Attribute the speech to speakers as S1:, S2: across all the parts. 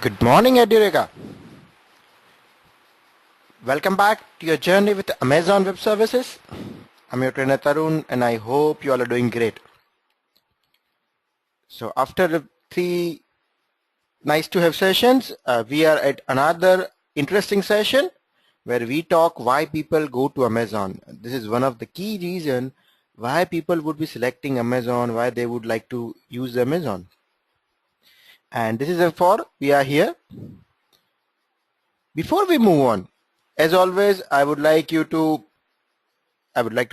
S1: Good morning, Edureka. Welcome back to your journey with Amazon Web Services. I'm your trainer Tarun and I hope you all are doing great. So after 3 nice to have sessions, we are at another interesting session where we talk why people go to Amazon. This is one of the key reasons why people would be selecting Amazon, why they would like to use Amazon. And this is for we are here. Before we move on, as always, I would like to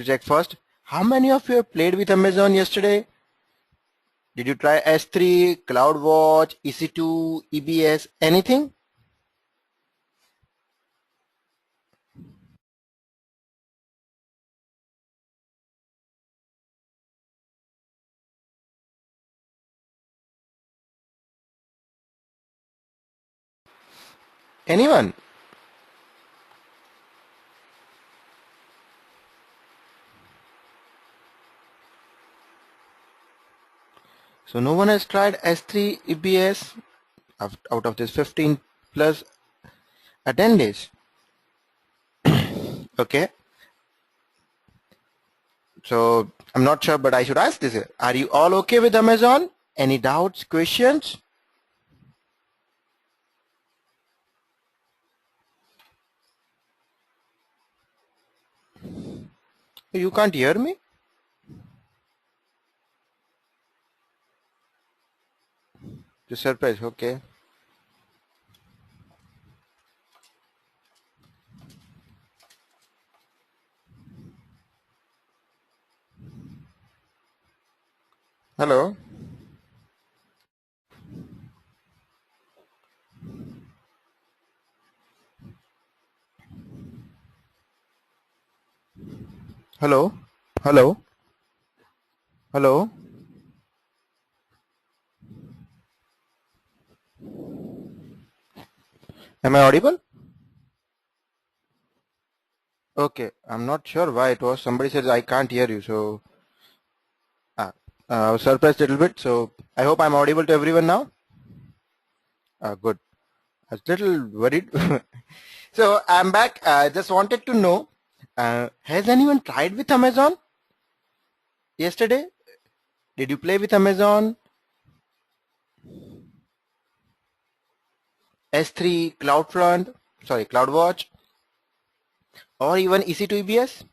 S1: check first, how many of you have played with Amazon yesterday? Did you try S3, CloudWatch, EC2, EBS, anything? Anyone? So no one has tried S3, EBS out of this 15 plus attendees. Okay. So I'm not sure, but I should ask this. Are you all okay with Amazon? Any doubts, questions? You can't hear me? The surprise, okay. Hello? Hello? Hello? Hello? Am I audible? Okay, I'm not sure why it was. Somebody says I can't hear you, so I was surprised a little bit. So I hope I'm audible to everyone now. Good. I was a little worried. So I'm back. I just wanted to know, has anyone tried with Amazon yesterday? Did you play with Amazon? S3, CloudFront, sorry, CloudWatch, or even EC2 EBS?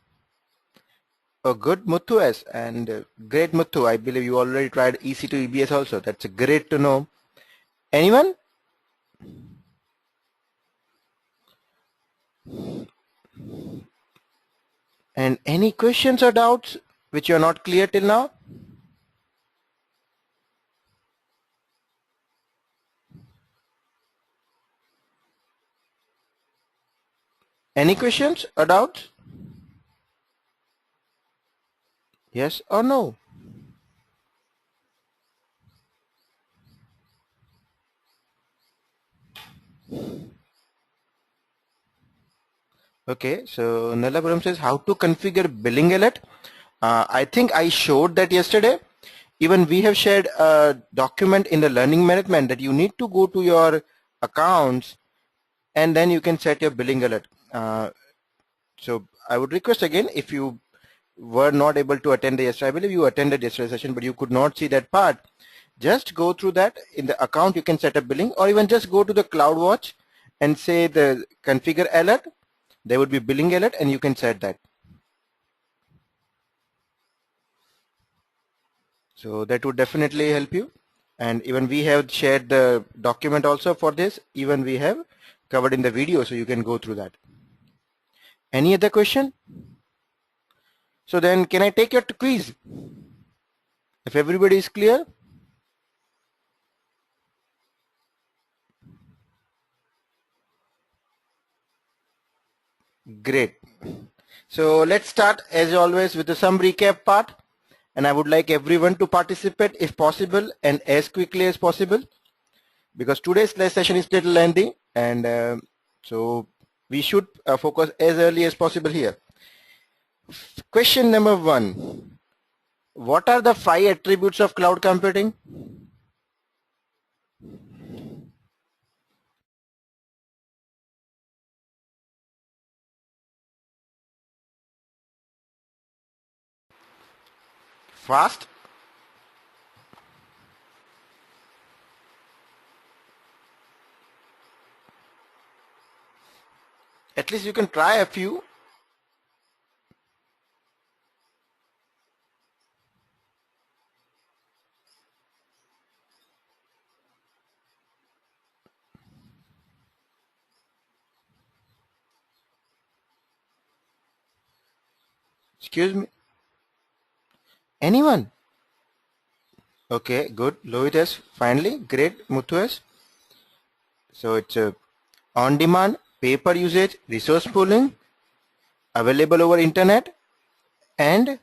S1: Oh, good, Muthu S, and great Muthu. I believe you already tried EC2 EBS also. That's great to know. Anyone? And any questions or doubts which you are not clear till now? Any questions or doubts? Yes or no? Okay, so Nalapuram says how to configure billing alert. I think I showed that yesterday. Even we have shared a document in the learning management that you need to go to your accounts and then you can set your billing alert. So I would request again, if you were not able to attend the yesterday, I believe you attended yesterday's session but you could not see that part, just go through that. In the account you can set up billing, or even just go to the CloudWatch and say the configure alert. There would be billing alert and you can set that. So that would definitely help you. And even we have shared the document also for this. Even we have covered in the video, so you can go through that. Any other question? So then can I take your quiz? If everybody is clear? Great. So let's start as always with some recap part. And I would like everyone to participate if possible and as quickly as possible, because today's session is little lengthy, and so we should focus as early as possible here. Question number 1. What are the 5 attributes of cloud computing? fast. At least you can try a few. Excuse me. Anyone? Okay, good. Lohit has finally. Great. Muthu has. So it's a on-demand, pay-per usage, resource pooling, available over internet, and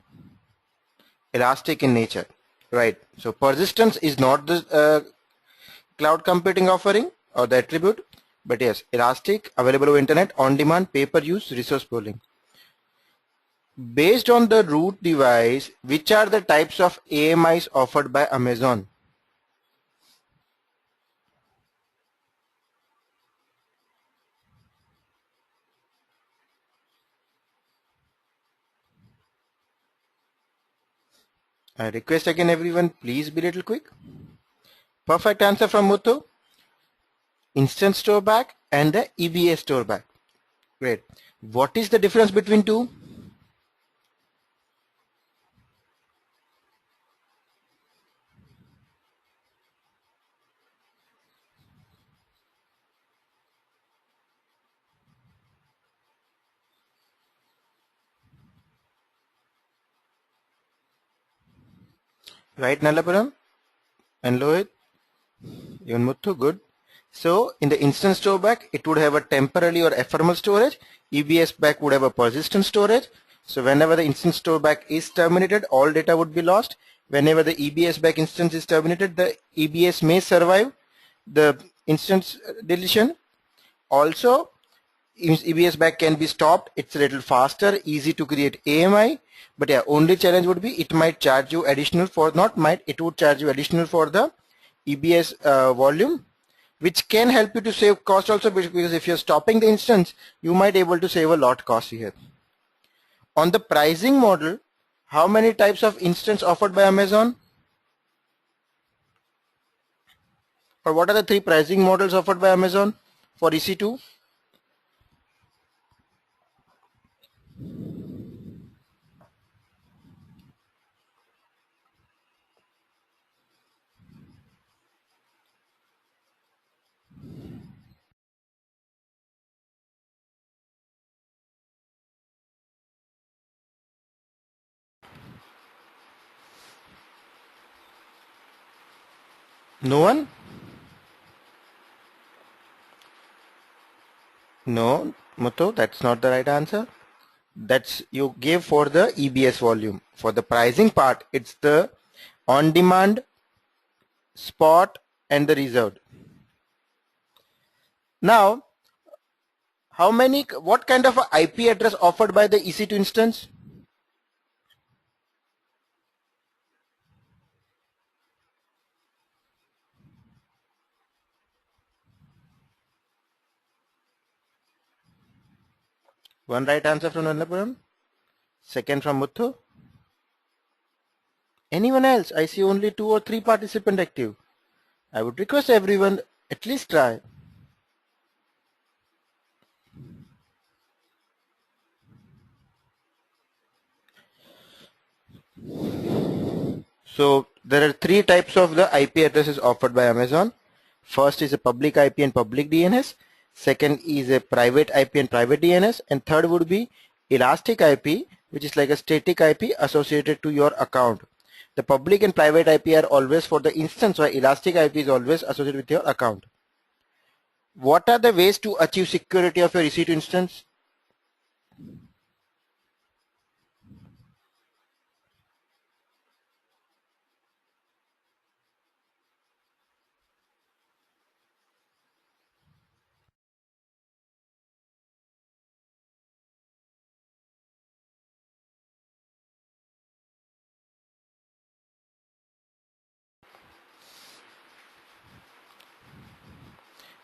S1: elastic in nature. Right. So persistence is not the cloud computing offering or the attribute, but yes, elastic, available over internet, on-demand, pay-per-use, resource pooling. Based on the root device, which are the types of AMIs offered by Amazon? I request again everyone, please be little quick. Perfect answer from Muthu. Instant store back and the EBS store back. Great. What is the difference between two? Right, Nalapuram and Lohit? Even Muthu, good. So in the instant store back, it would have a temporary or ephemeral storage. EBS back would have a persistent storage. So whenever the instant store back is terminated, all data would be lost. Whenever the EBS back instance is terminated, the EBS may survive the instance deletion. Also, EBS back can be stopped. It's a little faster, easy to create AMI. But yeah, only challenge would be it might charge you additional for, not might, it would charge you additional for the EBS volume, which can help you to save cost also, because if you're stopping the instance, you might able to save a lot cost here. On the pricing model, how many types of instance offered by Amazon? Or what are the three pricing models offered by Amazon for EC2? No one? No, Muthu, that's not the right answer. That's you gave for the EBS volume. For the pricing part, it's the on-demand, spot, and the reserved. Now, what kind of a IP address offered by the EC2 instance? One right answer from Nandapuram. Second from Muthu. Anyone else? I see only 2 or 3 participants active. I would request everyone at least try. So there are 3 types of the IP addresses offered by Amazon. First is a public IP and public DNS. Second is a private IP and private DNS. And third would be elastic IP, which is like a static IP associated to your account. The public and private IP are always for the instance, while elastic IP is always associated with your account. What are the ways to achieve security of your EC2 instance?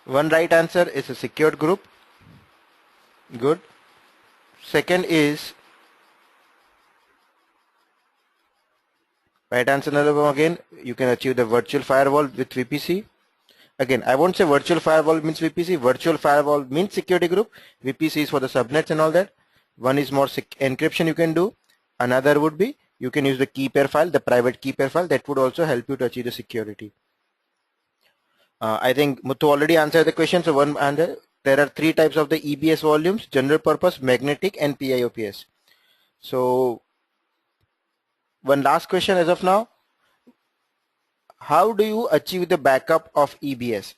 S1: One right answer is a secured group. Good. Second is Right answer again, you can achieve the virtual firewall with VPC. Again, I won't say virtual firewall means VPC. Virtual firewall means security group. VPC is for the subnets and all that. One is more encryption you can do. Another would be you can use the key pair file, the private key pair file. That would also help you to achieve the security. I think Muthu already answered the question. So one answer. There are three types of the EBS volumes: general purpose, magnetic, and PIOPS. So one last question as of now. How do you achieve the backup of EBS?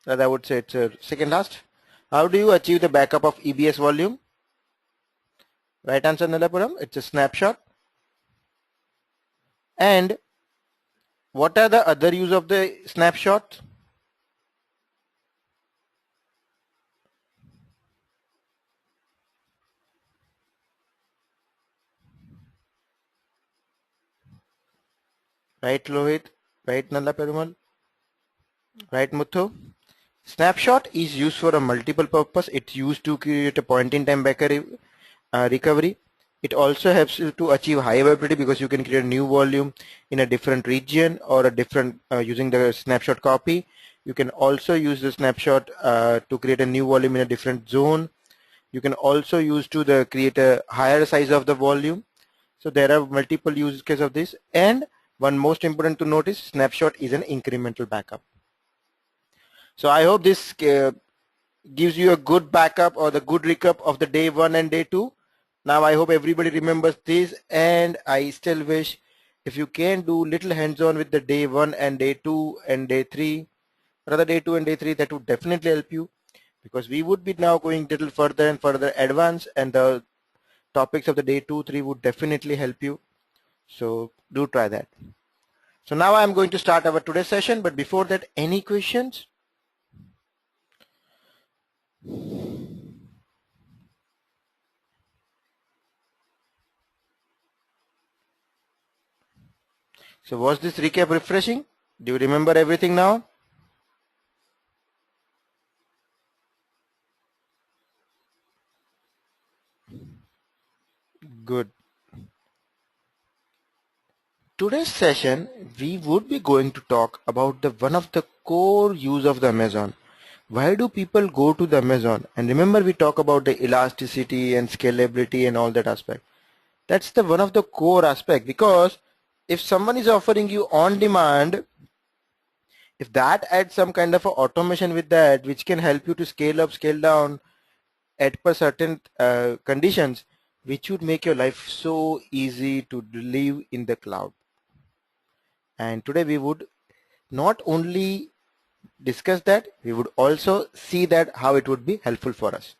S1: That I would say it's a second last. How do you achieve the backup of EBS volume? Right answer, Nalapuram. It's a snapshot. And what are the other use of the snapshot? Right, Lohit? Right, Nalapuram? Right, Muthu? Snapshot is used for a multiple purpose. It's used to create a point-in-time backup recovery. It also helps you to achieve high availability because you can create a new volume in a different region or a different using the snapshot copy. You can also use the snapshot to create a new volume in a different zone. You can also use to create a higher size of the volume. So there are multiple use cases of this. And one most important to notice, snapshot is an incremental backup. So I hope this gives you a good backup or the good recap of the day 1 and day 2. Now I hope everybody remembers this, and I still wish if you can do little hands-on with the day 1 and day 2 and day 3, rather day 2 and day 3, that would definitely help you, because we would be now going little further and further advanced, and the topics of the day 2, 3 would definitely help you. So do try that. So now I'm going to start our today's session, but before that, any questions? So was this recap refreshing? Do you remember everything now? Good. Today's session, we would be going to talk about the one of the core use of the Amazon. Why do people go to the Amazon? And remember, we talk about the elasticity and scalability and all that aspect. That's the one of the core aspect, because if someone is offering you on demand, if that adds some kind of a automation with that, which can help you to scale up, scale down at per certain conditions, which would make your life so easy to live in the cloud. And today we would not only discuss that, we would also see that how it would be helpful for us.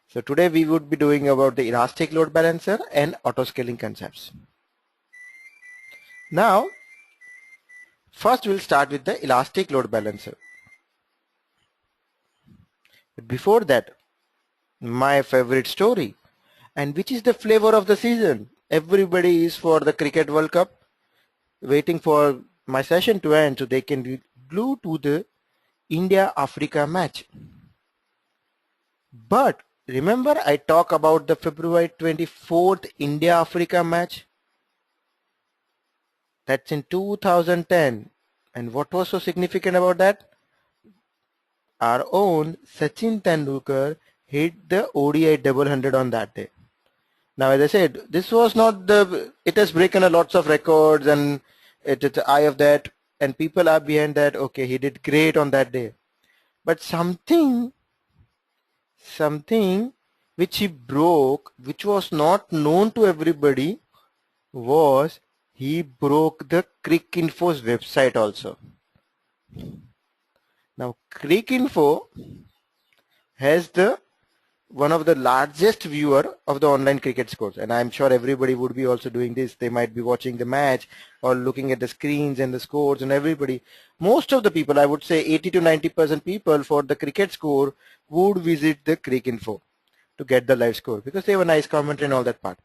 S1: So today we would be doing about the elastic load balancer and auto scaling concepts. Now, first we'll start with the elastic load balancer. But before that, my favorite story, and which is the flavor of the season. Everybody is for the Cricket World Cup, waiting for my session to end so they can be glued to the India-Africa match. But remember, I talked about the February 24th India-Africa match? That's in 2010. And what was so significant about that? Our own Sachin Tendulkar hit the ODI double hundred on that day. Now, as I said, this was not it has broken a lots of records, and it's the eye of that, and people are behind that. Okay, he did great on that day. But something which he broke, which was not known to everybody, was he broke the Cricinfo's website also. Now, Cricinfo has one of the largest viewer of the online cricket scores, and I'm sure everybody would be also doing this. They might be watching the match or looking at the screens and the scores, and everybody, most of the people, I would say 80 to 90% people for the cricket score would visit the Cricinfo to get the live score, because they have a nice commentary and all that part.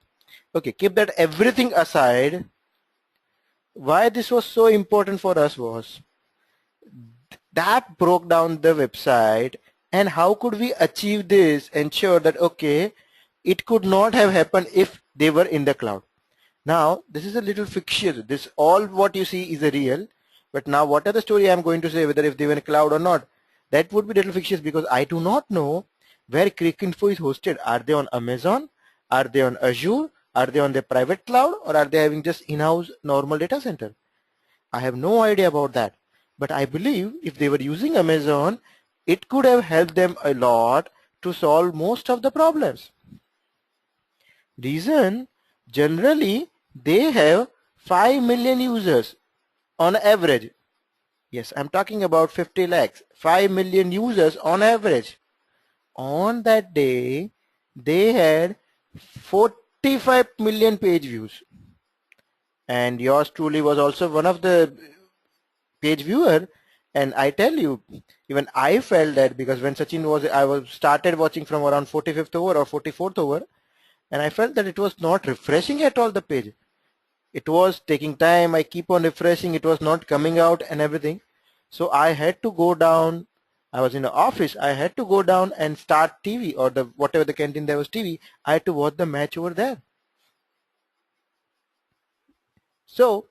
S1: Okay, keep that everything aside. Why this was so important for us was that broke down the website. And how could we achieve this? Ensure that, okay, it could not have happened if they were in the cloud. Now this is a little fictitious. This all what you see is a real, but now what are the story I'm going to say, whether if they were in cloud or not, that would be little fictitious because I do not know where Cricinfo is hosted. Are they on Amazon? Are they on Azure? Are they on their private cloud, or are they having just in-house normal data center? I have no idea about that. But I believe if they were using Amazon, it could have helped them a lot to solve most of the problems. Reason, generally they have 5 million users on average. Yes, I'm talking about 50 lakhs, 5 million users on average. On that day, they had 45 million page views. And yours truly was also one of the page viewer. And I tell you, even I felt that because when I was started watching from around 45th over or 44th over, and I felt that it was not refreshing at all the page. It was taking time. I keep on refreshing. It was not coming out and everything. So I had to go down. I was in the office. I had to go down and start TV or the whatever the canteen there was TV. I had to watch the match over there. So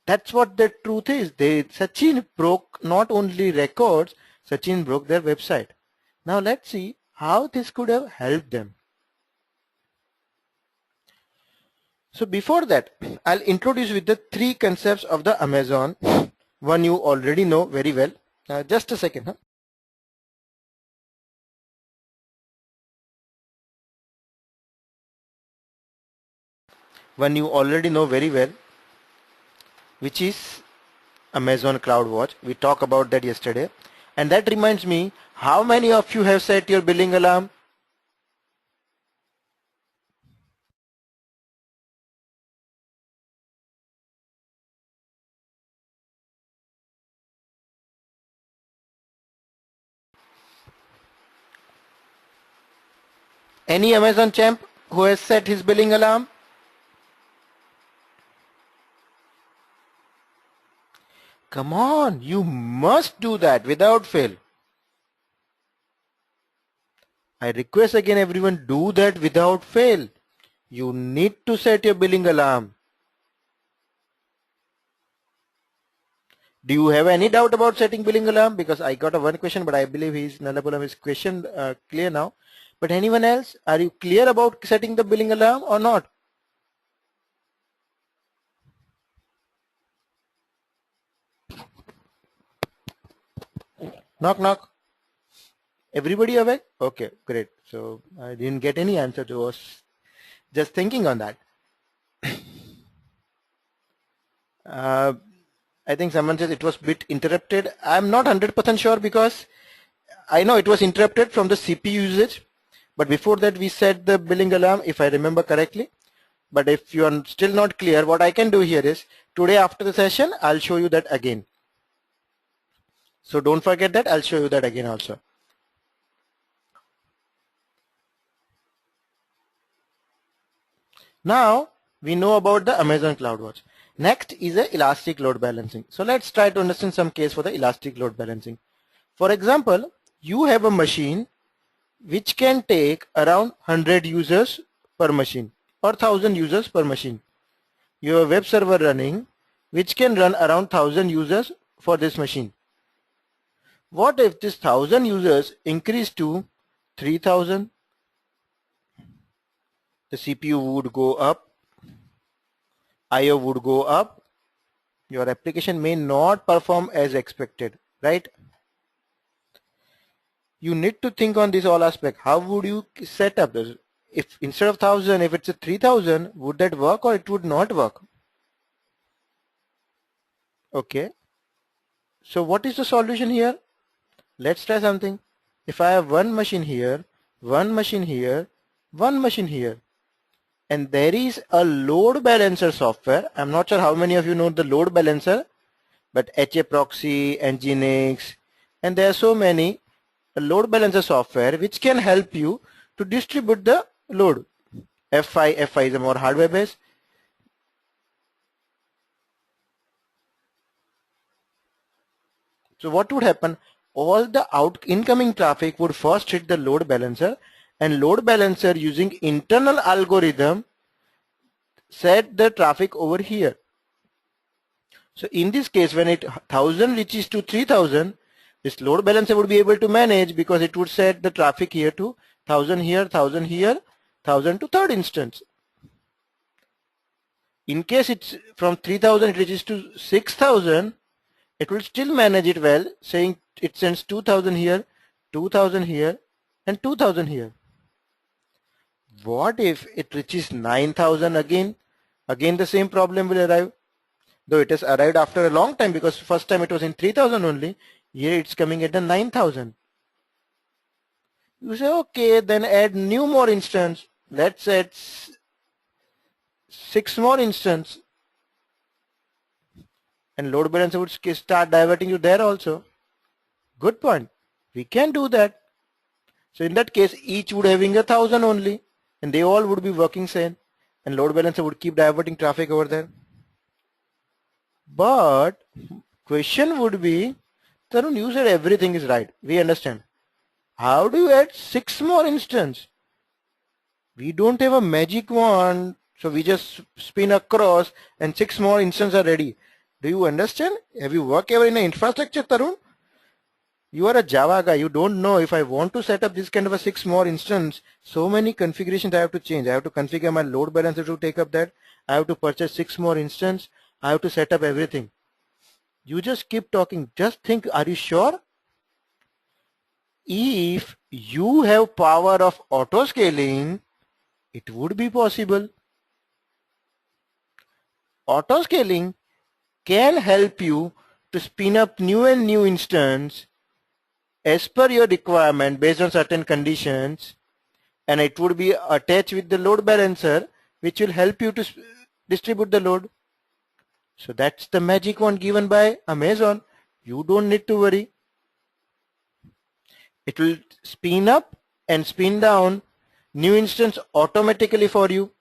S1: that's what the truth is. Sachin broke not only records, Sachin broke their website. Now let's see how this could have helped them. So before that, I'll introduce with the three concepts of the Amazon. One you already know very well. Just a second. One you already know very well, which is Amazon CloudWatch. We talked about that yesterday. And that reminds me, how many of you have set your billing alarm? Any Amazon champ who has set his billing alarm? Come on, you must do that without fail. I request again everyone, do that without fail. You need to set your billing alarm. Do you have any doubt about setting billing alarm? Because I got a one question, but I believe Nalapulam is question clear now. But anyone else, are you clear about setting the billing alarm or not? Knock knock. Everybody awake? Okay, great. So I didn't get any answer to us. Just thinking on that. I think someone says it was bit interrupted. I'm not 100% sure because I know it was interrupted from the CPU usage. But before that we set the billing alarm if I remember correctly. But if you are still not clear, what I can do here is today after the session I'll show you that again. So don't forget that, I'll show you that again also. Now we know about the Amazon CloudWatch. Next is the elastic load balancing. So let's try to understand some case for the elastic load balancing. For example, you have a machine which can take around 100 users per machine or 1000 users per machine. You have a web server running which can run around 1000 users for this machine. What if this 1000 users increase to 3000? The CPU would go up, IO would go up, your application may not perform as expected, right? You need to think on this all aspect. How would you set up this? If instead of 1000, if it's a 3000, would that work or it would not work? Okay. So what is the solution here? Let's try something. If I have one machine here, one machine here, one machine here, and there is a load balancer software. I'm not sure how many of you know the load balancer, but HA proxy, Nginx, and there are so many load balancer software which can help you to distribute the load. F5 is a more hardware based. So what would happen? All the incoming traffic would first hit the load balancer, and load balancer using internal algorithm set the traffic over here. So in this case, when 1000 reaches to 3000, this load balancer would be able to manage because it would set the traffic here to 1000 here, 1000 here, 1000 to third instance. In case it's from 3000 it reaches to 6000, it will still manage it well, saying it sends 2000 here, 2000 here, and 2000 here. What if it reaches 9000 again? Again the same problem will arrive. Though it has arrived after a long time because first time it was in 3000 only, here it's coming at the 9000. You say, okay, then add new more instance. Let's add 6 more instance. And load balancer would start diverting you there also. Good point. We can do that. So in that case, each would having 1000 only, and they all would be working same, and load balancer would keep diverting traffic over there. But question would be, Tarun, you said everything is right. We understand. How do you add 6 more instances? We don't have a magic wand, so we just spin across and 6 more instances are ready. Do you understand? Have you worked ever in an infrastructure, Tarun? You are a Java guy. You don't know if I want to set up this kind of a 6 more instance, so many configurations I have to change. I have to configure my load balancer to take up that. I have to purchase 6 more instances. I have to set up everything. You just keep talking. Just think, are you sure? If you have power of auto scaling, it would be possible. Auto scaling can help you to spin up new and new instance as per your requirement based on certain conditions, and it would be attached with the load balancer, which will help you to distribute the load. So that's the magic one given by Amazon. You don't need to worry. It will spin up and spin down new instance automatically for you.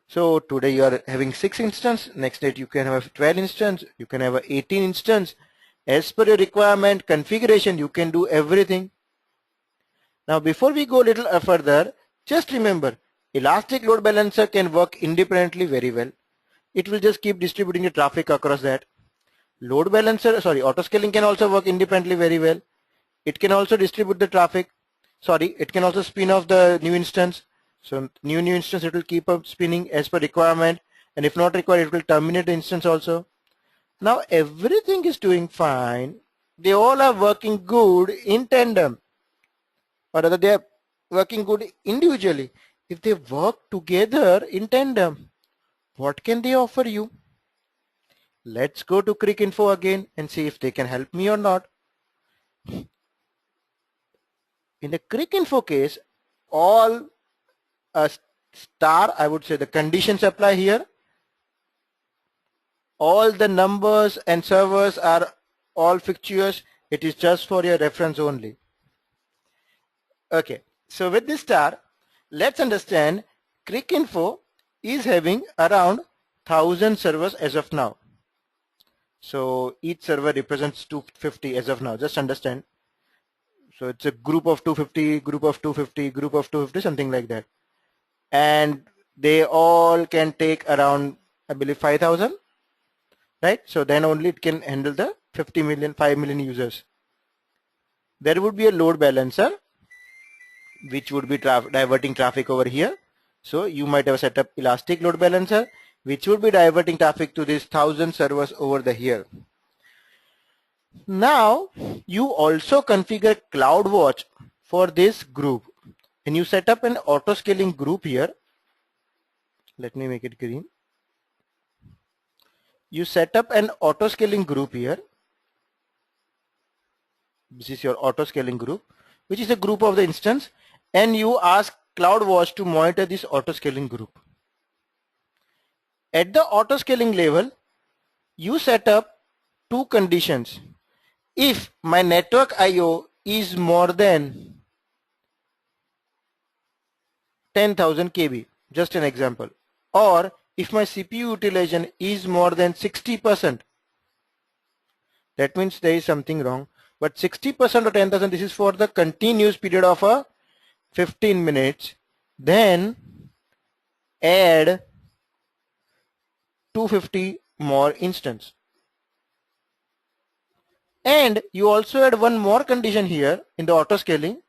S1: So today you are having 6 instance, next day you can have 12 instance, you can have 18 instance. As per your requirement, configuration, you can do everything. Now before we go a little further, just remember, elastic load balancer can work independently very well. It will just keep distributing the traffic across that. Load balancer, auto scaling can also work independently very well. It can also distribute the traffic. It can also spin off the new instance. So new instance, it will keep up spinning as per requirement, and if not required, it will terminate the instance also. Now everything is doing fine. They all are working good in tandem, or rather they are working good individually. If they work together in tandem, what can they offer you? Let's go to Cricinfo again and see if they can help me or not. In the Cricinfo case, all star, I would say the conditions apply here. All the numbers and servers are all fictitious. It is just for your reference only. Okay, so with this star, let's understand Cricinfo is having around 1000 servers as of now. So each server represents 250 as of now. Just understand. So it's a group of 250, group of 250, group of 250, something like that. And they all can take around, I believe, 5,000, right? So then only it can handle the 5 million users. There would be a load balancer, which would be diverting traffic over here. So you might have set up elastic load balancer, which would be diverting traffic to these 1000 servers over the here. Now you also configure CloudWatch for this group, and you set up an auto scaling group here. Let me make it green. You set up an auto scaling group here. This is your auto scaling group, which is a group of the instance, and you ask CloudWatch to monitor this auto scaling group. At the auto scaling level, you set up 2 conditions. If my network IO is more than 10,000 KB, just an example, or if my CPU utilization is more than 60%, that means there is something wrong. but 60% of 10,000, this is for the continuous period of a 15 minutes. Then add 250 more instance. And you also add one more condition here in the auto scaling.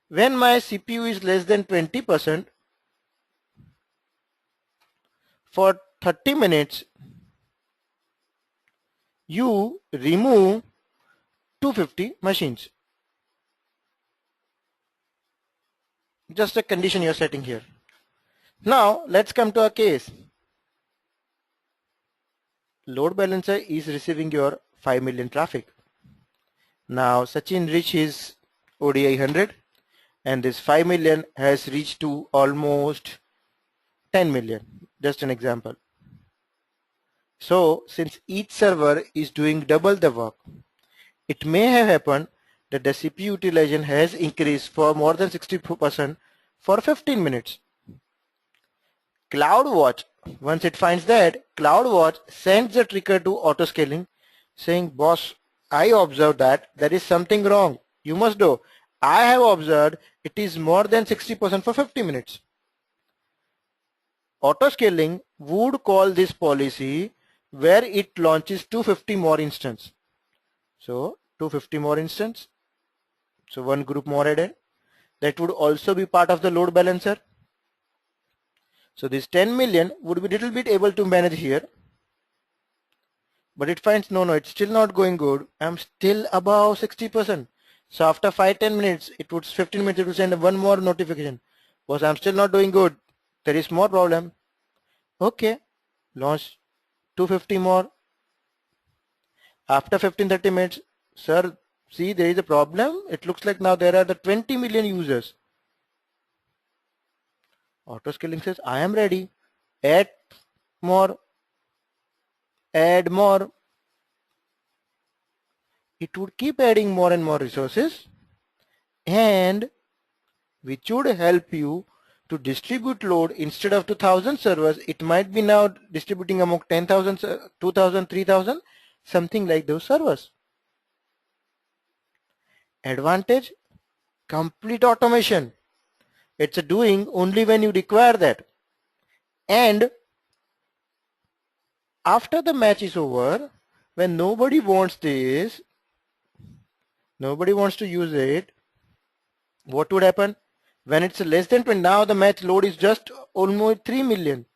S1: When my CPU is less than 20%, for 30 minutes, you remove 250 machines. Just a condition you're setting here. Now let's come to a case. Load balancer is receiving your 5 million traffic. Now Sachin reached his ODI 100 and this 5 million has reached to almost 10 million. Just an example. So since each server is doing double the work, it may have happened that the CPU utilization has increased for more than 60% for 15 minutes. CloudWatch, once it finds that, CloudWatch sends a trigger to auto scaling saying, boss, I observed that there is something wrong. You must do. I have observed it is more than 60% for 50 minutes. Auto scaling would call this policy where it launches 250 more instance. So 250 more instance. So one group more added. That would also be part of the load balancer. So this 10 million would be little bit able to manage here. But it finds no, it's still not going good. I'm still above 60%. So after 5-10 minutes, 15 minutes, it will send one more notification. Because I'm still not doing good. There is more problem. Okay, launch 250 more. After 15-30 minutes, sir, see there is a problem. It looks like now there are the 20 million users. Auto scaling says, I am ready. Add more. Add more. It would keep adding more and more resources, and which would help you to distribute load. Instead of 2,000 servers, it might be now distributing among 10,000, 2,000, 3,000, something like those servers. Advantage, complete automation. It's a doing only when you require that. And after the match is over, when nobody wants this, nobody wants to use it, what would happen? When it's less than 20, now the match load is just almost 3 million.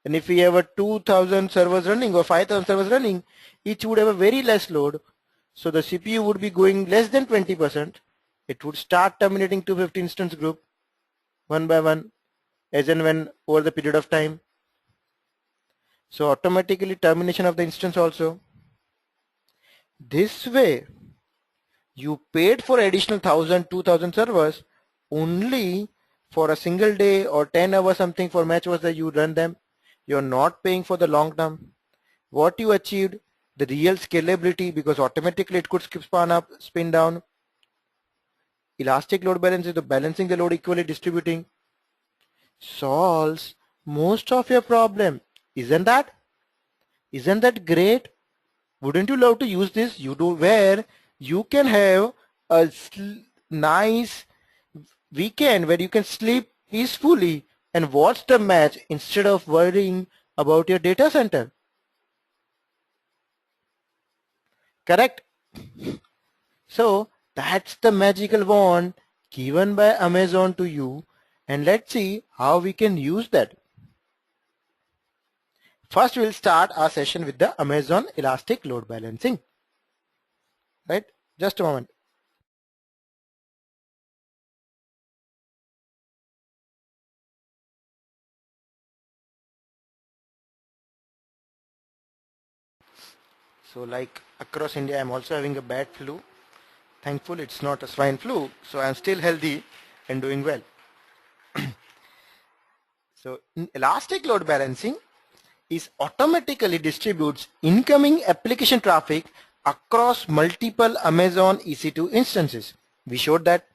S1: And if we have a 2,000 servers running or 5,000 servers running, each would have a very less load. So the CPU would be going less than 20%. It would start terminating 250 instance group one by one as and when over the period of time. So automatically termination of the instance also. This way you paid for additional 1,000, 2,000 servers only for a single day or 10 hours something for match was that you run them. You're not paying for the long term. What you achieved, the real scalability, because automatically it could spin up, spin down. Elastic load balance is the balancing the load equally distributing. Solves most of your problem. Isn't that? Isn't that great? Wouldn't you love to use this? You do, where you can have a nice weekend where you can sleep peacefully and watch the match instead of worrying about your data center. Correct? So that's the magical wand given by Amazon to you, and let's see how we can use that. First we'll start our session with the Amazon Elastic Load Balancing. Right? Just a moment. So like across India, I'm also having a bad flu. Thankfully, it's not a swine flu, so I'm still healthy and doing well. So in Elastic Load Balancing is automatically distributes incoming application traffic across multiple Amazon EC2 instances. We showed that.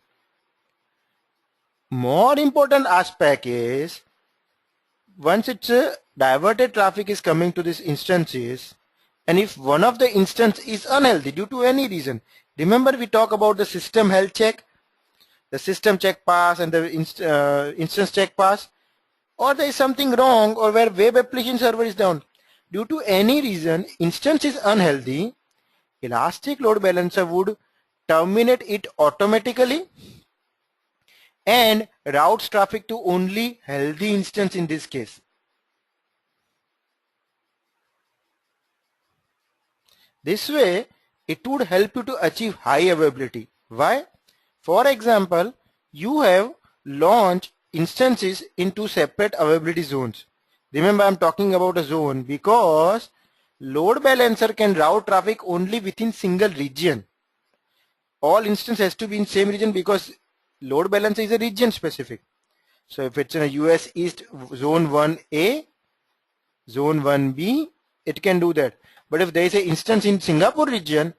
S1: More important aspect is once it's a diverted traffic is coming to these instances, and if one of the instance is unhealthy due to any reason, remember we talk about the system health check, the system check pass and the instance check pass, or there is something wrong or where web application server is down. Due to any reason, instance is unhealthy, Elastic Load Balancer would terminate it automatically and routes traffic to only healthy instance in this case. This way, it would help you to achieve high availability. Why? For example, you have launched instances into separate availability zones. Remember, I'm talking about a zone because load balancer can route traffic only within single region. All instance has to be in same region because load balancer is a region specific. So if it's in a US East zone 1A, zone 1B, it can do that. But if there is an instance in Singapore region,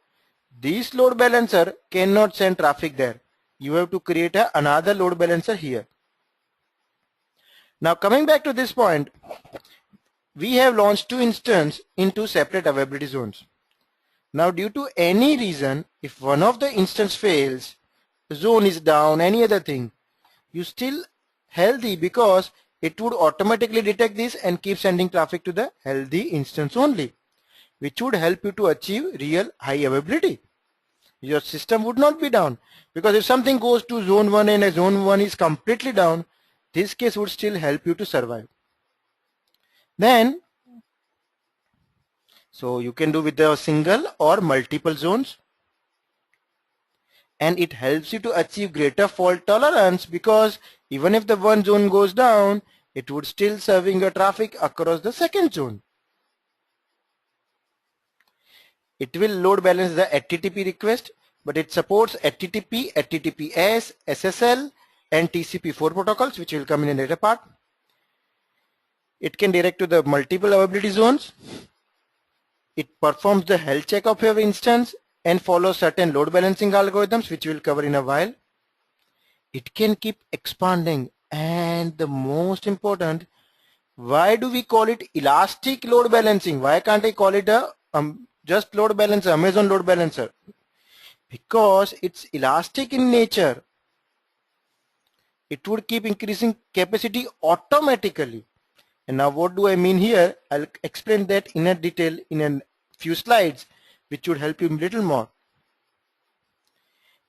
S1: this load balancer cannot send traffic there. You have to create another load balancer here. Now coming back to this point, we have launched two instances into separate availability zones. Now due to any reason, if one of the instance fails, the zone is down, any other thing, you still healthy because it would automatically detect this and keep sending traffic to the healthy instance only, which would help you to achieve real high availability. Your system would not be down, because if something goes to zone 1 and a zone 1 is completely down, this case would still help you to survive. Then, so you can do with the single or multiple zones, and it helps you to achieve greater fault tolerance because even if the one zone goes down, it would still serving your traffic across the second zone. It will load balance the HTTP request, but it supports HTTP, HTTPS, SSL, and TCP4 protocols, which will come in a later part. It can direct to the multiple availability zones. It performs the health check of your instance and follows certain load balancing algorithms, which we'll cover in a while. It can keep expanding, and the most important, why do we call it elastic load balancing? Why can't I call it a just load balancer, Amazon load balancer? Because it's elastic in nature. It would keep increasing capacity automatically. And now what do I mean here? I'll explain that in a detail in a few slides, which would help you a little more.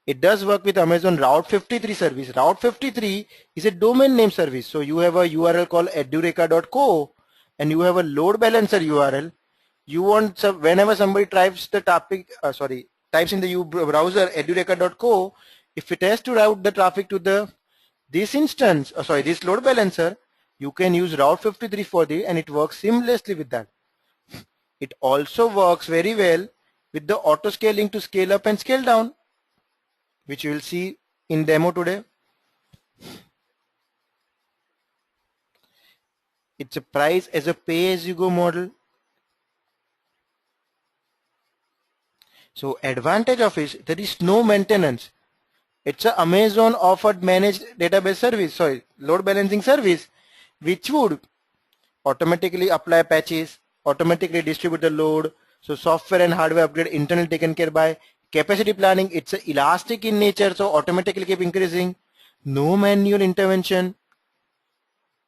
S1: It does work with Amazon Route 53 service. Route 53 is a domain name service. So you have a URL called edureka.co and you have a load balancer URL. You want whenever somebody types the topic, types in the browser edureka.co, if it has to route the traffic to this instance, this load balancer, you can use Route 53 for this, and it works seamlessly with that. It also works very well with the auto scaling to scale up and scale down, which you will see in demo today. It's a price as a pay-as-you-go model. So advantage of it, there is no maintenance. It's a Amazon offered managed database service, load balancing service, which would automatically apply patches, automatically distribute the load. So software and hardware upgrade internally taken care by. Capacity planning, it's elastic in nature, so automatically keep increasing. No manual intervention.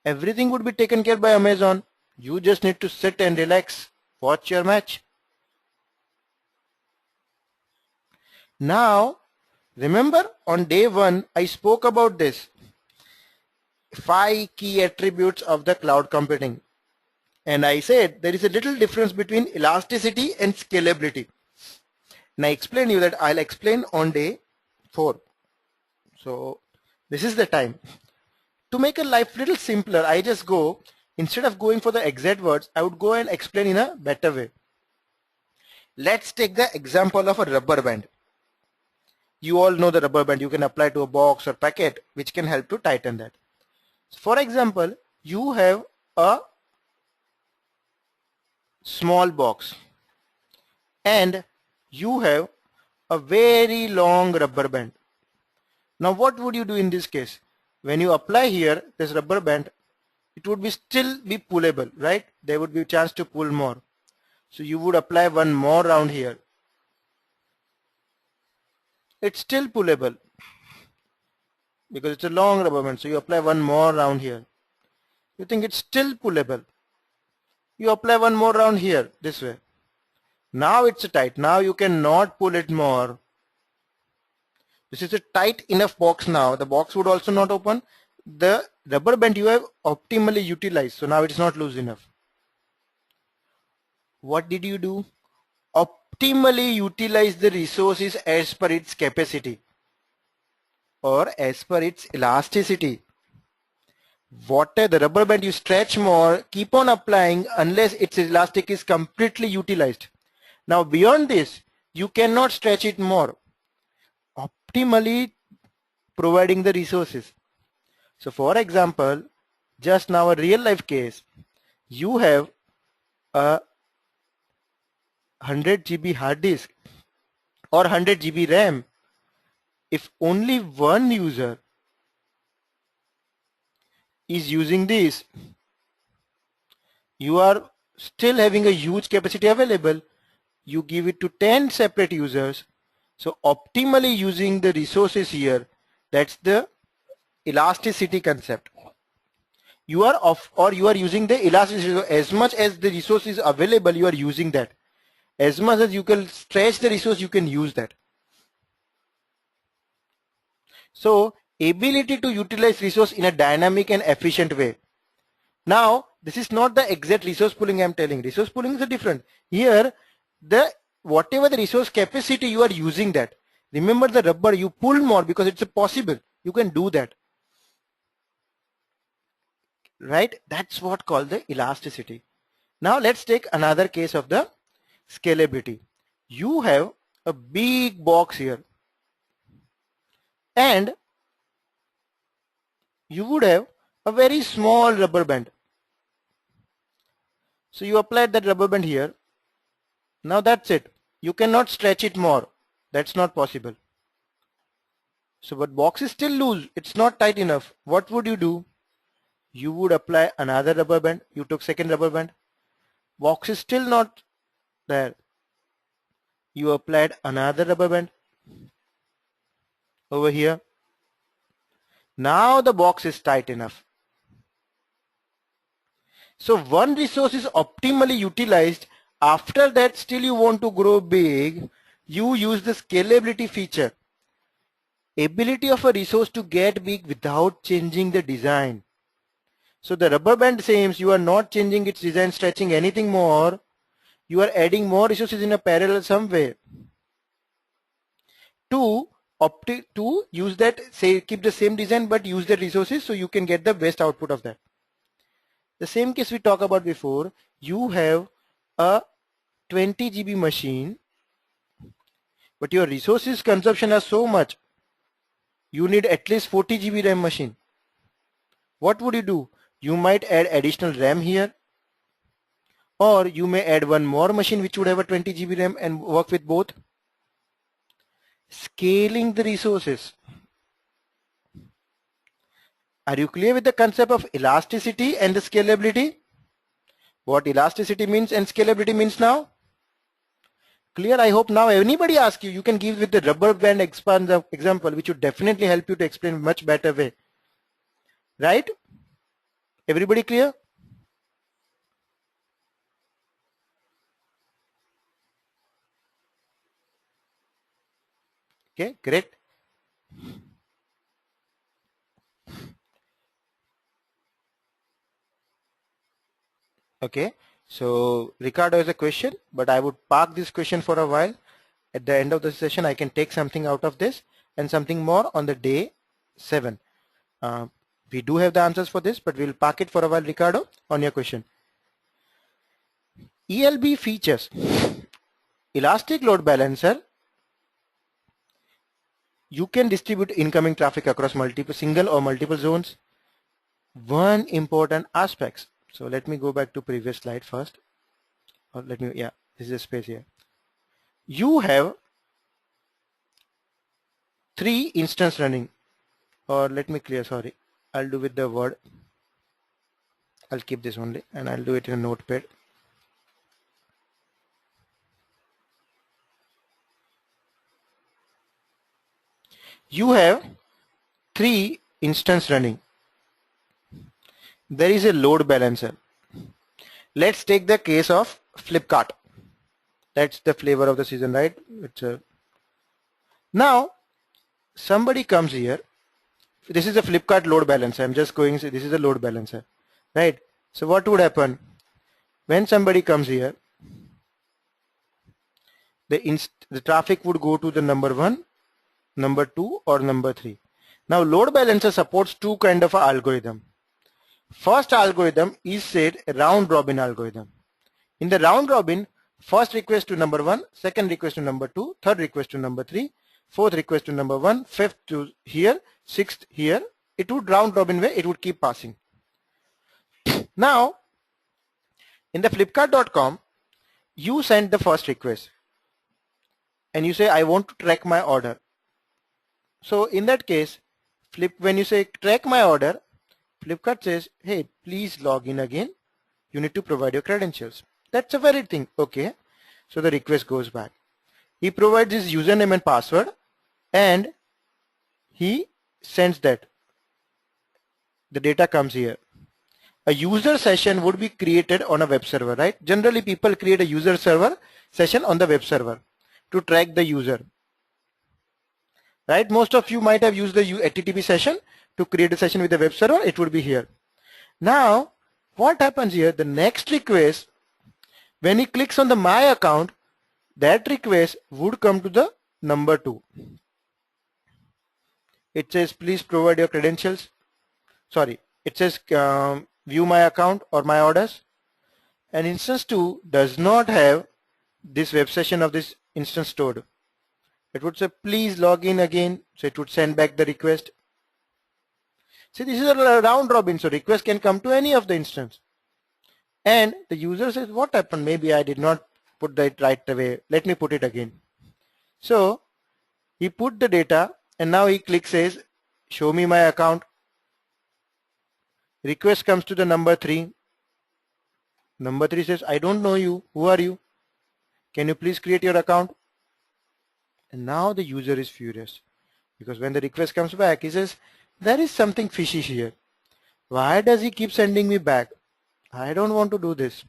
S1: Everything would be taken care by Amazon. You just need to sit and relax, watch your match. Now, remember on day 1, I spoke about this 5 key attributes of the cloud computing. And I said there is a little difference between elasticity and scalability. And I explained you that I'll explain on day 4. So this is the time. To make a life little simpler, I just go, instead of going for the exact words, I would go and explain in a better way. Let's take the example of a rubber band. You all know the rubber band. You can apply to a box or packet, which can help to tighten that. For example, you have a small box and you have a very long rubber band. Now what would you do in this case? When you apply here this rubber band, it would be still be pullable, right? There would be a chance to pull more. So you would apply one more round here. It's still pullable because it's a long rubber band. So you apply one more round here. You think it's still pullable. You apply one more round here this way. Now it's tight. Now you cannot pull it more. This is a tight enough box now. The box would also not open. The rubber band you have optimally utilized. So now it's not loose enough. What did you do? Optimally utilize the resources as per its capacity or as per its elasticity. Whatever the rubber band you stretch more, keep on applying unless its elastic is completely utilized. Now beyond this, you cannot stretch it more. Optimally providing the resources. So for example, just now a real life case, you have a 100 GB hard disk or 100 GB RAM. If only one user is using this, you are still having a huge capacity available. You give it to 10 separate users. So optimally using the resources here, that's the elasticity concept. You are off, or you are using the elasticity. So as much as the resource is available, you are using that. As much as you can stretch the resource, you can use that. So ability to utilize resource in a dynamic and efficient way. Now this is not the exact resource pooling I am telling. Resource pooling is different. Here the whatever the resource capacity you are using that. Remember the rubber you pull more because it's possible. You can do that. Right? That's what called the elasticity. Now let's take another case of the scalability. You have a big box here and you would have a very small rubber band. So you applied that rubber band here. Now that's it. You cannot stretch it more. That's not possible. So but box is still loose. It's not tight enough. What would you do? You would apply another rubber band. You took second rubber band. Box is still not there. You applied another rubber band over here. Now the box is tight enough. So one resource is optimally utilized. After that, still you want to grow big, you use the scalability feature. Ability of a resource to get big without changing the design. So the rubber band seems you are not changing its design, stretching anything more. You are adding more resources in a parallel some way. To use that, say keep the same design but use the resources so you can get the best output of that. The same case we talked about before, you have a 20 GB machine, but your resources consumption are so much, you need at least 40 GB RAM machine. What would you do? You might add additional RAM here, or you may add one more machine which would have a 20 GB RAM and work with both. Scaling the resources. Are you clear with the concept of elasticity and the scalability? What elasticity means and scalability means now? Clear? I hope now anybody asks you, you can give with the rubber band example, which would definitely help you to explain much better way. Right? Everybody clear? Okay, great. Okay, so Ricardo has a question, but I would park this question for a while. At the end of the session, I can take something out of this and something more on the day 7. We do have the answers for this, but we'll park it for a while. Ricardo, on your question. ELB features. Elastic load balancer. You can distribute incoming traffic across multiple single or multiple zones. One important aspect. So let me go back to previous slide first. Or let me, yeah, this is a space here. You have 3 instances running, or let me clear, sorry, I'll do with the word. I'll keep this only and I'll do it in a notepad. You have 3 instances running. There is a load balancer. Let's take the case of Flipkart. That's the flavor of the season, right? Now somebody comes here. This is a Flipkart load balancer. I'm just going to say this is a load balancer, right? So what would happen when somebody comes here? The traffic would go to the number 1, number 2, or number 3. Now load balancer supports 2 kind of algorithm. First algorithm is said round robin algorithm. In the round robin, first request to number 1, second request to number 2, third request to number 3, fourth request to number 1, fifth to here, sixth here. It would round robin way, it would keep passing. Now in the flipkart.com, you send the first request and you say I want to track my order. So in that case, when you say track my order, Flipkart says, hey, please log in again. You need to provide your credentials. That's a valid thing. Okay. So the request goes back. He provides his username and password and he sends that. The data comes here. A user session would be created on a web server, right? Generally people create a user server session on the web server to track the user. Right? Most of you might have used the HTTP session to create a session with the web server. It would be here. Now, what happens here? The next request, when he clicks on the my account, that request would come to the number 2. It says, please provide your credentials. Sorry, it says view my account or my orders. And instance 2 does not have this web session of this instance stored. It would say, please log in again. So it would send back the request. See, this is a round robin, so request can come to any of the instance. And the user says, what happened? Maybe I did not put that right away. Let me put it again. So he put the data and now he clicks says, show me my account. Request comes to the number 3. Number 3 says, I don't know you. Who are you? Can you please create your account? And now the user is furious because when the request comes back, he says, there is something fishy here. Why does he keep sending me back? I don't want to do this.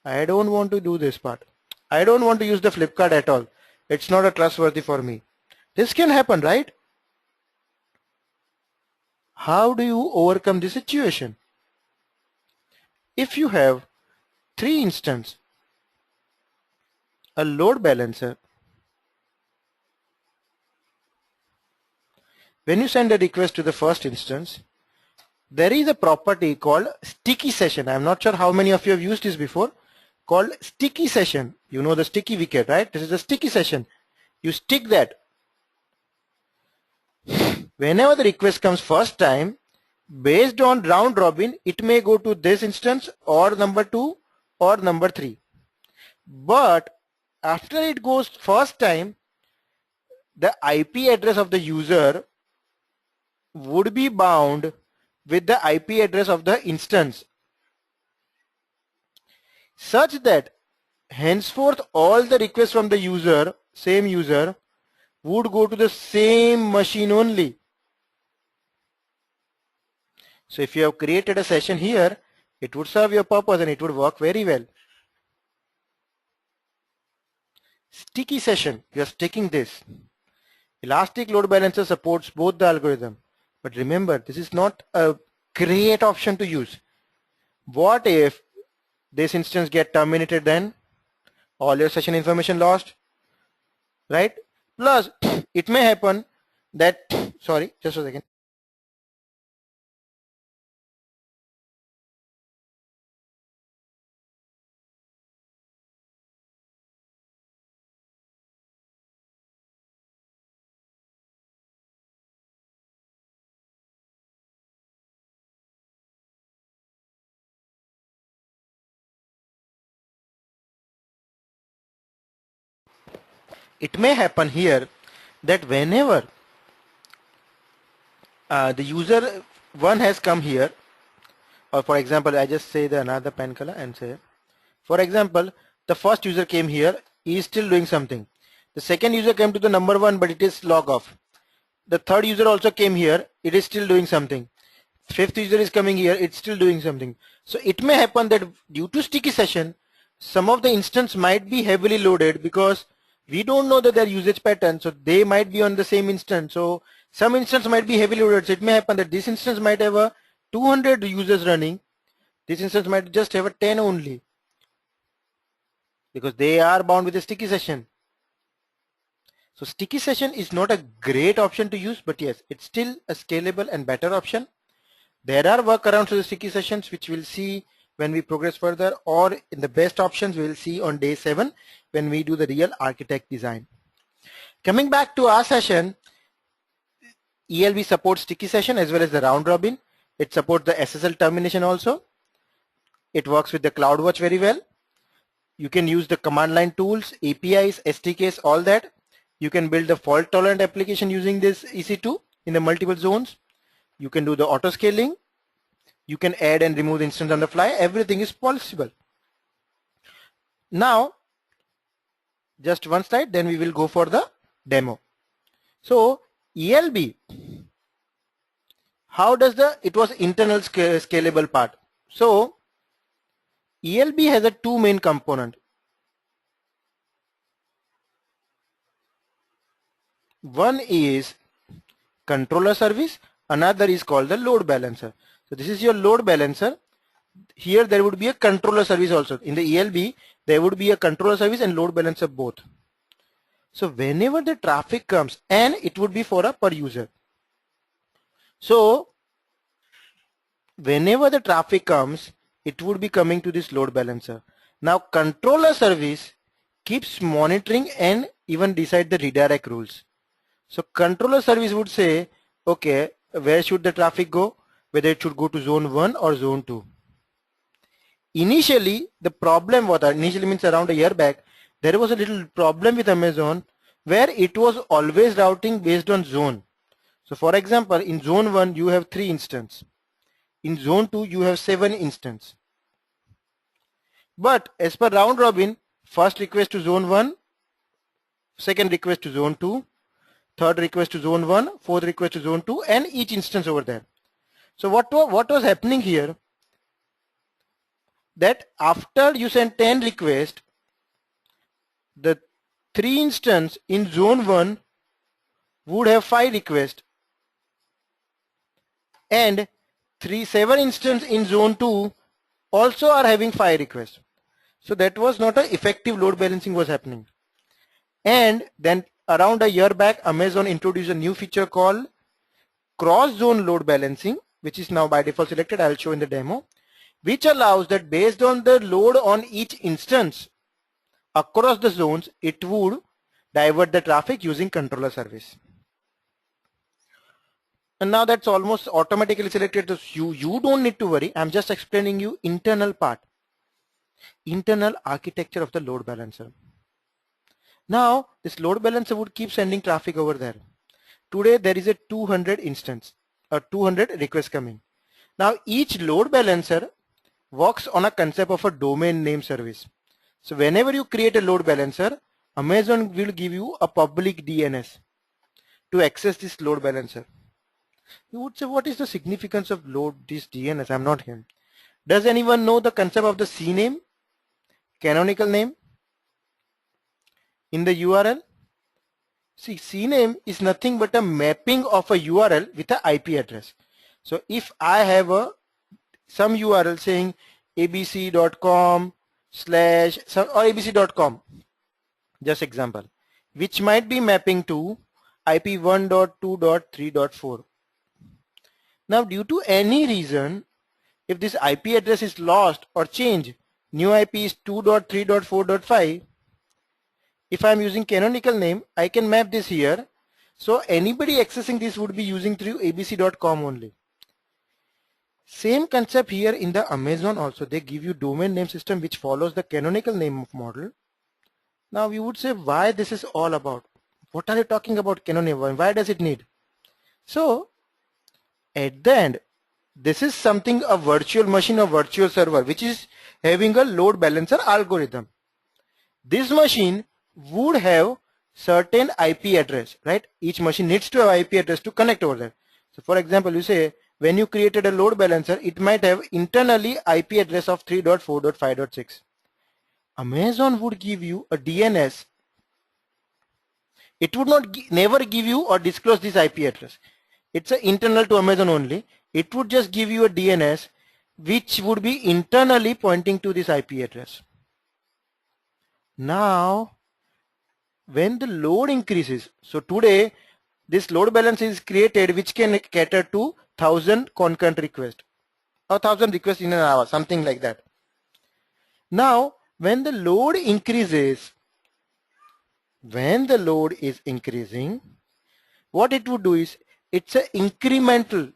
S1: I don't want to do this part. I don't want to use the Flipkart at all. It's not a trustworthy for me. This can happen, right? How do you overcome this situation? If you have 3 instances, a load balancer, when you send a request to the first instance, there is a property called sticky session. I'm not sure how many of you have used this before, called sticky session. You know the sticky wicket, right? This is a sticky session. You stick that. Whenever the request comes first time, based on round robin, it may go to this instance or number 2 or number 3. But after it goes first time, the IP address of the user would be bound with the IP address of the instance, such that henceforth all the requests from the user, same user, would go to the same machine only. So if you have created a session here, it would serve your purpose and it would work very well. Sticky session, you are sticking this. Elastic load balancer supports both the algorithm. But remember, this is not a great option to use. What if this instance get terminated then? All your session information lost, right? Plus, it may happen that, sorry, just a second. It may happen here that whenever the user 1 has come here, or for example, I just say the another pen color and say, for example, the first user came here, he is still doing something. The second user came to the number 1, but it is log off. the third user also came here, it is still doing something. Fifth user is coming here, it's still doing something. So it may happen that due to sticky session, some of the instance might be heavily loaded because we don't know that their usage pattern, so they might be on the same instance. So some instance might be heavily loaded. So it may happen that this instance might have a 200 users running. This instance might just have a 10 only because they are bound with a sticky session. So sticky session is not a great option to use, but yes, it's still a scalable and better option. There are workarounds to the sticky sessions, which we'll see when we progress further, or in the best options we'll see on day 7 when we do the real architect design. Coming back to our session, ELB supports sticky session as well as the round robin. It supports the SSL termination also. It works with the CloudWatch very well. You can use the command line tools, APIs, SDKs, all that. You can build the fault tolerant application using this EC2 in the multiple zones. You can do the auto scaling. You can add and remove the instance on the fly. Everything is possible. Now, just one slide, then we will go for the demo. So ELB, how does it was internal scalable part. So ELB has a two main component. One is controller service, another is called the load balancer. So this is your load balancer. Here there would be a controller service also. In the ELB, there would be a controller service and load balancer both. So whenever the traffic comes, and it would be for a per user. So whenever the traffic comes, it would be coming to this load balancer. Now controller service keeps monitoring and even decide the redirect rules. So controller service would say, okay, where should the traffic go? Whether it should go to zone 1 or zone 2. Initially, the problem was, initially means around a year back, there was a little problem with Amazon where it was always routing based on zone. So for example, in zone 1, you have 3 instances. In zone 2, you have 7 instances. But as per round robin, first request to zone 1, second request to zone 2, third request to zone 1, fourth request to zone 2, and each instance over there. So what was happening here? That after you send 10 requests, the 3 instances in zone 1 would have 5 requests, and 7 instances in zone 2 also are having 5 requests. So that was not an effective load balancing was happening. And then around a year back, Amazon introduced a new feature called cross-zone load balancing, which is now by default selected. I'll show in the demo, which allows that based on the load on each instance across the zones, it would divert the traffic using controller service. And now that's almost automatically selected. So you don't need to worry. I'm just explaining you internal part, internal architecture of the load balancer. Now this load balancer would keep sending traffic over there. Today there is a 200 instance or 200 requests coming. Now each load balancer works on a concept of a domain name service. So whenever you create a load balancer, Amazon will give you a public DNS to access this load balancer. You would say, what is the significance of this DNS? I'm not here. Does anyone know the concept of the CNAME, canonical name in the URL? See, CNAME is nothing but a mapping of a URL with an IP address. So if I have some URL saying abc.com/ or abc.com, just example, which might be mapping to IP 1.2.3.4. Now due to any reason, if this IP address is lost or changed, new IP is 2.3.4.5, if I'm using canonical name, I can map this here. So anybody accessing this would be using through abc.com only. Same concept here in the Amazon also. They give you domain name system which follows the canonical name of model. Now you would say, why this is all about? What are you talking about canonical? Why does it need? So at the end, this is something a virtual machine or virtual server which is having a load balancer algorithm. This machine would have certain IP address, right? Each machine needs to have IP address to connect over there. So for example, you say when you created a load balancer, it might have internally IP address of 3.4.5.6. Amazon would give you a DNS. It would not never give you or disclose this IP address. It's internal to Amazon only. It would just give you a DNS which would be internally pointing to this IP address. Now, when the load increases, so today this load balance is created which can cater to 1000 concurrent requests or 1000 requests in an hour, something like that. Now, when the load increases, when the load is increasing, what it would do is it's an incremental,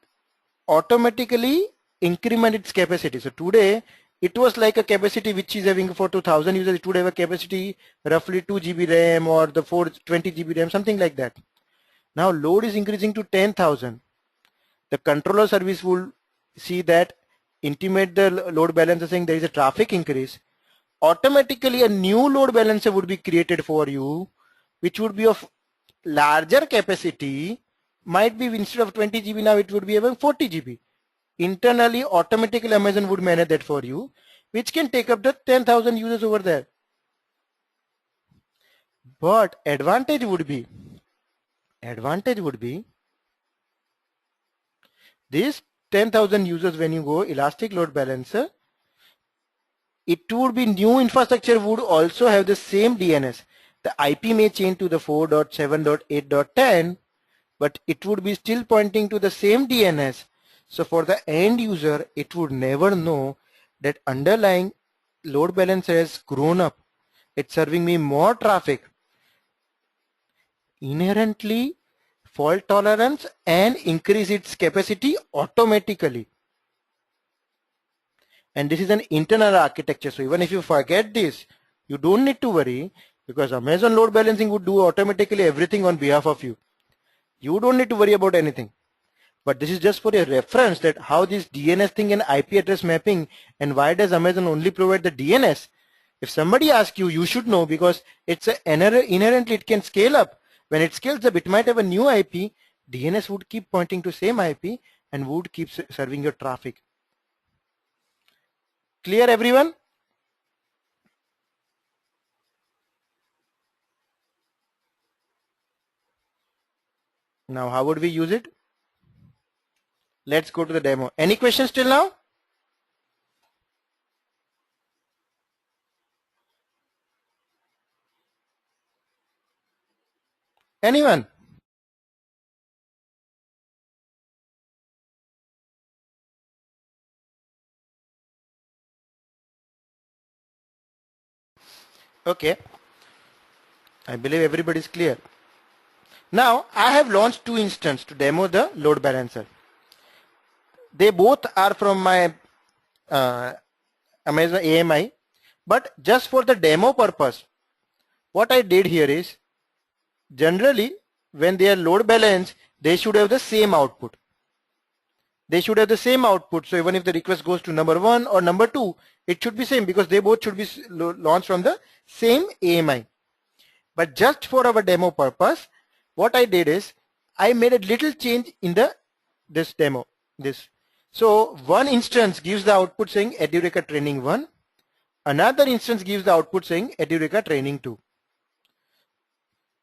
S1: automatically increment its capacity. So today it was like a capacity which is having for 2000 users, it would have a capacity roughly 2 GB RAM or the 420 GB RAM, something like that. Now load is increasing to 10,000. The controller service will see that, intimate the load balancer saying there is a traffic increase. Automatically a new load balancer would be created for you, which would be of larger capacity. Might be instead of 20 GB now it would be even 40 GB. Internally, automatically Amazon would manage that for you, which can take up the 10,000 users over there. But advantage would be these 10,000 users, when you go elastic load balancer, it would be new infrastructure would also have the same DNS. The IP may change to the 4.7.8.10, but it would be still pointing to the same DNS. So for the end user, it would never know that underlying load balancer has grown up. It's serving me more traffic. Inherently fault tolerance and increase its capacity automatically. And this is an internal architecture. So even if you forget this, you don't need to worry, because Amazon load balancing would do automatically everything on behalf of you. You don't need to worry about anything. But this is just for a reference that how this DNS thing and IP address mapping, and why does Amazon only provide the DNS? If somebody asks you, you should know, because it's inherently it can scale up. When it scales up, it might have a new IP. DNS would keep pointing to same IP and would keep serving your traffic. Clear, everyone? Now, how would we use it? Let's go to the demo. Any questions till now? Anyone? Okay. I believe everybody is clear. Now, I have launched 2 instances to demo the load balancer. They both are from my Amazon AMI, but just for the demo purpose, what I did here is, generally when they are load balanced, they should have the same output. They should have the same output. So even if the request goes to number 1 or number 2, it should be same, because they both should be launched from the same AMI. But just for our demo purpose, what I did is I made a little change in this demo. So one instance gives the output saying Edureka training 1. Another instance gives the output saying Edureka training 2.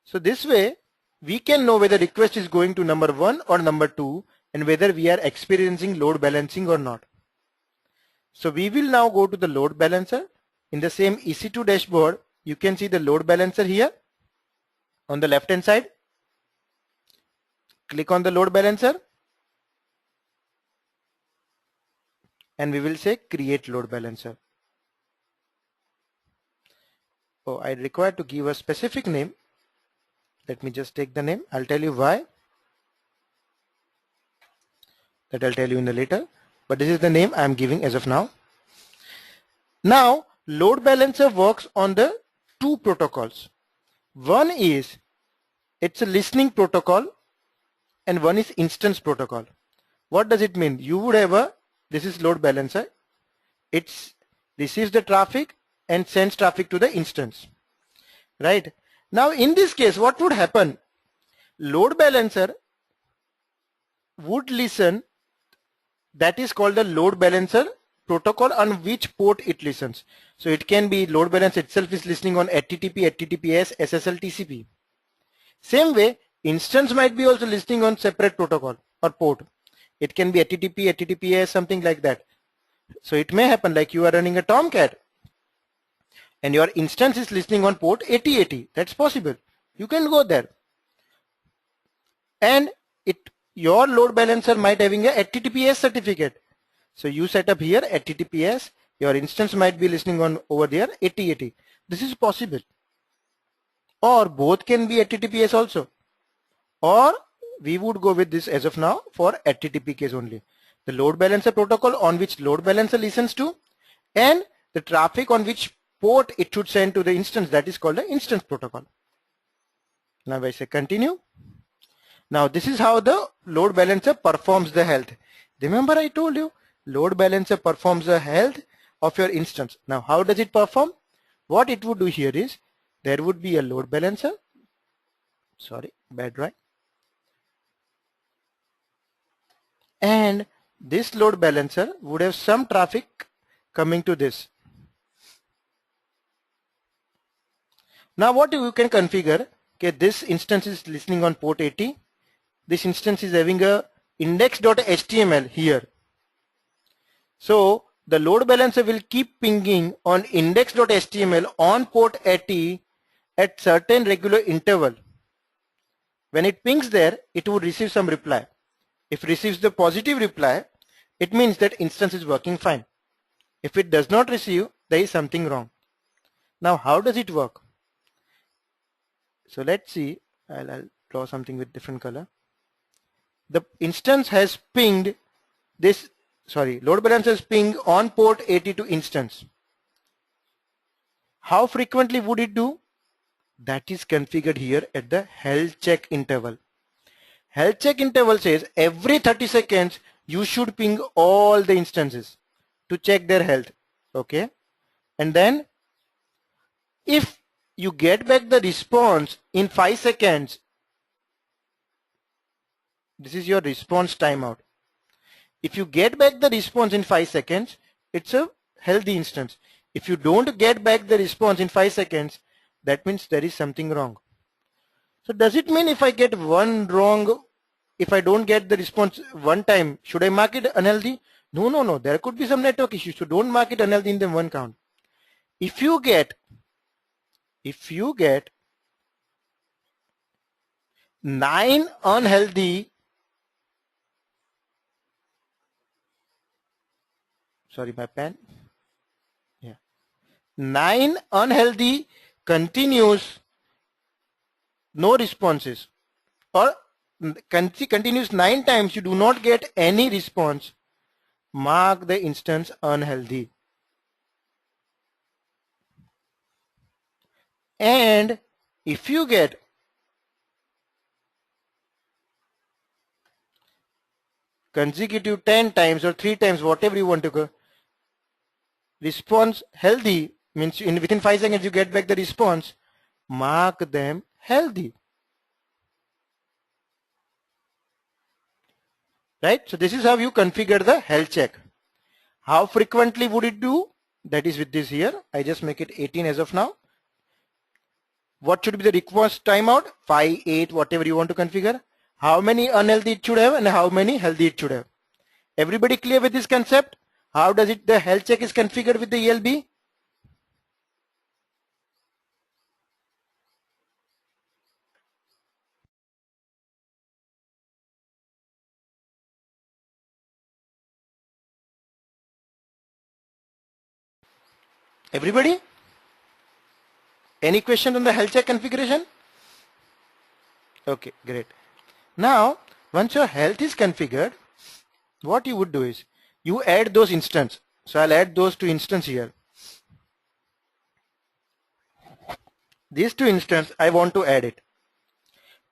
S1: So this way we can know whether request is going to number 1 or number 2, and whether we are experiencing load balancing or not. So we will now go to the load balancer. In the same EC2 dashboard, you can see the load balancer here on the left hand side. Click on the load balancer and we will say create load balancer. Oh, I require to give a specific name. Let me just take the name. I'll tell you why. That I'll tell you in the later. But this is the name I'm giving as of now. Now, load balancer works on the 2 protocols. One is, it's a listening protocol, and one is instance protocol. What does it mean? You would have this is load balancer. It receives the traffic and sends traffic to the instance, right? Now in this case, what would happen? Load balancer would listen, that is called the load balancer protocol, on which port it listens. So it can be load balancer itself is listening on HTTP, HTTPS, SSL, TCP. Same way, instance might be also listening on separate protocol or port. It can be HTTP, HTTPS, something like that. So it may happen like you are running a Tomcat and your instance is listening on port 8080. That's possible. You can go there. And your load balancer might having a HTTPS certificate. So you set up here HTTPS, your instance might be listening on over there 8080. This is possible. Or both can be HTTPS also. Or we would go with this as of now for HTTP case only. The load balancer protocol on which load balancer listens to, and the traffic on which port it should send to the instance, that is called the instance protocol. Now I say continue. Now this is how the load balancer performs the health. Remember I told you load balancer performs the health of your instance. Now how does it perform? What it would do here is there would be a load balancer. Sorry, bad right. And this load balancer would have some traffic coming to this. Now what you can configure, okay, this instance is listening on port 80. This instance is having a index.html here. So the load balancer will keep pinging on index.html on port 80 at certain regular interval. When it pings there, it would receive some reply. If it receives the positive reply, it means that instance is working fine. If it does not receive, there is something wrong. Now how does it work? So let's see, I'll draw something with different color. The instance has pinged this, load balancer is pinged on port 80 to instance. How frequently would it do? That is configured here at the health check interval. Health check interval says every 30 seconds you should ping all the instances to check their health. Okay. And then if you get back the response in 5 seconds, this is your response timeout. If you get back the response in 5 seconds, it's a healthy instance. If you don't get back the response in 5 seconds, that means there is something wrong. So does it mean if I get one wrong, if I don't get the response one time, should I mark it unhealthy? No. There could be some network issue. So don't mark it unhealthy in the one count. If you get 9 unhealthy, sorry, my pen. Yeah. 9 unhealthy continuous, no responses, or continues 9 times, you do not get any response, mark the instance unhealthy. And if you get consecutive 10 times or 3 times, whatever you want to go, response healthy, means within 5 seconds you get back the response, mark them healthy. Right? So this is how you configure the health check. How frequently would it do? That is with this here. I just make it 18 as of now. What should be the request timeout? 5, 8, whatever you want to configure. How many unhealthy it should have and how many healthy it should have. Everybody clear with this concept? How does it, the health check is configured with the ELB? Everybody? Any question on the health check configuration? Okay, great. Now, once your health is configured, what you would do is, you add those instances. So I'll add those 2 instances here. These 2 instances, I want to add it.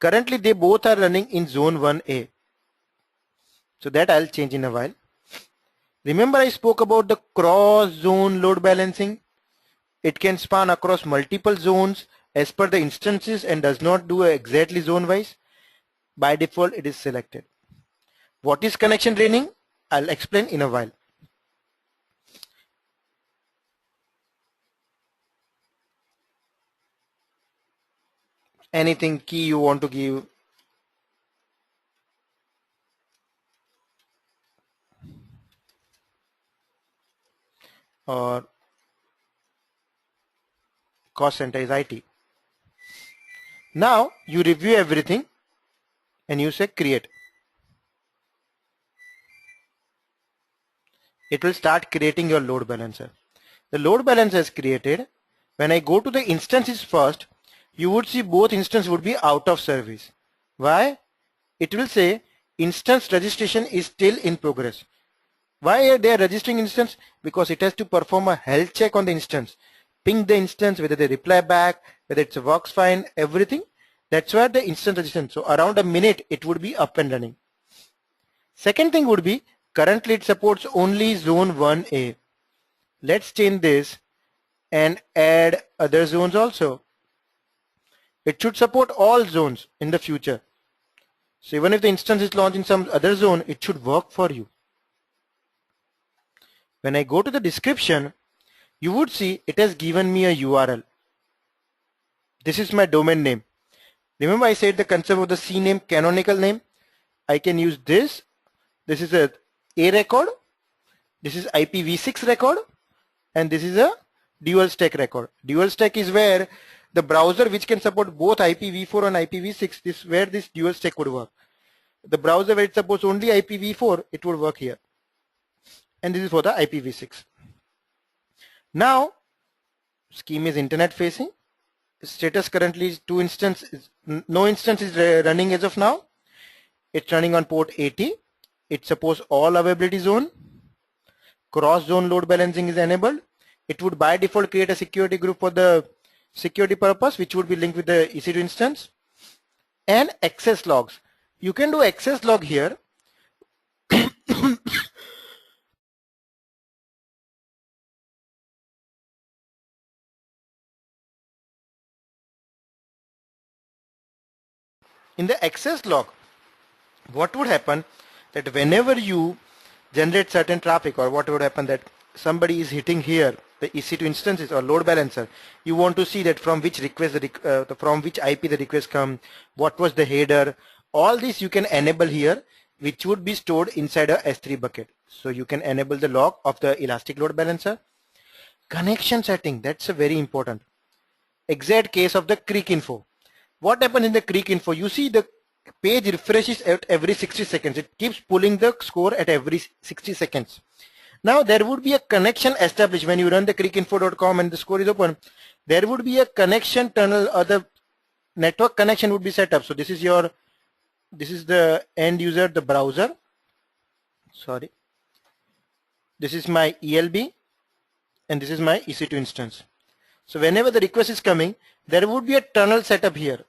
S1: Currently, they both are running in zone 1A. So that I'll change in a while. Remember I spoke about the cross-zone load balancing? It can span across multiple zones as per the instances and does not do exactly zone wise, by default it is selected. What is connection draining? I'll explain in a while. Anything key you want to give? Or cost center is IT. Now you review everything and you say create. It will start creating your load balancer. The load balancer is created. When I go to the instances first, you would see both instances would be out of service. Why? It will say instance registration is still in progress. Why are they registering instance? Because it has to perform a health check on the instance. Ping the instance, whether they reply back, whether it works fine, everything. That's where the instance registration. So around a minute it would be up and running. Second thing would be currently it supports only zone 1A. Let's change this and add other zones also. It should support all zones in the future. So even if the instance is launched in some other zone, it should work for you. When I go to the description, you would see it has given me a URL. This is my domain name. Remember I said the concept of the CNAME canonical name. I can use this. This is a record. This is IPv6 record. And this is a dual stack record. Dual stack is where the browser which can support both IPv4 and IPv6, this where this dual stack would work. The browser where it supports only IPv4, it would work here. And this is for the IPv6. Now, scheme is internet facing. Status currently is no instance is running as of now. It's running on port 80. It supports all availability zone. Cross zone load balancing is enabled. It would by default create a security group for the security purpose, which would be linked with the EC2 instance. And access logs. You can do access log here. In the access log, what would happen that whenever you generate certain traffic, or what would happen that somebody is hitting here the EC2 instances or load balancer, you want to see that from which request from which IP the request come, what was the header, all this you can enable here, which would be stored inside a S3 bucket. So you can enable the log of the elastic load balancer. Connection setting, that's a very important. Exact case of the creek info. What happens in the creek info? You see the page refreshes at every 60 seconds. It keeps pulling the score at every 60 seconds. Now there would be a connection established when you run the creekinfo.com and the score is open. There would be a connection tunnel, or the network connection would be set up. So this is the end user, the browser. Sorry. This is my ELB and this is my EC2 instance. So whenever the request is coming, there would be a tunnel set up here.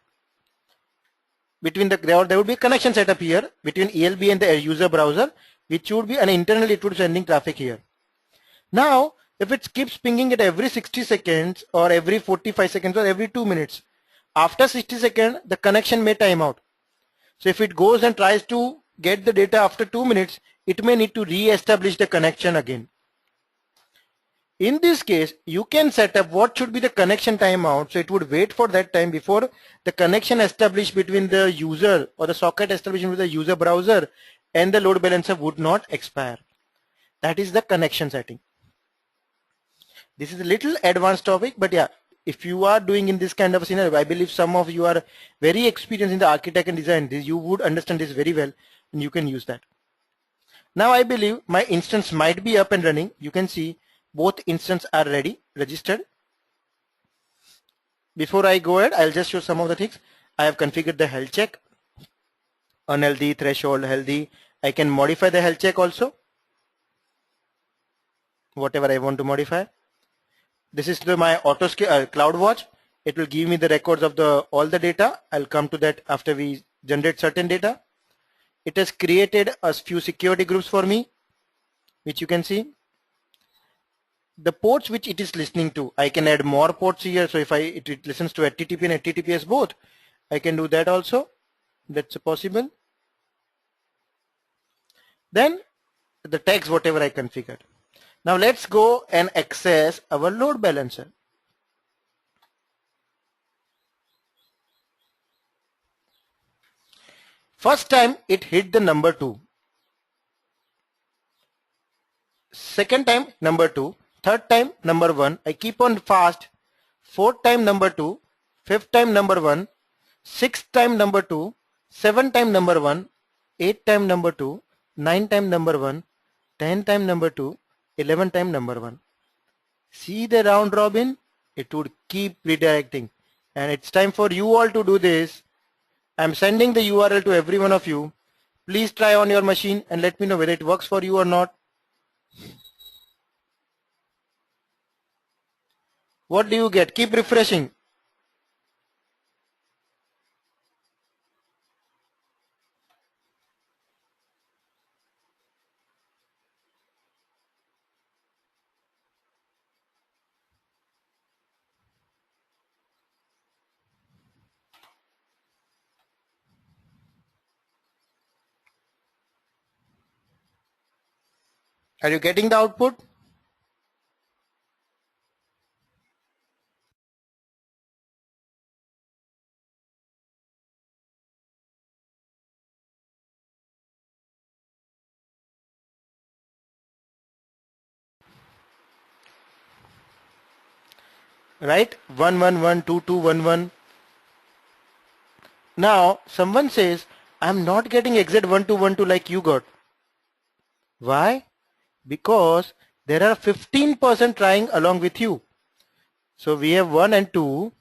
S1: Between there would be a connection set up here between ELB and the user browser, which would be, and internally it would be sending traffic here. Now, if it keeps pinging at every 60 seconds or every 45 seconds or every 2 minutes, after 60 seconds, the connection may time out. So if it goes and tries to get the data after 2 minutes, it may need to re-establish the connection again. In this case, you can set up what should be the connection timeout. So it would wait for that time before the connection established between the user, or the socket established with the user browser and the load balancer would not expire. That is the connection setting. This is a little advanced topic, but yeah, if you are doing in this kind of a scenario, I believe some of you are very experienced in the architect and design. You would understand this very well and you can use that. Now I believe my instance might be up and running. You can see both instances are ready, registered. Before I go ahead, I'll just show some of the things. I have configured the health check, unhealthy, threshold, healthy. I can modify the health check also, whatever I want to modify. This is my auto CloudWatch. It will give me the records of all the data. I'll come to that after we generate certain data. It has created a few security groups for me, which you can see. the ports which it is listening to. I can add more ports here. So if it listens to HTTP and HTTPS both, I can do that also. That's possible. Then the tags whatever I configured. Now let's go and access our load balancer. First time it hit the number 2. Second time number 2. Third time number 1. I keep on fast. Fourth time number 2. Fifth time number 1. Sixth time number 2. Seventh time number 1. Eighth time number 2. Ninth time number 1. 10th time number 2. 11th time number 1. See the round robin? It would keep redirecting. And it's time for you all to do this. I'm sending the URL to every one of you. Please try on your machine and let me know whether it works for you or not. What do you get? Keep refreshing. Are you getting the output? Right? 1112211. Now someone says I'm not getting exit 1212 like you got. Why? Because there are 15% trying along with you. So we have 1 and 2.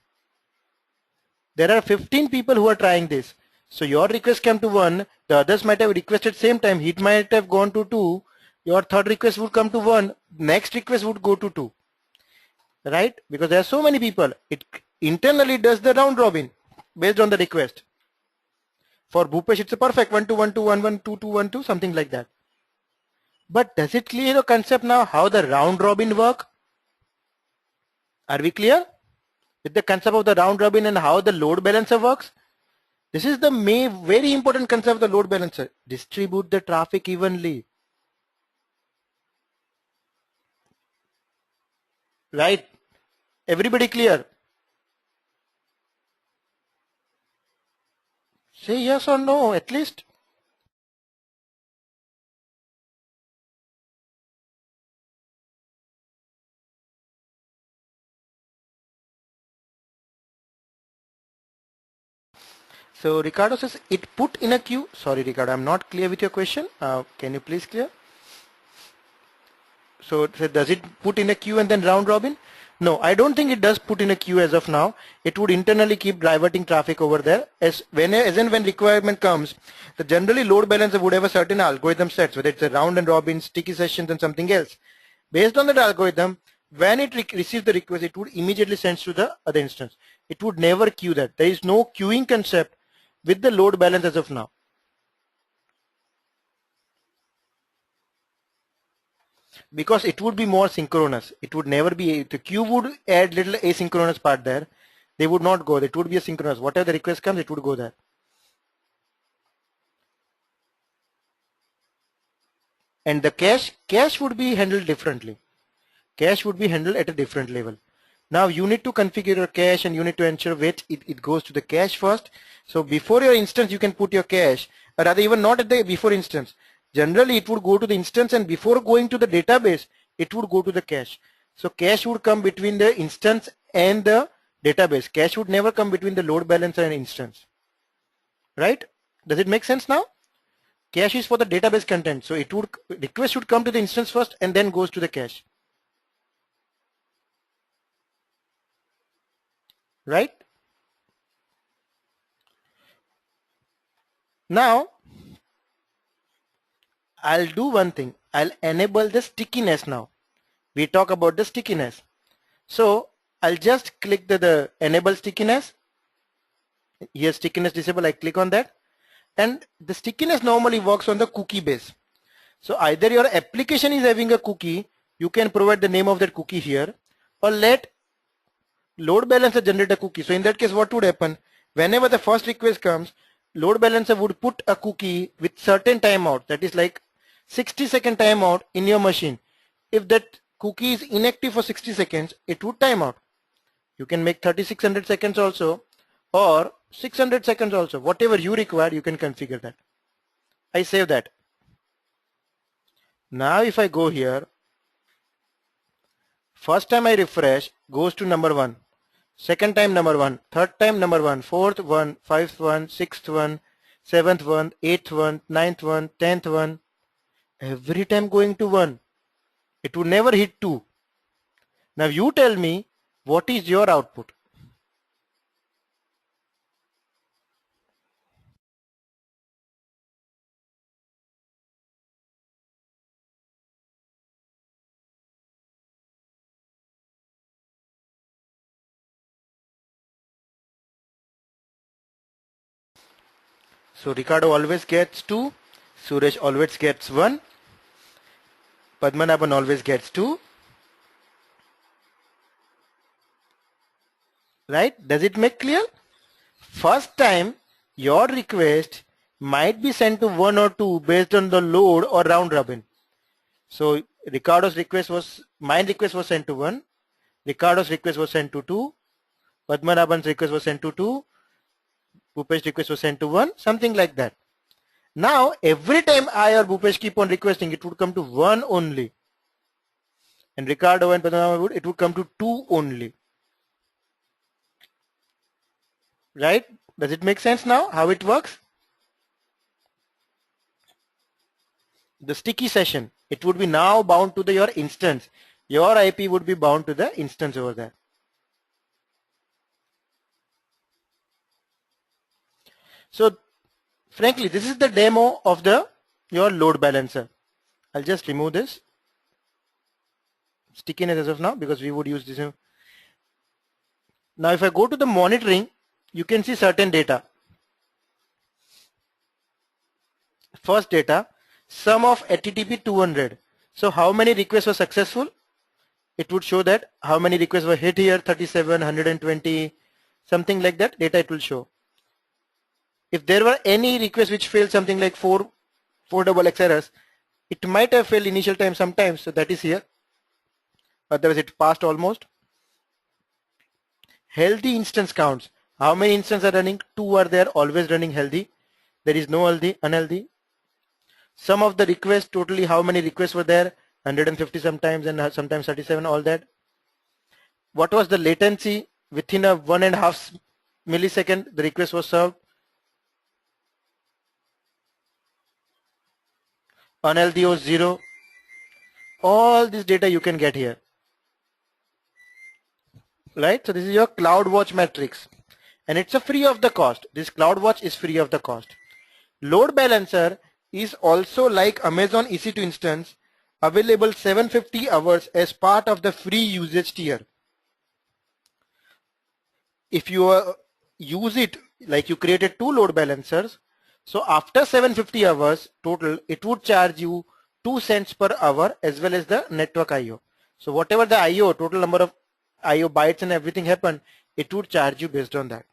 S1: There are 15 people who are trying this. So your request came to 1, the others might have requested same time, it might have gone to 2, your third request would come to 1, next request would go to 2. Right? Because there are so many people. It internally does the round robin based on the request. For Bhupesh it's a perfect 1212112212, something like that. But does it clear the concept now how the round robin work? Are we clear with the concept of the round robin and how the load balancer works? This is the very important concept of the load balancer. Distribute the traffic evenly. Right? Everybody clear? Say yes or no at least. So Ricardo says it put in a queue. Sorry Ricardo, I'm not clear with your question. Can you please clear? So does it put in a queue and then round robin? No, I don't think it does put in a queue as of now. It would internally keep diverting traffic over there as and when requirement comes. The generally load balancer would have a certain algorithm sets, whether it's a round and robin, sticky sessions and something else. Based on that algorithm, when it receives the request, it would immediately send to the other instance. It would never queue that. There is no queuing concept with the load balance as of now. Because it would be more synchronous. It would never be, the queue would add little asynchronous part there. They would not go. It would be a synchronous. Whatever the request comes, it would go there. And the cache would be handled differently. Cache would be handled at a different level. Now you need to configure your cache and you need to ensure which it goes to the cache first. So before your instance, you can put your cache, or rather even not at the before instance. Generally, it would go to the instance and before going to the database, it would go to the cache. So cache would come between the instance and the database. Cache would never come between the load balancer and instance. Right? Does it make sense now? Cache is for the database content. So it would request should come to the instance first and then goes to the cache. Right? Now, I'll do one thing. I'll enable the stickiness now. We talk about the stickiness. So I'll just click the enable stickiness. Here stickiness disable, I click on that. And the stickiness normally works on the cookie base. So either your application is having a cookie you can provide the name of that cookie here, or let load balancer generate a cookie. So in that case, what would happen? Whenever the first request comes, load balancer would put a cookie with certain timeout, that is like 60-second timeout in your machine. If that cookie is inactive for 60 seconds, it would time out. You can make 3600 seconds also, or 600 seconds also. Whatever you require, you can configure that. I save that. Now if I go here, first time I refresh, goes to number 1. Second time number 1, third time number 1, fourth one, fifth one, sixth one, seventh one, eighth one, ninth one, 10th one. Every time going to 1. It would never hit 2. Now you tell me, what is your output? So Ricardo always gets 2, Suresh always gets 1, Padmanabhan always gets 2. Right? Does it make clear? First time your request might be sent to 1 or 2 based on the load or round robin. So Ricardo's request was, my request was sent to 1, Ricardo's request was sent to 2, Padmanabhan's request was sent to 2, Bhupesh's request was sent to 1, something like that. Now every time I or Bhupesh keep on requesting, it would come to 1 only. And Ricardo and Padmanabhan, it would come to 2 only. Right? Does it make sense now how it works? The sticky session, it would be now bound to your instance. Your IP would be bound to the instance over there. So frankly, this is the demo of your load balancer. I'll just remove this stickiness as of now because we would use this. Now if I go to the monitoring, you can see certain data. First data, sum of HTTP 200. So how many requests were successful? It would show that how many requests were hit here, 37, 120, something like that data it will show. If there were any requests which failed, something like 4 XX errors, it might have failed initial time sometimes, so that is here. Otherwise it passed almost. Healthy instance counts. How many instances are running? 2 are there, always running healthy. There is no unhealthy. Sum of the requests, totally how many requests were there? 150 sometimes and sometimes 37, all that. What was the latency? Within a 1.5 millisecond, the request was served. Unhealthy was 0. All this data you can get here. Right? So this is your CloudWatch matrix. And it's a free of the cost. This CloudWatch is free of the cost. Load balancer is also like Amazon EC2 instance, available 750 hours as part of the free usage tier. If you use it like you created 2 load balancers, so after 750 hours total, it would charge you 2 cents per hour as well as the network IO. So whatever the IO, total number of IO bytes and everything happened, it would charge you based on that.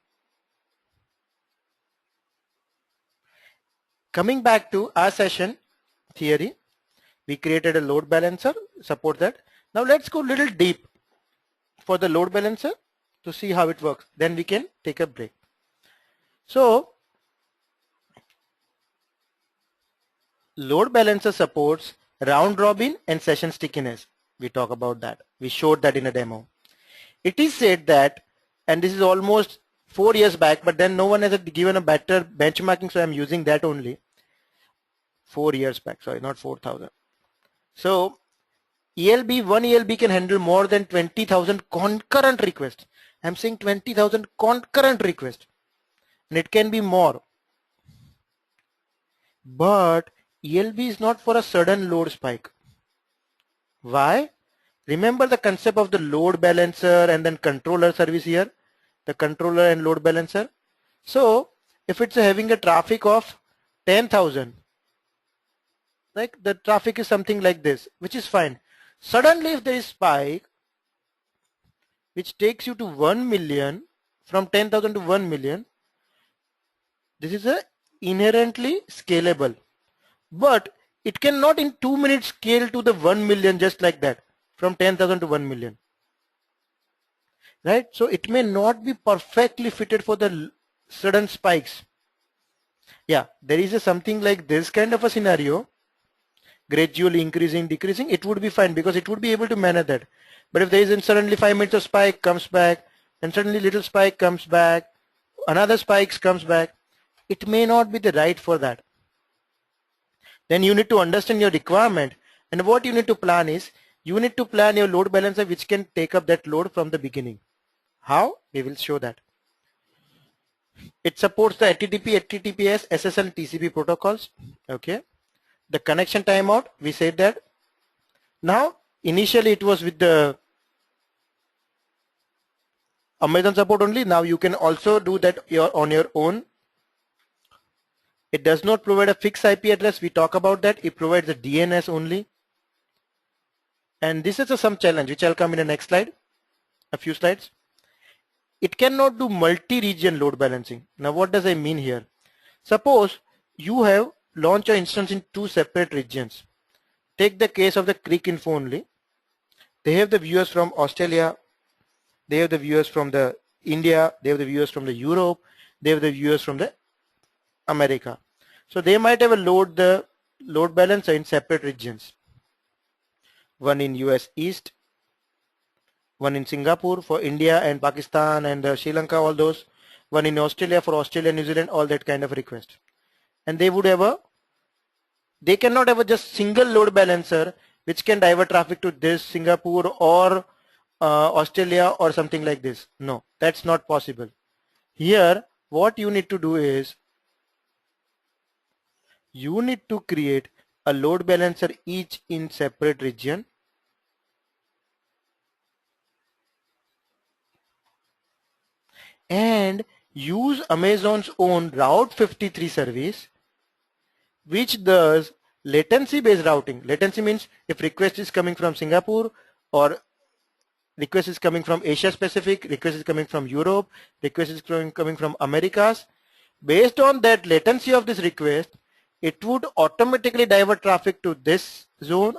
S1: Coming back to our session theory, we created a load balancer, support that. Now let's go a little deep for the load balancer to see how it works. Then we can take a break. So load balancer supports round robin and session stickiness. We talk about that. We showed that in a demo. It is said that, and this is almost 4 years back, but then no one has given a better benchmarking, so I'm using that only. 4 years back, sorry, not 4,000. So one ELB can handle more than 20,000 concurrent requests. I'm saying 20,000 concurrent requests, and it can be more. But ELB is not for a sudden load spike. Why? Remember the concept of the load balancer and then controller service here, the controller and load balancer. So if it's having a traffic of 10,000, like the traffic is something like this, which is fine. Suddenly if there is spike which takes you to 1 million, from 10,000 to 1 million, this is a inherently scalable, but it cannot in 2 minutes scale to the 1 million just like that, from 10,000 to 1 million, right? So it may not be perfectly fitted for the sudden spikes. Yeah, there is a something like this kind of a scenario, gradually increasing, decreasing, it would be fine because it would be able to manage that. But if there is suddenly 5 minutes of spike comes back, and suddenly little spike comes back, another spikes comes back, it may not be the right for that. Then you need to understand your requirement, and what you need to plan is, you need to plan your load balancer which can take up that load from the beginning. How? We will show that. It supports the HTTP, HTTPS, SSL, TCP protocols. Okay. The connection timeout, we said that. Now, initially it was with the Amazon support only. Now you can also do that on your own. It does not provide a fixed IP address. We talk about that. It provides a DNS only. And this is some challenge which I'll come in the next slide, a few slides. It cannot do multi-region load balancing. Now what does I mean here? Suppose you have launched your instance in 2 separate regions. Take the case of the Creek Info only. They have the viewers from Australia, they have the viewers from the India, they have the viewers from the Europe, they have the viewers from the America. So they might have the load balancer in separate regions. One in US East, one in Singapore for India and Pakistan and Sri Lanka, all those. One in Australia for Australia, New Zealand, all that kind of request. And they would have they cannot have a just single load balancer which can divert traffic to this Singapore or Australia or something like this. No, that's not possible. Here, what you need to do is, you need to create a load balancer each in separate region. And use Amazon's own Route 53 service, which does latency based routing. Latency means if request is coming from Singapore, or request is coming from Asia Pacific, request is coming from Europe, request is coming from Americas. Based on that latency of this request, it would automatically divert traffic to this zone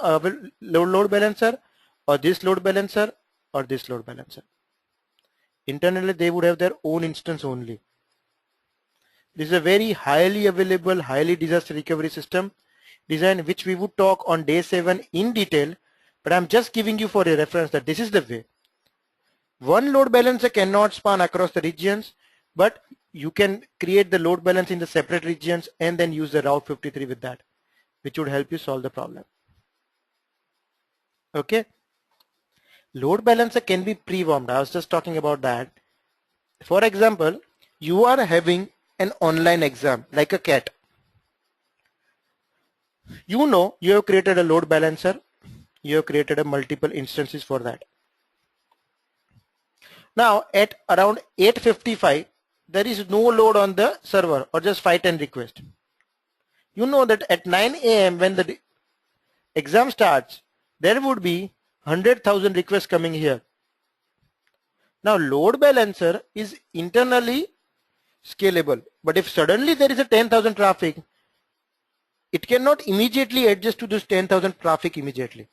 S1: load balancer, or this load balancer, or this load balancer. Internally they would have their own instance only. This is a very highly available, highly disaster recovery system design, which we would talk on day 7 in detail, but I'm just giving you for a reference that this is the way. One load balancer cannot span across the regions, but you can create the load balance in the separate regions and then use the Route 53 with that, which would help you solve the problem. Okay. Load balancer can be pre-warmed. I was just talking about that. For example, you are having an online exam like a CAT. You know you have created a load balancer. You have created a multiple instances for that. Now at around 8:55, there is no load on the server, or just 510 request. You know that at 9 AM when the exam starts, there would be 100,000 requests coming here. Now load balancer is internally scalable, but if suddenly there is a 10,000 traffic, it cannot immediately adjust to this 10,000 traffic immediately.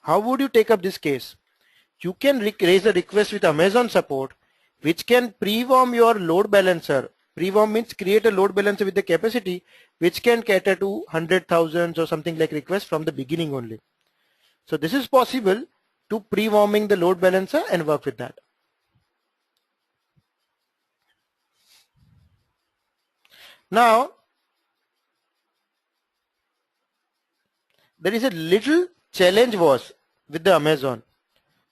S1: How would you take up this case? You can raise a request with Amazon support, which can pre-warm your load balancer. Pre-warm means create a load balancer with the capacity which can cater to 100,000 or something like requests from the beginning only. So this is possible to pre-warming the load balancer and work with that. Now, there is a little challenge was with the Amazon.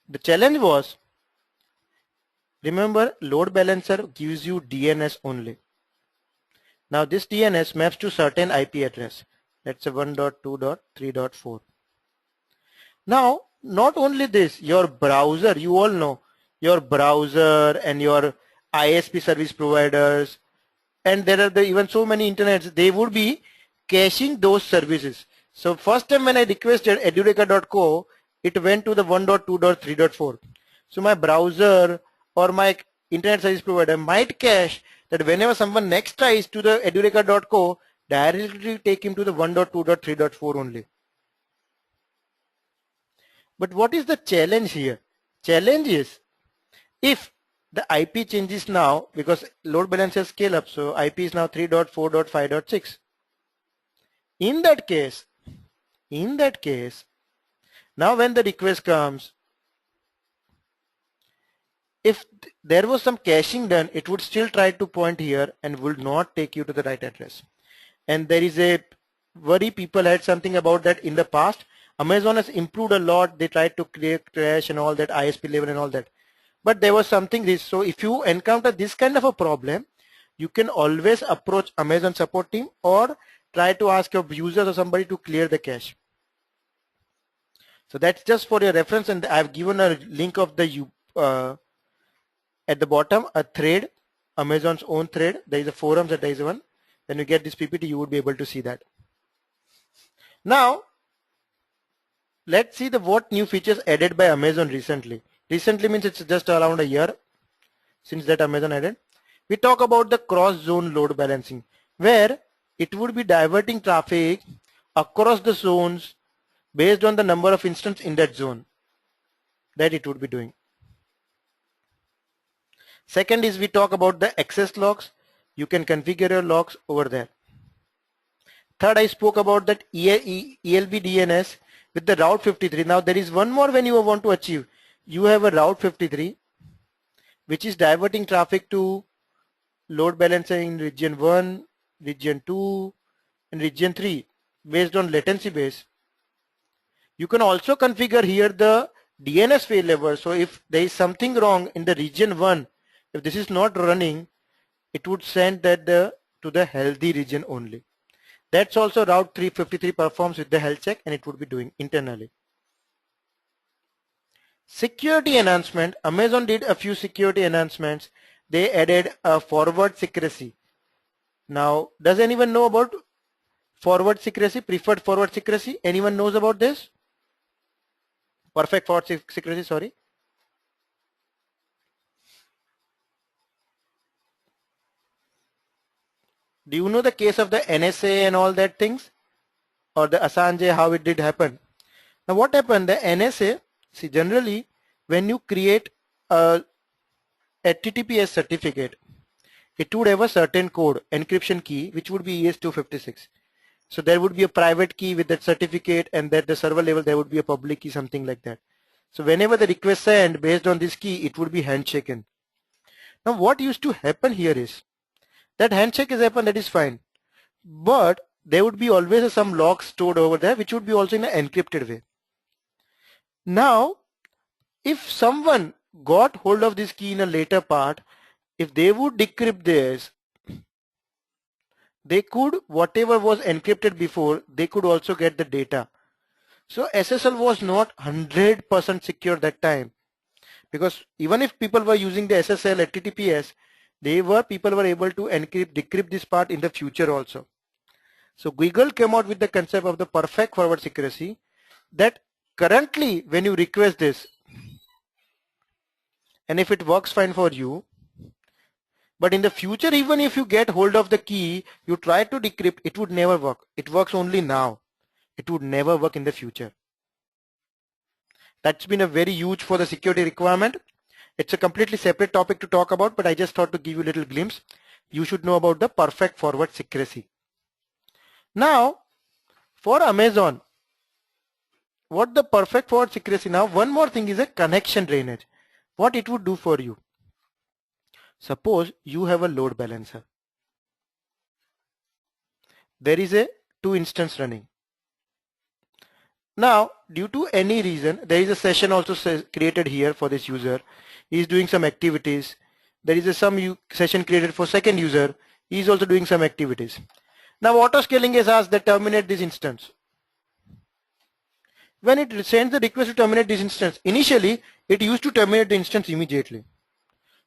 S1: The challenge was, remember, load balancer gives you DNS only. Now this DNS maps to certain IP address. That's a 1.2.3.4. Now, not only this, your browser, you all know, your browser and your ISP service providers, and there are even so many internets, they would be caching those services. So first time when I requested edureka.co, it went to the 1.2.3.4. So my browser or my internet service provider might cache that whenever someone next tries to the edureka.co, directly take him to the 1.2.3.4 only. But what is the challenge here? Challenge is if the IP changes now, because load balancers scale up, so IP is now 3.4.5.6. In that case, now when the request comes, if there was some caching done, it would still try to point here and would not take you to the right address. And there is a worry, people had something about that in the past. Amazon has improved a lot. They tried to create crash and all that, ISP level and all that. But there was something this. So if you encounter this kind of a problem, you can always approach Amazon support team or try to ask your users or somebody to clear the cache. So that's just for your reference, and I've given a link of the at the bottom, a thread, Amazon's own thread. There is a forum, that there is one. When you get this PPT, you would be able to see that. Now, let's see what new features added by Amazon recently. Recently means it's just around a year since that Amazon added. We talk about the cross-zone load balancing, where it would be diverting traffic across the zones based on the number of instances in that zone that it would be doing. Second is we talk about the access logs. You can configure your logs over there. Third, I spoke about that ELB DNS with the Route 53. Now there is one more when you want to achieve. You have a Route 53 which is diverting traffic to load balancing in region 1, region 2 and region 3 based on latency base. You can also configure here the DNS failover. So if there is something wrong in the region 1, if this is not running, it would send that to the healthy region only. That's also Route 353 performs with the health check, and it would be doing internally. Security enhancement. Amazon did a few security enhancements. They added a forward secrecy. Now, does anyone know about forward secrecy, preferred forward secrecy? Anyone knows about this? Perfect forward secrecy, sorry. Do you know the case of the NSA and all that things? Or the Assange, how it did happen? Now what happened? The NSA, see, generally when you create a HTTPS certificate, it would have a certain code, encryption key, which would be ES256. So there would be a private key with that certificate, and at the server level there would be a public key, something like that. So whenever the request sent based on this key, it would be handshaken. Now what used to happen here is, that handshake is happen, that is fine. But there would be always some logs stored over there, which would be also in an encrypted way. Now, if someone got hold of this key in a later part, if they would decrypt this, they could, whatever was encrypted before, they could also get the data. So SSL was not 100% secure that time, because even if people were using the SSL HTTPS, people were able to encrypt, decrypt this part in the future also. So Google came out with the concept of the perfect forward secrecy, that currently when you request this, and if it works fine for you, but in the future, even if you get hold of the key, you try to decrypt, it would never work. It works only now. It would never work in the future. That's been a very huge for the security requirement. It's a completely separate topic to talk about, but I just thought to give you a little glimpse. You should know about the perfect forward secrecy. Now, for Amazon, what the perfect forward secrecy, now one more thing is a connection drainage. What it would do for you. Suppose you have a load balancer. There is a 2 instance running. Now, due to any reason, there is a session also created here for this user. He is doing some activities. There is some session created for second user. He is also doing some activities. Now auto scaling is asked that terminate this instance. When it sends the request to terminate this instance, initially it used to terminate the instance immediately.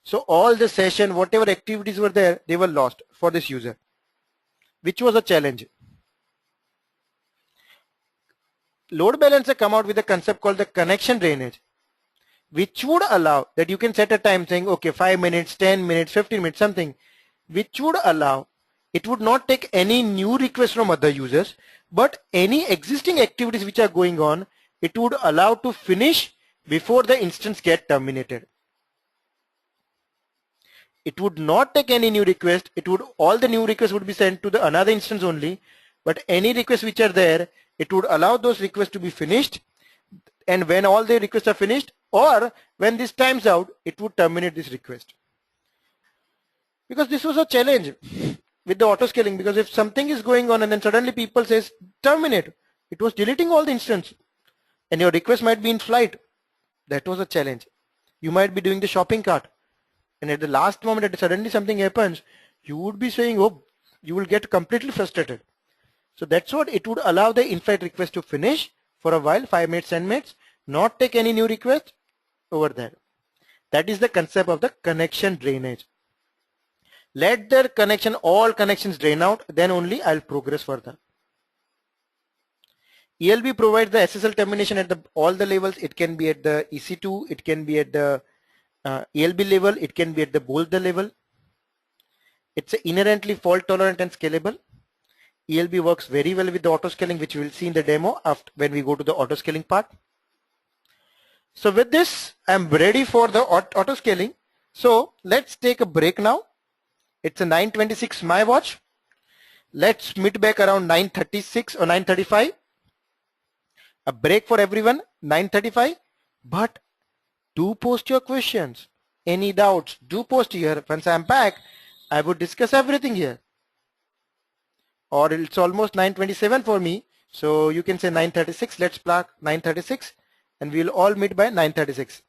S1: So all the session, whatever activities were there, they were lost for this user, which was a challenge. load balancer come out with a concept called the connection drainage, which would allow that you can set a time saying, okay, 5 minutes, 10 minutes, 15 minutes, something, which would allow, it would not take any new requests from other users, but any existing activities which are going on, it would allow to finish before the instance get terminated. It would not take any new request. It would, all the new requests would be sent to the another instance only, but any requests which are there, it would allow those requests to be finished, and when all the requests are finished, or when this times out, it would terminate this request. Because this was a challenge with the auto scaling, because if something is going on and then suddenly people says terminate, it was deleting all the instance and your request might be in flight. That was a challenge. You might be doing the shopping cart, and at the last moment suddenly something happens, you would be saying, oh, you will get completely frustrated. So that's what it would allow the in-flight request to finish for a while, 5 minutes, 10 minutes, not take any new request over there. That is the concept of the connection drainage. Let the connection, all connections drain out, then only I'll progress further. ELB provides the SSL termination at all the levels. It can be at the EC2, it can be at the ELB level, it can be at the both the level. It's inherently fault tolerant and scalable. ELB works very well with the auto scaling, which we will see in the demo after when we go to the auto scaling part. So with this, I'm ready for the auto scaling. So let's take a break now. It's a 9:26 my watch. Let's meet back around 9:36 or 9:35. A break for everyone, 9:35. But do post your questions. Any doubts, do post here. Once I'm back, I would discuss everything here. Or it's almost 9:27 for me. So you can say 9:36. Let's plug 9:36 and we'll all meet by 9:36.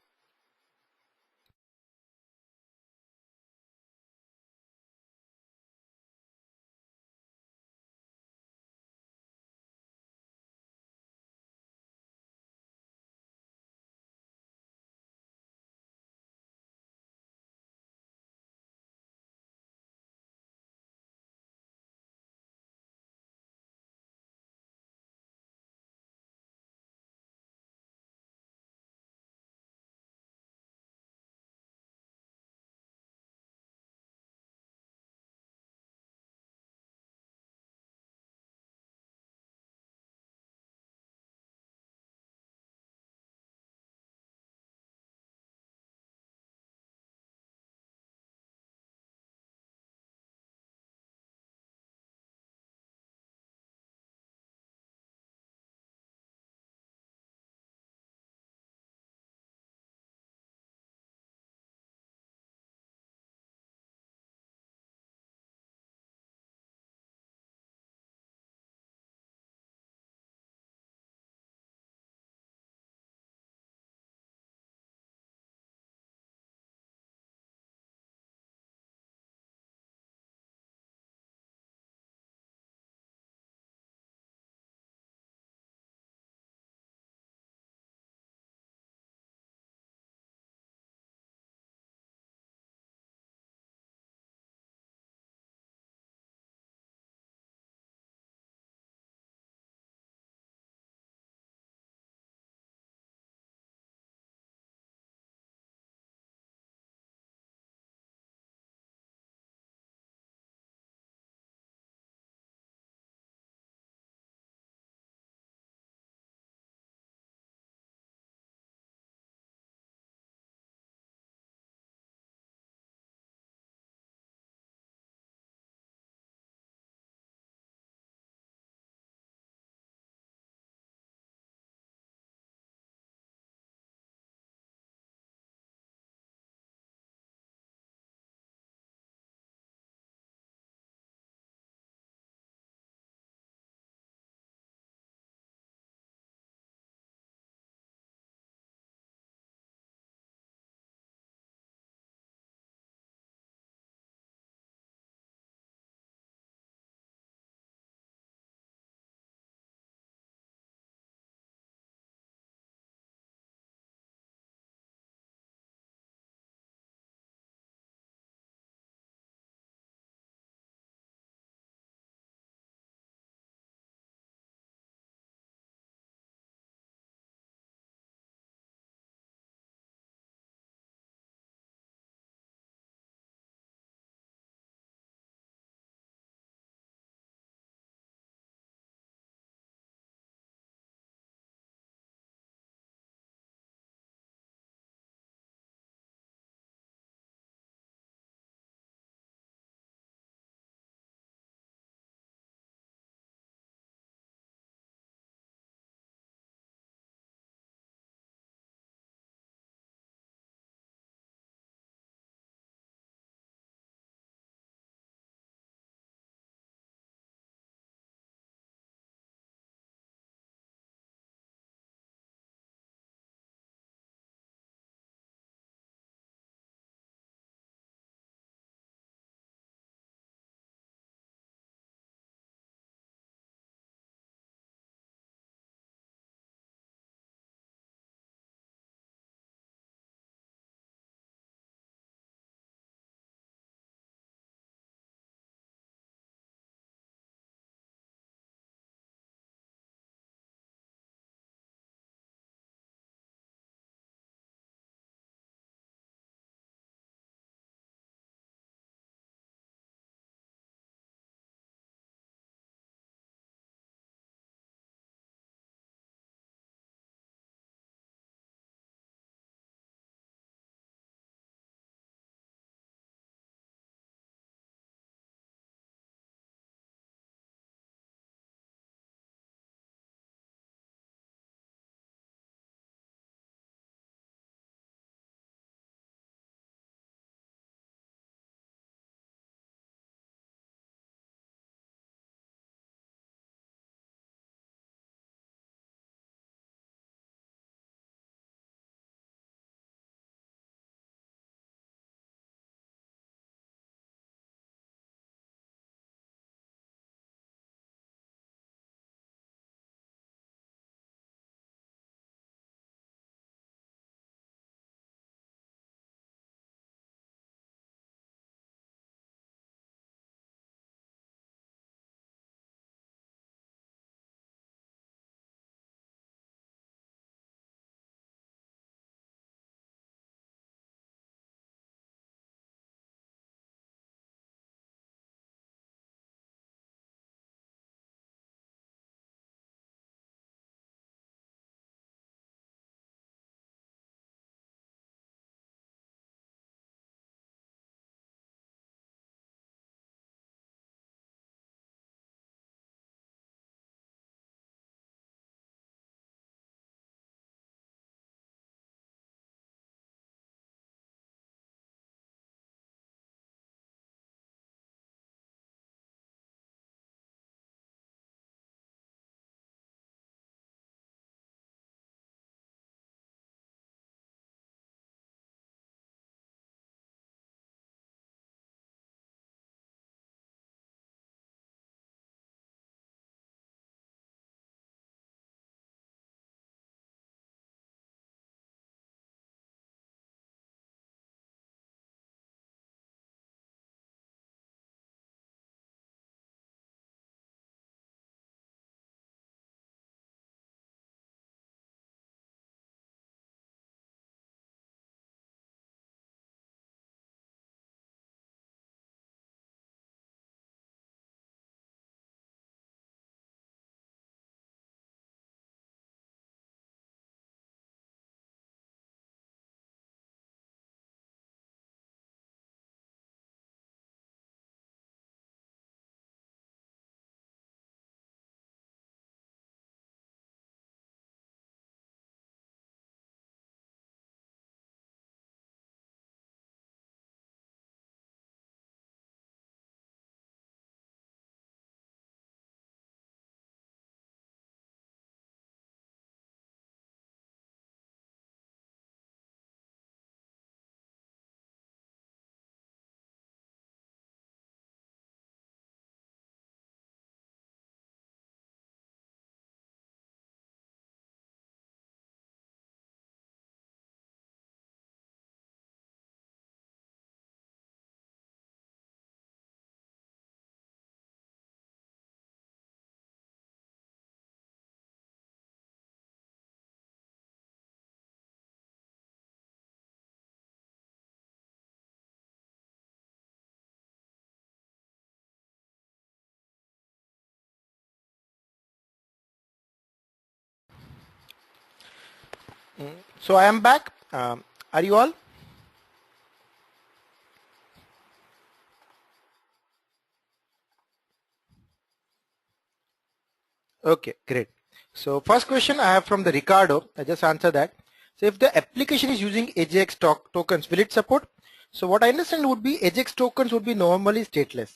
S1: So I am back. Are you all? Okay, great. So first question I have from the Ricardo. I just answer that. So if the application is using AJAX tokens, will it support? So what I understand would be AJAX tokens would be normally stateless,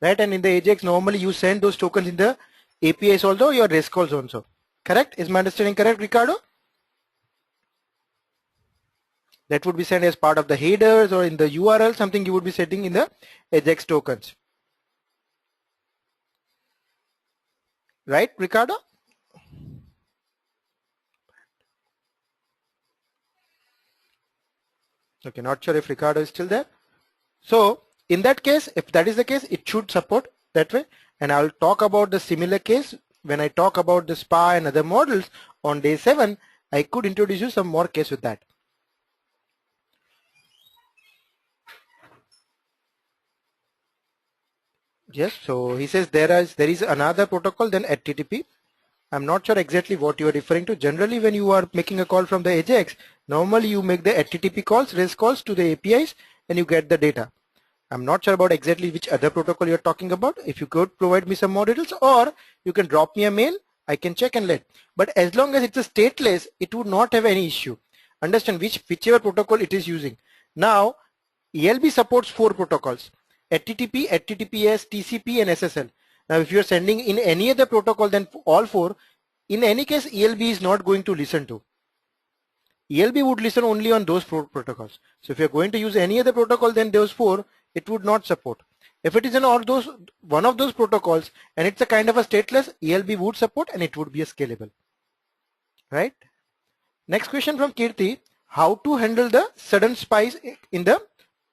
S1: right? And in the AJAX normally you send those tokens in the APIs also, your REST calls also. Correct? Is my understanding correct, Ricardo? That would be sent as part of the headers or in the URL, something you would be setting in the AJAX tokens. Right, Ricardo? Okay, not sure if Ricardo is still there. So in that case, if that is the case, it should support that way. And I'll talk about the similar case when I talk about the SPA and other models on day 7. I could introduce you some more case with that. Yes, so he says there is another protocol than HTTP. I'm not sure exactly what you are referring to. Generally, when you are making a call from the AJAX, normally you make the HTTP calls, REST calls to the APIs, and you get the data. I'm not sure about exactly which other protocol you're talking about. If you could provide me some more details, or you can drop me a mail, I can check and let. But as long as it's a stateless, it would not have any issue. Understand whichever protocol it is using. Now, ELB supports 4 protocols: HTTP, HTTPS, TCP, and SSL. Now, if you're sending in any other protocol than all 4, in any case, ELB is not going to listen to. ELB would listen only on those protocols. So if you're going to use any other protocol than those 4, it would not support. If it is in one of those protocols and it's a kind of a stateless, ELB would support and it would be a scalable. Right? Next question from Kirti: how to handle the sudden spikes in the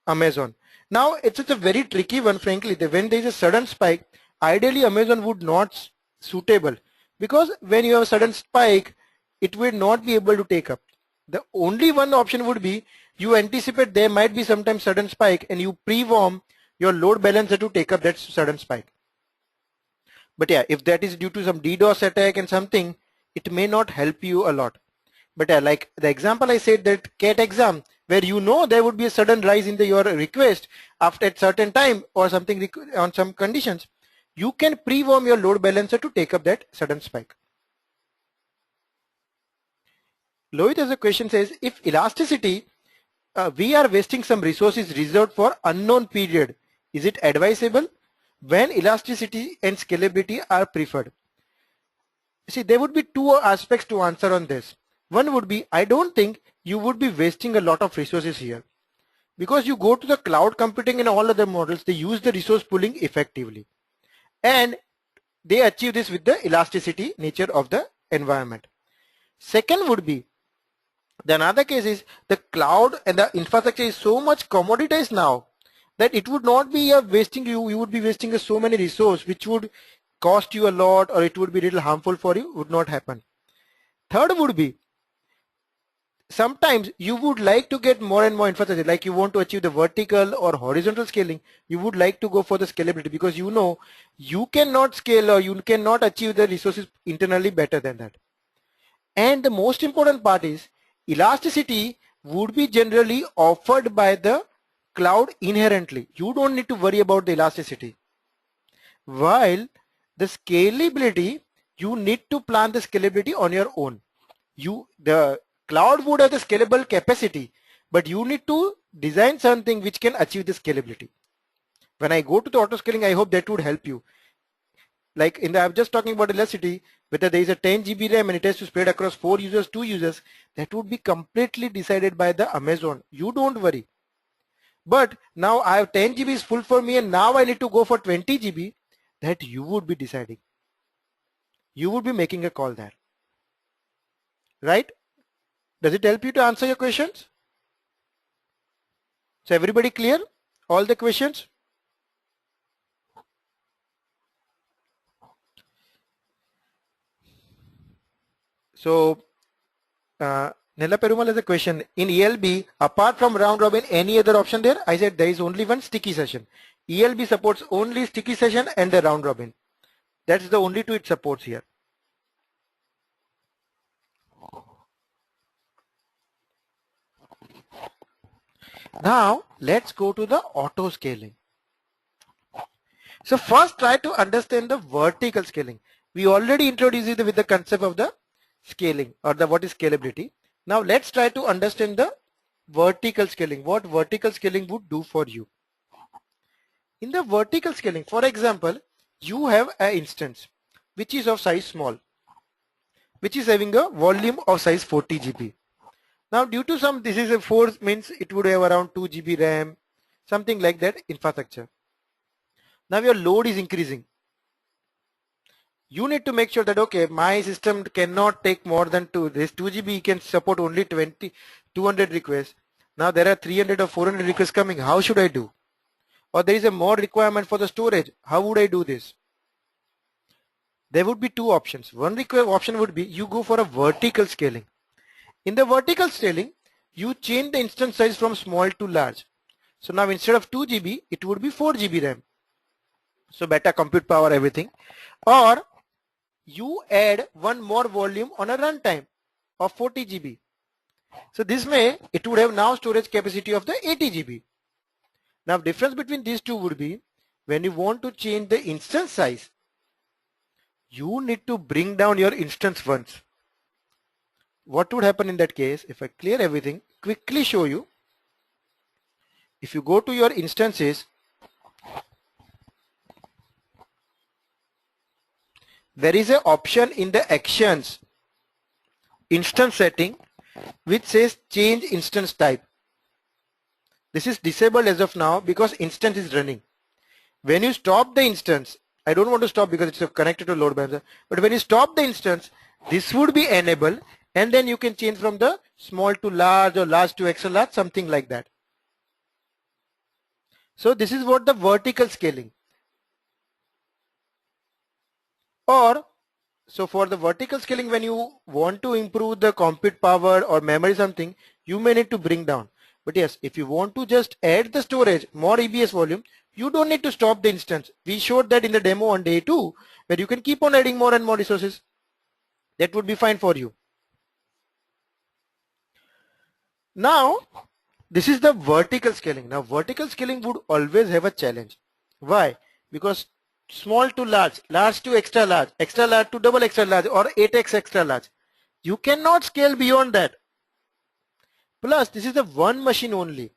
S1: Amazon? Now it's a very tricky one, frankly. When there is a sudden spike, ideally Amazon would not suitable, because when you have a sudden spike, it will not be able to take up. The only one option would be you anticipate there might be sometimes sudden spike and you pre-warm your load balancer to take up that sudden spike. But yeah, if that is due to some DDoS attack and something, it may not help you a lot. But yeah, like the example I said, that CAT exam, where you know there would be a sudden rise in your request after a certain time or something on some conditions, you can pre-warm your load balancer to take up that sudden spike. Lohit has a question, says, if elasticity, we are wasting some resources reserved for unknown period, is it advisable when elasticity and scalability are preferred? See, there would be 2 aspects to answer on this. One would be, I don't think you would be wasting a lot of resources here, because you go to the cloud computing and all other models, they use the resource pooling effectively, and they achieve this with the elasticity nature of the environment. Second would be, the another case is the cloud and the infrastructure is so much commoditized now that it would not be wasting you would be wasting so many resources which would cost you a lot, or it would be little harmful for you, would not happen. Third would be, sometimes you would like to get more and more infrastructure, like you want to achieve the vertical or horizontal scaling, you would like to go for the scalability, because you know you cannot scale or you cannot achieve the resources internally better than that. And the most important part is, elasticity would be generally offered by the cloud inherently. You don't need to worry about the elasticity. While the scalability, you need to plan the scalability on your own. The cloud would have the scalable capacity, but you need to design something which can achieve the scalability. When I go to the auto scaling, I hope that would help you. Like I'm just talking about elasticity, whether there is a 10 GB RAM and it has to spread across 4 users, 2 users, that would be completely decided by the Amazon. You don't worry. But now I have 10 GB is full for me and now I need to go for 20 GB, that you would be deciding. You would be making a call there. Right? Does it help you to answer your questions? So everybody clear? All the questions? So Nella Perumal has a question. In ELB, apart from round robin, any other option there? I said there is only one sticky session. ELB supports only sticky session and the round robin. That's the only 2 it supports here.
S2: Now let's go to the auto scaling. So first try to understand the vertical scaling. We already introduced it with the concept of the scaling or the what is scalability. Now let's try to understand the vertical scaling, what vertical scaling would do for you. In the vertical scaling, for example, you have an instance which is of size small, which is having a volume of size 40 GB. Now due to some, this is a 4 means it would have around 2 GB RAM, something like that infrastructure. Now your load is increasing. You need to make sure that, okay, my system cannot take more than this 2 GB can support only 200 requests. Now there are 300 or 400 requests coming. How should I do? Or there is a more requirement for the storage. How would I do this? There would be two options. One option would be you go for a vertical scaling. In the vertical scaling, you change the instance size from small to large. So now instead of 2 GB, it would be 4 GB RAM. So better compute power, everything. Or you add one more volume on a runtime of 40 GB. So this way, it would have now storage capacity of the 80 GB. Now difference between these two would be when you want to change the instance size, you need to bring down your instance once. What would happen in that case? If I clear everything, quickly show you. If you go to your instances, there is an option in the actions instance setting which says change instance type. This is disabled as of now because instance is running. When you stop the instance, I don't want to stop because it's connected to load balancer, but when you stop the instance, this would be enabled, and then you can change from the small to large or large to extra large, something like that. So this is what the vertical scaling. Or so for the vertical scaling, when you want to improve the compute power or memory something, you may need to bring down. But yes, if you want to just add the storage, more EBS volume, you don't need to stop the instance. We showed that in the demo on day 2, where you can keep on adding more and more resources. That would be fine for you. Now, this is the vertical scaling. Now, vertical scaling would always have a challenge. Why? Because small to large, large to extra large to double extra large, or 8x extra large. You cannot scale beyond that. Plus, this is a one machine only.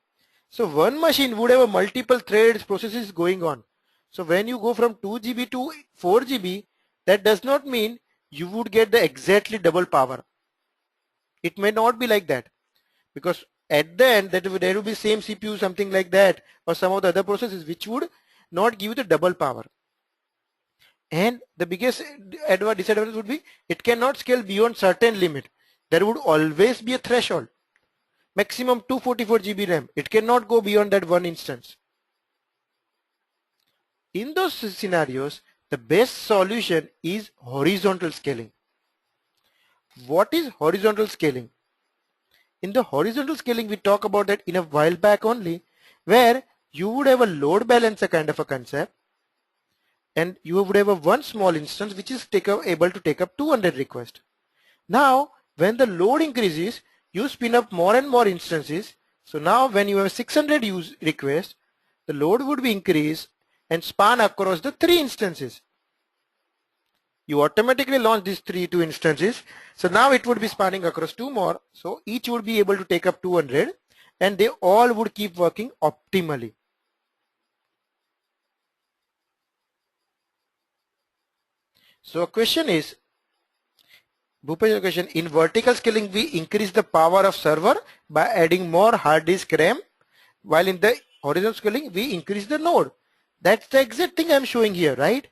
S2: So one machine would have a multiple threads processes going on. So when you go from 2 GB to 4 GB, that does not mean you would get the exactly double power. It may not be like that, because at the end there will be same CPU, something like that, or some of the other processes which would not give you the double power. And the biggest disadvantage would be it cannot scale beyond certain limit. There would always be a threshold. Maximum 244 GB RAM. It cannot go beyond that one instance. In those scenarios, the best solution is horizontal scaling. What is horizontal scaling? In the horizontal scaling, we talk about that in a while back only, where you would have a load balancer kind of a concept, and you would have a one small instance which is able to take up 200 requests. Now, when the load increases, you spin up more and more instances. So now when you have 600 requests, the load would be increased and span across the 3 instances. You automatically launch these 2 instances. So now it would be spanning across 2 more. So each would be able to take up 200, and they all would keep working optimally. So a question is, Bhupesh, question, in vertical scaling, we increase the power of server by adding more hard disk RAM, while in the horizontal scaling, we increase the node. That's the exact thing I'm showing here, right?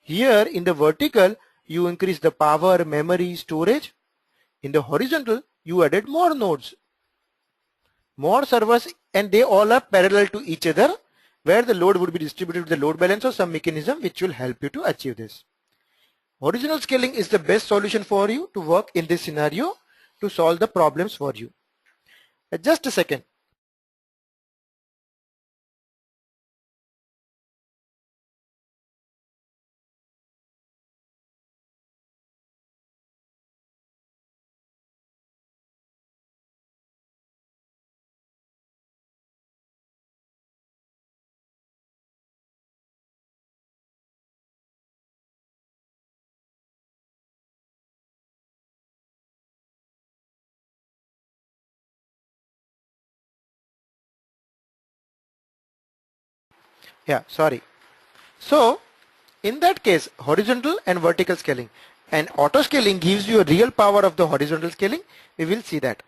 S2: Here in the vertical, you increase the power, memory, storage. In the horizontal, you added more nodes, more servers, and they all are parallel to each other, where the load would be distributed with the load balance or some mechanism which will help you to achieve this. Horizontal scaling is the best solution for you to work in this scenario to solve the problems for you. Just a second. Yeah, sorry. So in that case, horizontal and vertical scaling, and auto scaling gives you a real power of the horizontal scaling. We will see that.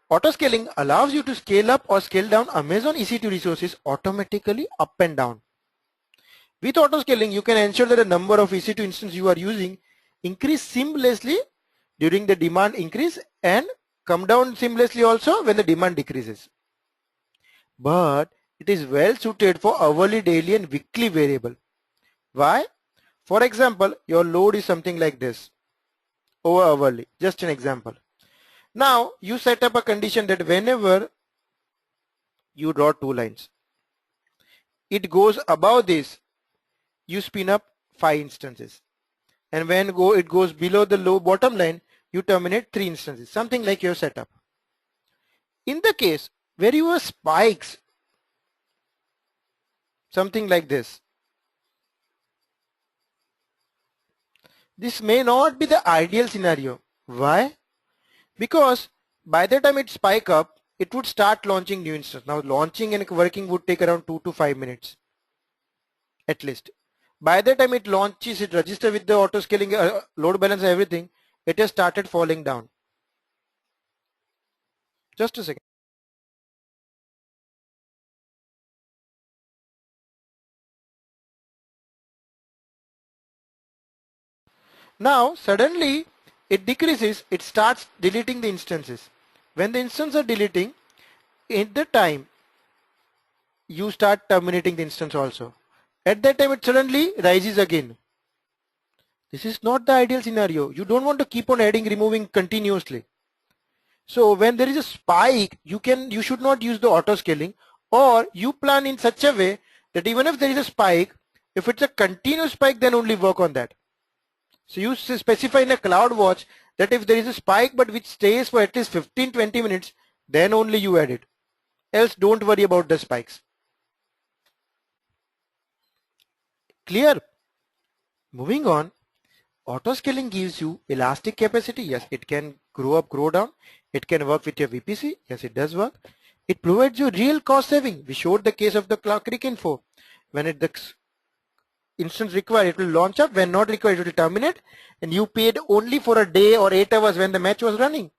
S2: Auto scaling allows you to scale up or scale down Amazon EC2 resources automatically up and down. With auto scaling, you can ensure that the number of EC2 instances you are using increase seamlessly during the demand increase and come down seamlessly also when the demand decreases. But it is well suited for hourly, daily and weekly variable. Why? For example, your load is something like this over hourly, just an example. Now you set up a condition that whenever you draw two lines, it goes above this, you spin up 5 instances, and when it goes below the low bottom line, you terminate 3 instances, something like your setup. In the case where you have spikes, something like this may not be the ideal scenario. Why? Because by the time it spike up, it would start launching new instances. Now launching and working would take around 2 to 5 minutes at least. By the time it launches, it registers with the auto scaling, load balance, everything, it has started falling down. Just a second. Now suddenly it decreases, it starts deleting the instances. When the instances are deleting, at the time you start terminating the instance also. At that time it suddenly rises again. This is not the ideal scenario. You don't want to keep on adding, removing continuously. So when there is a spike, you should not use the auto scaling, or you plan in such a way that even if there is a spike, if it's a continuous spike, then only work on that. So you specify in a CloudWatch that if there is a spike but which stays for at least 15-20 minutes, then only you add it. Else don't worry about the spikes. Clear? Moving on, auto scaling gives you elastic capacity. Yes, it can grow up, grow down. It can work with your VPC. Yes, it does work. It provides you real cost saving. We showed the case of the Crick Info. When the instance required, it will launch up. When not required, it will terminate. And you paid only for a day or 8 hours when the match was running.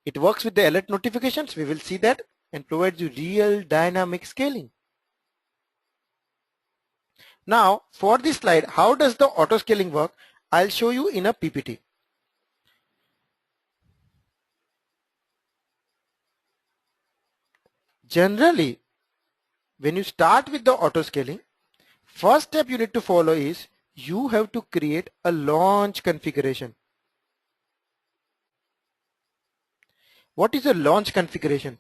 S2: It works with the alert notifications. We will see that, and provides you real dynamic scaling. Now for this slide, how does the auto scaling work? I'll show you in a PPT. Generally, when you start with the auto scaling, first step you need to follow is you have to create a launch configuration. What is a launch configuration?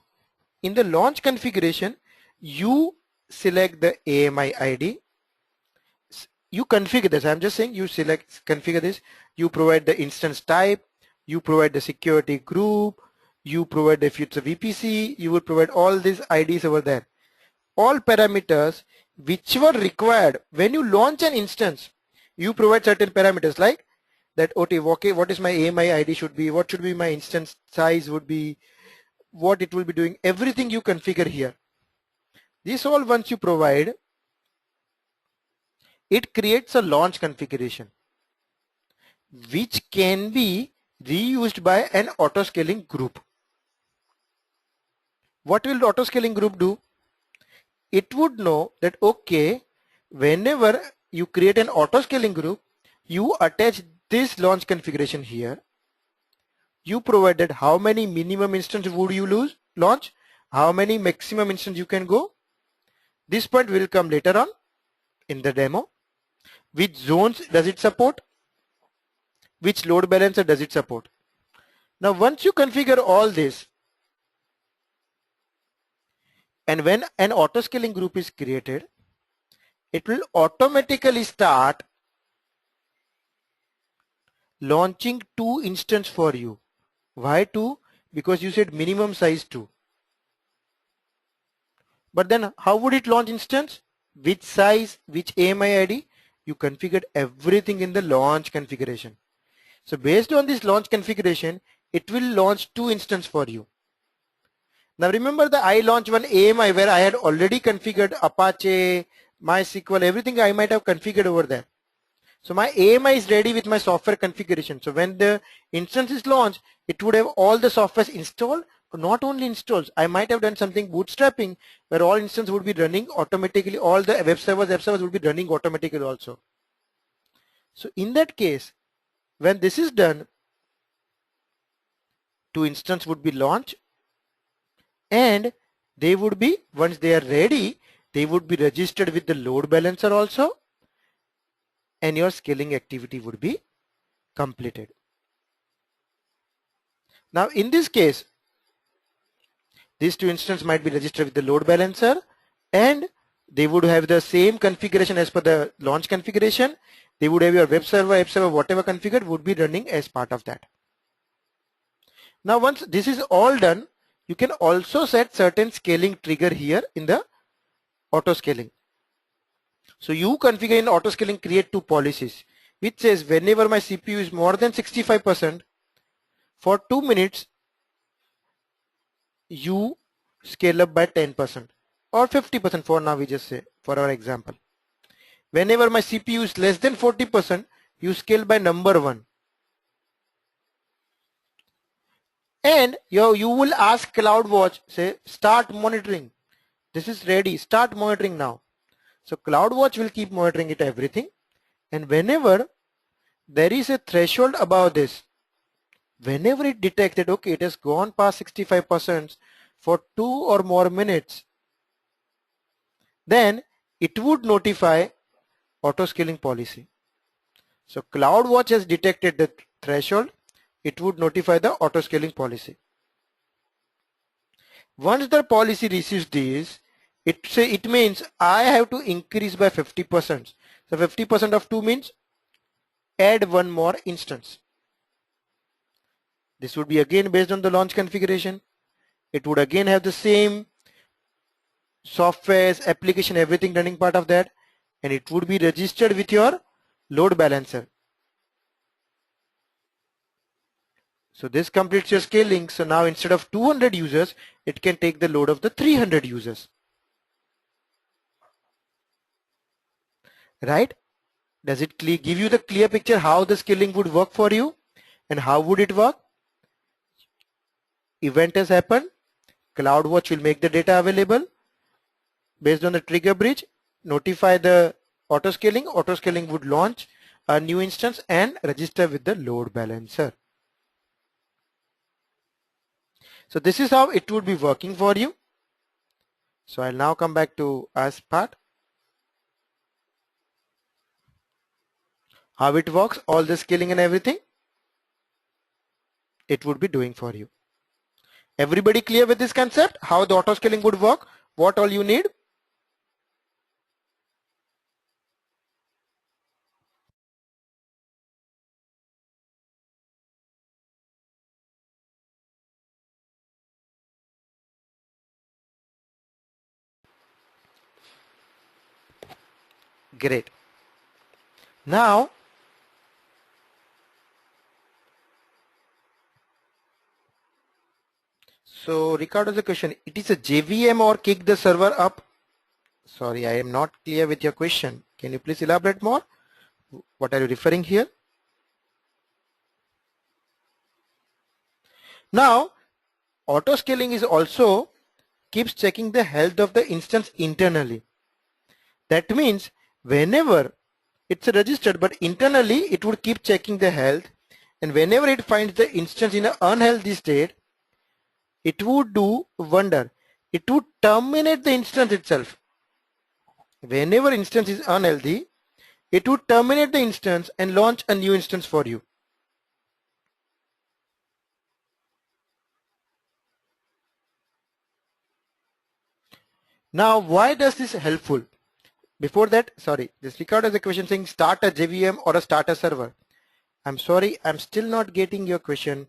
S2: In the launch configuration, you select the AMI ID. You configure this. I'm just saying you configure this. You provide the instance type. You provide the security group. You provide if it's a VPC. You will provide all these IDs over there. All parameters which were required when you launch an instance, you provide certain parameters like that. Okay, what is my AMI ID should be, what should be my instance size would be, what it will be doing, everything you configure here. This all once you provide, it creates a launch configuration which can be reused by an auto scaling group. What will the auto scaling group do? It would know that okay, whenever you create an auto scaling group, you attach this launch configuration here. You provided how many minimum instances would you launch, how many maximum instances you can go. This point will come later on in the demo. Which zones does it support? Which load balancer does it support? Now once you configure all this, and when an auto scaling group is created, it will automatically start launching 2 instances for you. Why 2? Because you said minimum size 2. But then how would it launch instance? Which size, which AMI ID? You configured everything in the launch configuration. So based on this launch configuration, it will launch 2 instances for you. Now remember the I launched one AMI where I had already configured Apache, MySQL, everything I might have configured over there. So my AMI is ready with my software configuration. So when the instance is launched, it would have all the software installed, but not only installed. I might have done something bootstrapping where all instances would be running automatically. All the web servers would be running automatically also. So in that case, when this is done, two instances would be launched and they would be, once they are ready, they would be registered with the load balancer also, and your scaling activity would be completed. Now in this case, these two instances might be registered with the load balancer and they would have the same configuration as per the launch configuration. They would have your web server, app server, whatever configured would be running as part of that. Now once this is all done, you can also set certain scaling trigger here in the auto scaling. So you configure in auto scaling, create two policies which says whenever my CPU is more than 65%, for 2 minutes you scale up by 10% or 50% for now, we just say for our example. Whenever my CPU is less than 40%, you scale by number 1. And you will ask CloudWatch, say start monitoring. This is ready, start monitoring now. So CloudWatch will keep monitoring it everything, and whenever there is a threshold above this, whenever it detects that okay, it has gone past 65% for 2 or more minutes, then it would notify auto scaling policy. So CloudWatch has detected the threshold, it would notify the auto scaling policy. Once the policy receives this, it means I have to increase by 50%. So 50% of 2 means add one more instance. This would be again based on the launch configuration. It would again have the same softwares, application, everything running part of that, and it would be registered with your load balancer. So this completes your scaling. So now instead of 200 users, it can take the load of the 300 users. Right? Does it give you the clear picture how the scaling would work for you? And how would it work? Event has happened. CloudWatch will make the data available. Based on the trigger bridge, notify the auto scaling. Auto scaling would launch a new instance and register with the load balancer. So this is how it would be working for you. So I'll now come back to us part. How it works, all the scaling and everything, it would be doing for you. Everybody clear with this concept? How the auto scaling would work? What all you need? Great. Now, so Ricardo has a question. It is a JVM or kick the server up? Sorry, I am not clear with your question. Can you please elaborate more? What are you referring here? Now, auto scaling is also keeps checking the health of the instance internally. That means whenever it's registered, but internally it would keep checking the health, and whenever it finds the instance in an unhealthy state, it would do wonder. It would terminate the instance itself. Whenever instance is unhealthy, it would terminate the instance and launch a new instance for you. Now, why does this helpful? Before that, sorry, this Ricardo has a question saying start a JVM or a start a server. I'm sorry, I'm still not getting your question.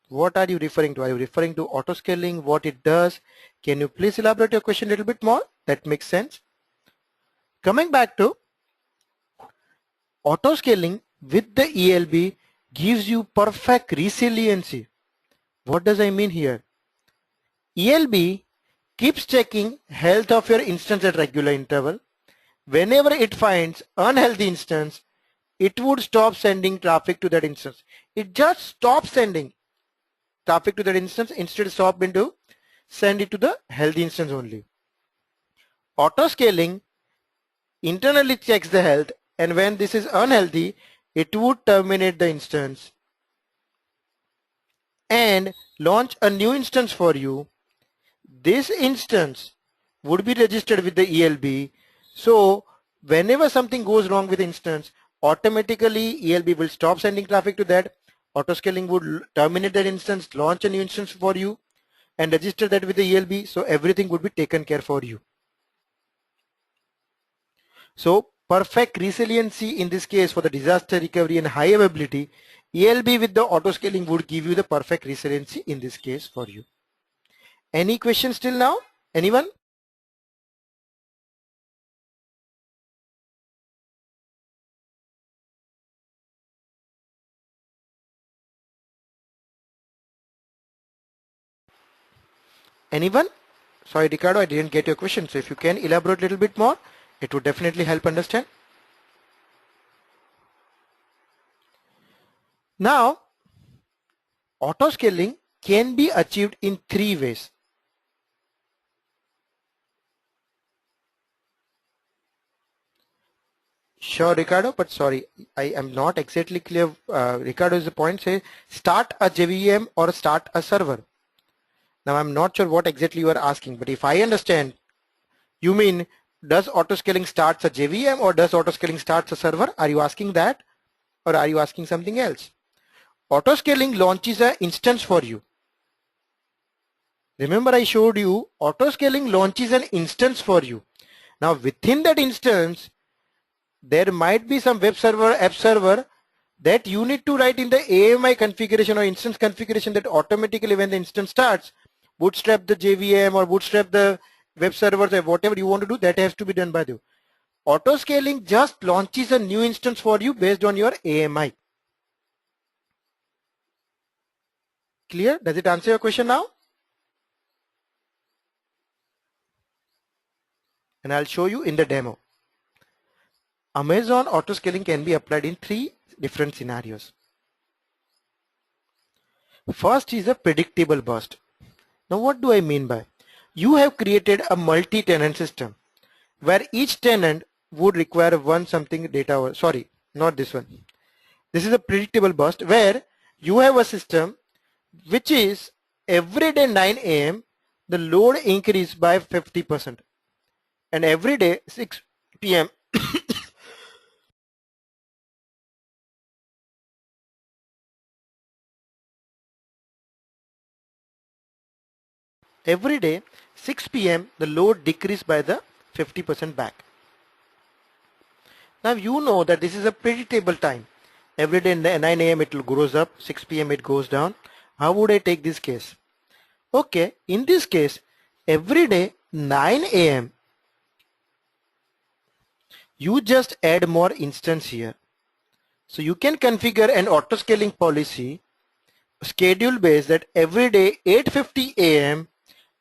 S2: What are you referring to? Are you referring to auto scaling, what it does? Can you please elaborate your question a little bit more? That makes sense. Coming back to auto scaling with the ELB gives you perfect resiliency. What does I mean here? ELB keeps checking health of your instance at regular interval. Whenever it finds unhealthy instance, it would stop sending traffic to that instance. It just stops sending traffic to that instance, instead stop into send it to the healthy instance only. Auto scaling internally checks the health, and when this is unhealthy, it would terminate the instance and launch a new instance for you. This instance would be registered with the ELB. So whenever something goes wrong with the instance, automatically ELB will stop sending traffic to that. Autoscaling would terminate that instance, launch a new instance for you, and register that with the ELB. So everything would be taken care for you. So perfect resiliency in this case for the disaster recovery and high availability, ELB with the autoscaling would give you the perfect resiliency in this case for you. Any questions till now? Anyone? Anyone? Sorry, Ricardo, I didn't get your question. So if you can elaborate a little bit more, it would definitely help understand. Now, autoscaling can be achieved in 3 ways. Sure, Ricardo, but sorry, I am not exactly clear. Ricardo is the point, say start a JVM or start a server. Now I'm not sure what exactly you are asking, but if I understand, you mean does autoscaling starts a JVM or does autoscaling starts a server? Are you asking that, or are you asking something else? Autoscaling launches an instance for you. Remember I showed you autoscaling launches an instance for you. Now within that instance, there might be some web server, app server that you need to write in the AMI configuration or instance configuration that automatically when the instance starts, bootstrap the JVM or bootstrap the web servers or whatever you want to do, that has to be done by you. Autoscaling just launches a new instance for you based on your AMI. Clear? Does it answer your question now? And I'll show you in the demo. Amazon autoscaling can be applied in 3 different scenarios. First is a predictable burst. Now what do I mean by? You have created a multi-tenant system where each tenant would require one something data, sorry, not this one. This is a predictable burst where you have a system which is every day 9 AM the load increase by 50% and every day 6 PM every day 6 PM the load decrease by the 50% back. Now you know that this is a predictable time. Every day 9 AM it will goes up, 6 PM it goes down. How would I take this case? Okay, in this case every day 9 AM you just add more instance here. So you can configure an auto scaling policy schedule based that every day 8:50 AM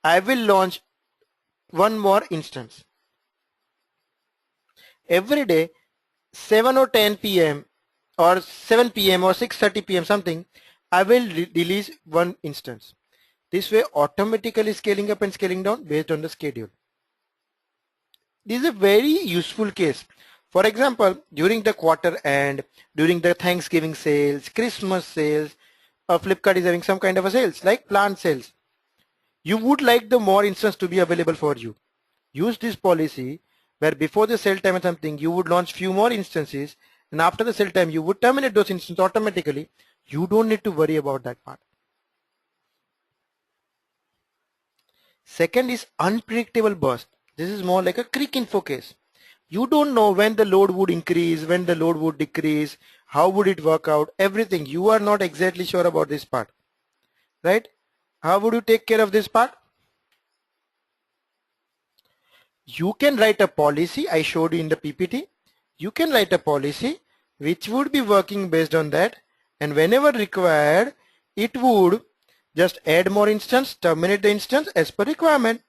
S2: I will launch one more instance. Every day 7 or 10 PM or 7 PM or 6:30 PM something, I will release one instance. This way automatically scaling up and scaling down based on the schedule. This is a very useful case. For example, during the quarter end, during the Thanksgiving sales, Christmas sales, Flipkart is having some kind of a sales like plant sales. You would like the more instance to be available for you. Use this policy where before the sale time or something you would launch few more instances, and after the sale time you would terminate those instances automatically. You don't need to worry about that part. Second is unpredictable burst. This is more like a Creek info case. You don't know when the load would increase, when the load would decrease, how would it work out, everything. You are not exactly sure about this part, right? How would you take care of this part? You can write a policy. I showed you in the PPT. You can write a policy which would be working based on that, and whenever required, it would Just add more instance, terminate the instance as per requirement.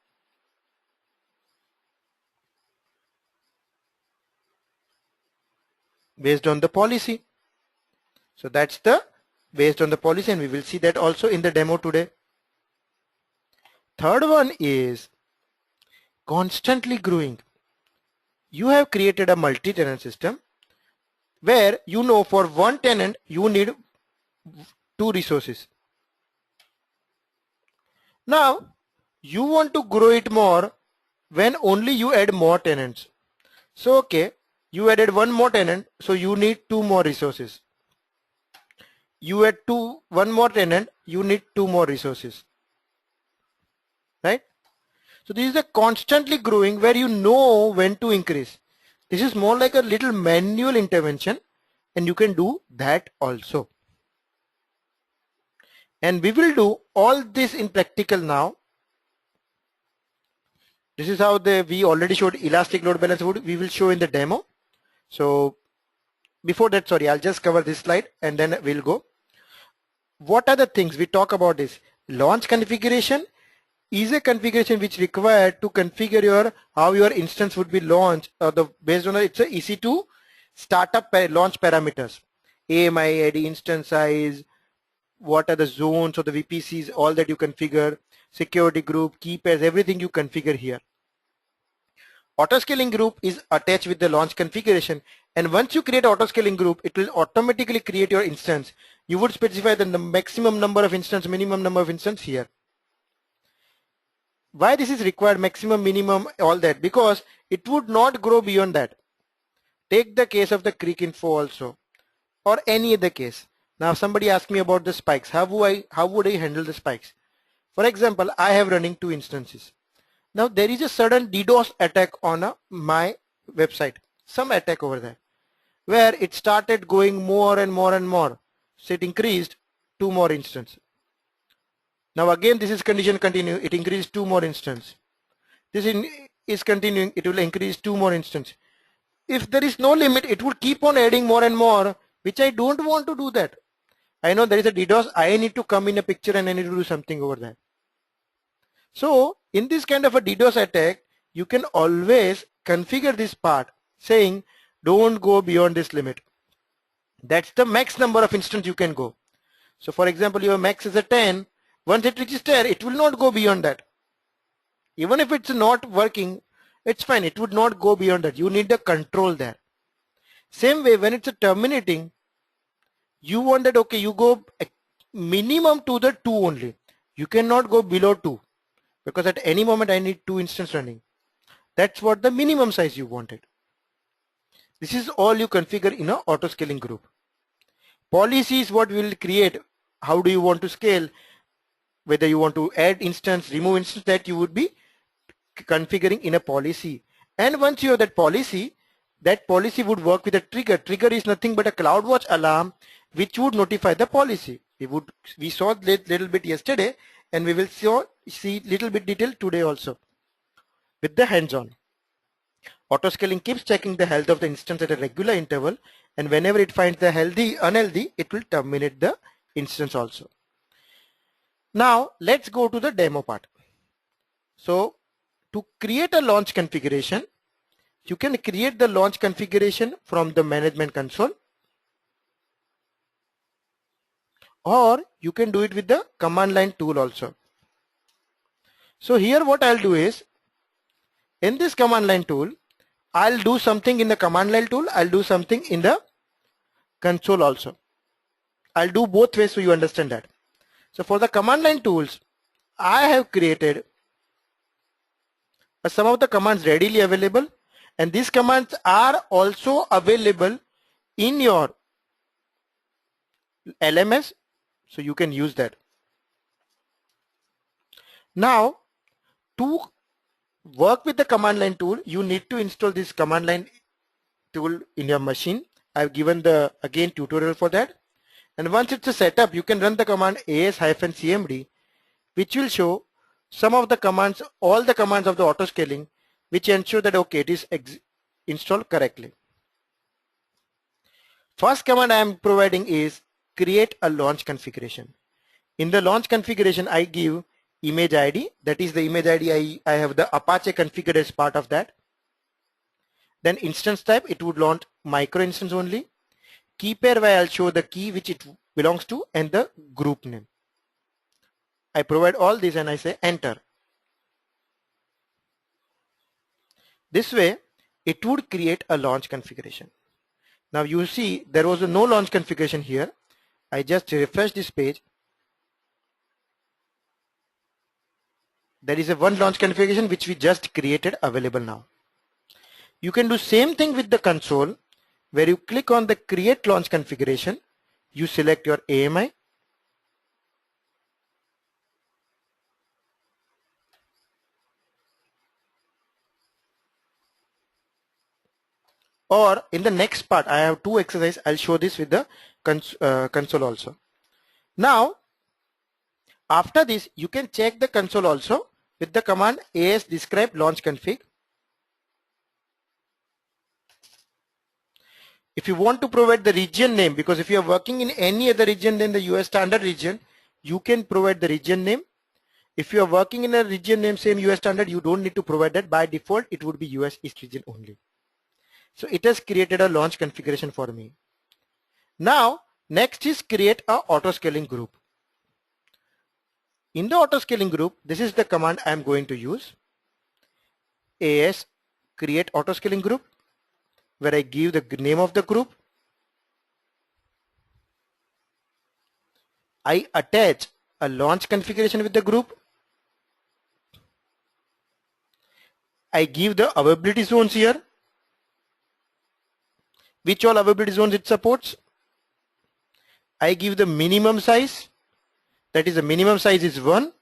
S2: Based on the policy. So that's the based on the policy, and we will see that also in the demo today. Third one is constantly growing. You have created a multi-tenant system where you know for one tenant you need 2 resources. Now you want to grow it more when only you add more tenants. So okay, you added 1 more tenant, so you need 2 more resources. You add 1 more tenant, you need 2 more resources, right? So this is a constantly growing where you know when to increase. This is more like a little manual intervention, and you can do that also. And we will do all this in practical now. This is how we already showed elastic load balance we will show in the demo. So before that, sorry, I'll just cover this slide and then we'll go. What are the things we talk about? This launch configuration is a configuration which required to configure how your instance would be launched, based on it's a EC2 startup launch parameters, AMI, ID, instance size, what are the zones or the VPCs, all that you configure, security group, key pairs, everything you configure here. Autoscaling group is attached with the launch configuration, and once you create autoscaling group, it will automatically create your instance. You would specify the maximum number of instance, minimum number of instance here. Why this is required, maximum, minimum, all that? Because it would not grow beyond that. Take the case of the Creek info also, or any other case. Now somebody asked me about the spikes. How would I handle the spikes? For example, I have running 2 instances. Now there is a sudden DDoS attack on my website, some attack over there, where it started going more and more and more. So it increased 2 more instances. Now again this is condition continue, it increased 2 more instances. This is continuing, it will increase 2 more instances. If there is no limit, it will keep on adding more and more, which I don't want to do that. I know there is a DDoS, I need to come in a picture and I need to do something over there. So in this kind of a DDoS attack, you can always configure this part saying don't go beyond this limit. That's the max number of instances you can go. So for example, your max is a 10. Once it reaches 10, it will not go beyond that. Even if it's not working, it's fine. It would not go beyond that. You need the control there. Same way, when it's a terminating, you want that, okay, you go minimum to the 2 only. You cannot go below 2 because at any moment I need 2 instances running. That's what the minimum size you wanted. This is all you configure in an auto scaling group. Policy is what we will create. How do you want to scale? Whether you want to add instance, remove instance, that you would be configuring in a policy. And once you have that policy would work with a trigger. Trigger is nothing but a CloudWatch alarm which would notify the policy. We saw little bit yesterday, and we will see little bit detail today also with the hands-on. Autoscaling keeps checking the health of the instance at a regular interval, and whenever it finds the unhealthy, it will terminate the instance also. Now let's go to the demo part. So to create a launch configuration, you can create the launch configuration from the management console, or you can do it with the command line tool also. So here what I'll do is, in this command line tool, I'll do something in the command line tool, I'll do something in the console also. I'll do both ways so you understand that. So for the command line tools, I have created some of the commands readily available, and these commands are also available in your LMS, so you can use that. Now to work with the command line tool, you need to install this command line tool in your machine. I've given the again tutorial for that, and once it's a setup, you can run the command as-cmd, which will show some of the commands, all the commands of the auto scaling, which ensure that okay, it is installed correctly. First command I am providing is create a launch configuration. In the launch configuration, I give image ID. That is the image ID. I have the Apache configured as part of that. Then instance type, it would launch micro instance only. Key pair, where I'll show the key which it belongs to and the group name. I provide all this and I say enter. This way, it would create a launch configuration. Now you see there was no launch configuration here. I just refresh this page. There is a one launch configuration which we just created available now. You can do same thing with the console, where you click on the create launch configuration. You select your AMI. Or in the next part, I have two exercises. I'll show this with the console also. Now, after this, you can check the console also with the command as describe launch config. If you want to provide the region name, because if you are working in any other region than the US standard region, you can provide the region name. If you are working in a region name same US standard, you don't need to provide that. By default, it would be US East region only. So it has created a launch configuration for me. Now, next is create a auto scaling group. In the auto scaling group, this is the command I am going to use. AS create auto scaling group, where I give the name of the group. I attach a launch configuration with the group. I give the availability zones here. Which all availability zones it supports. I give the minimum size. That is, the minimum size is 1.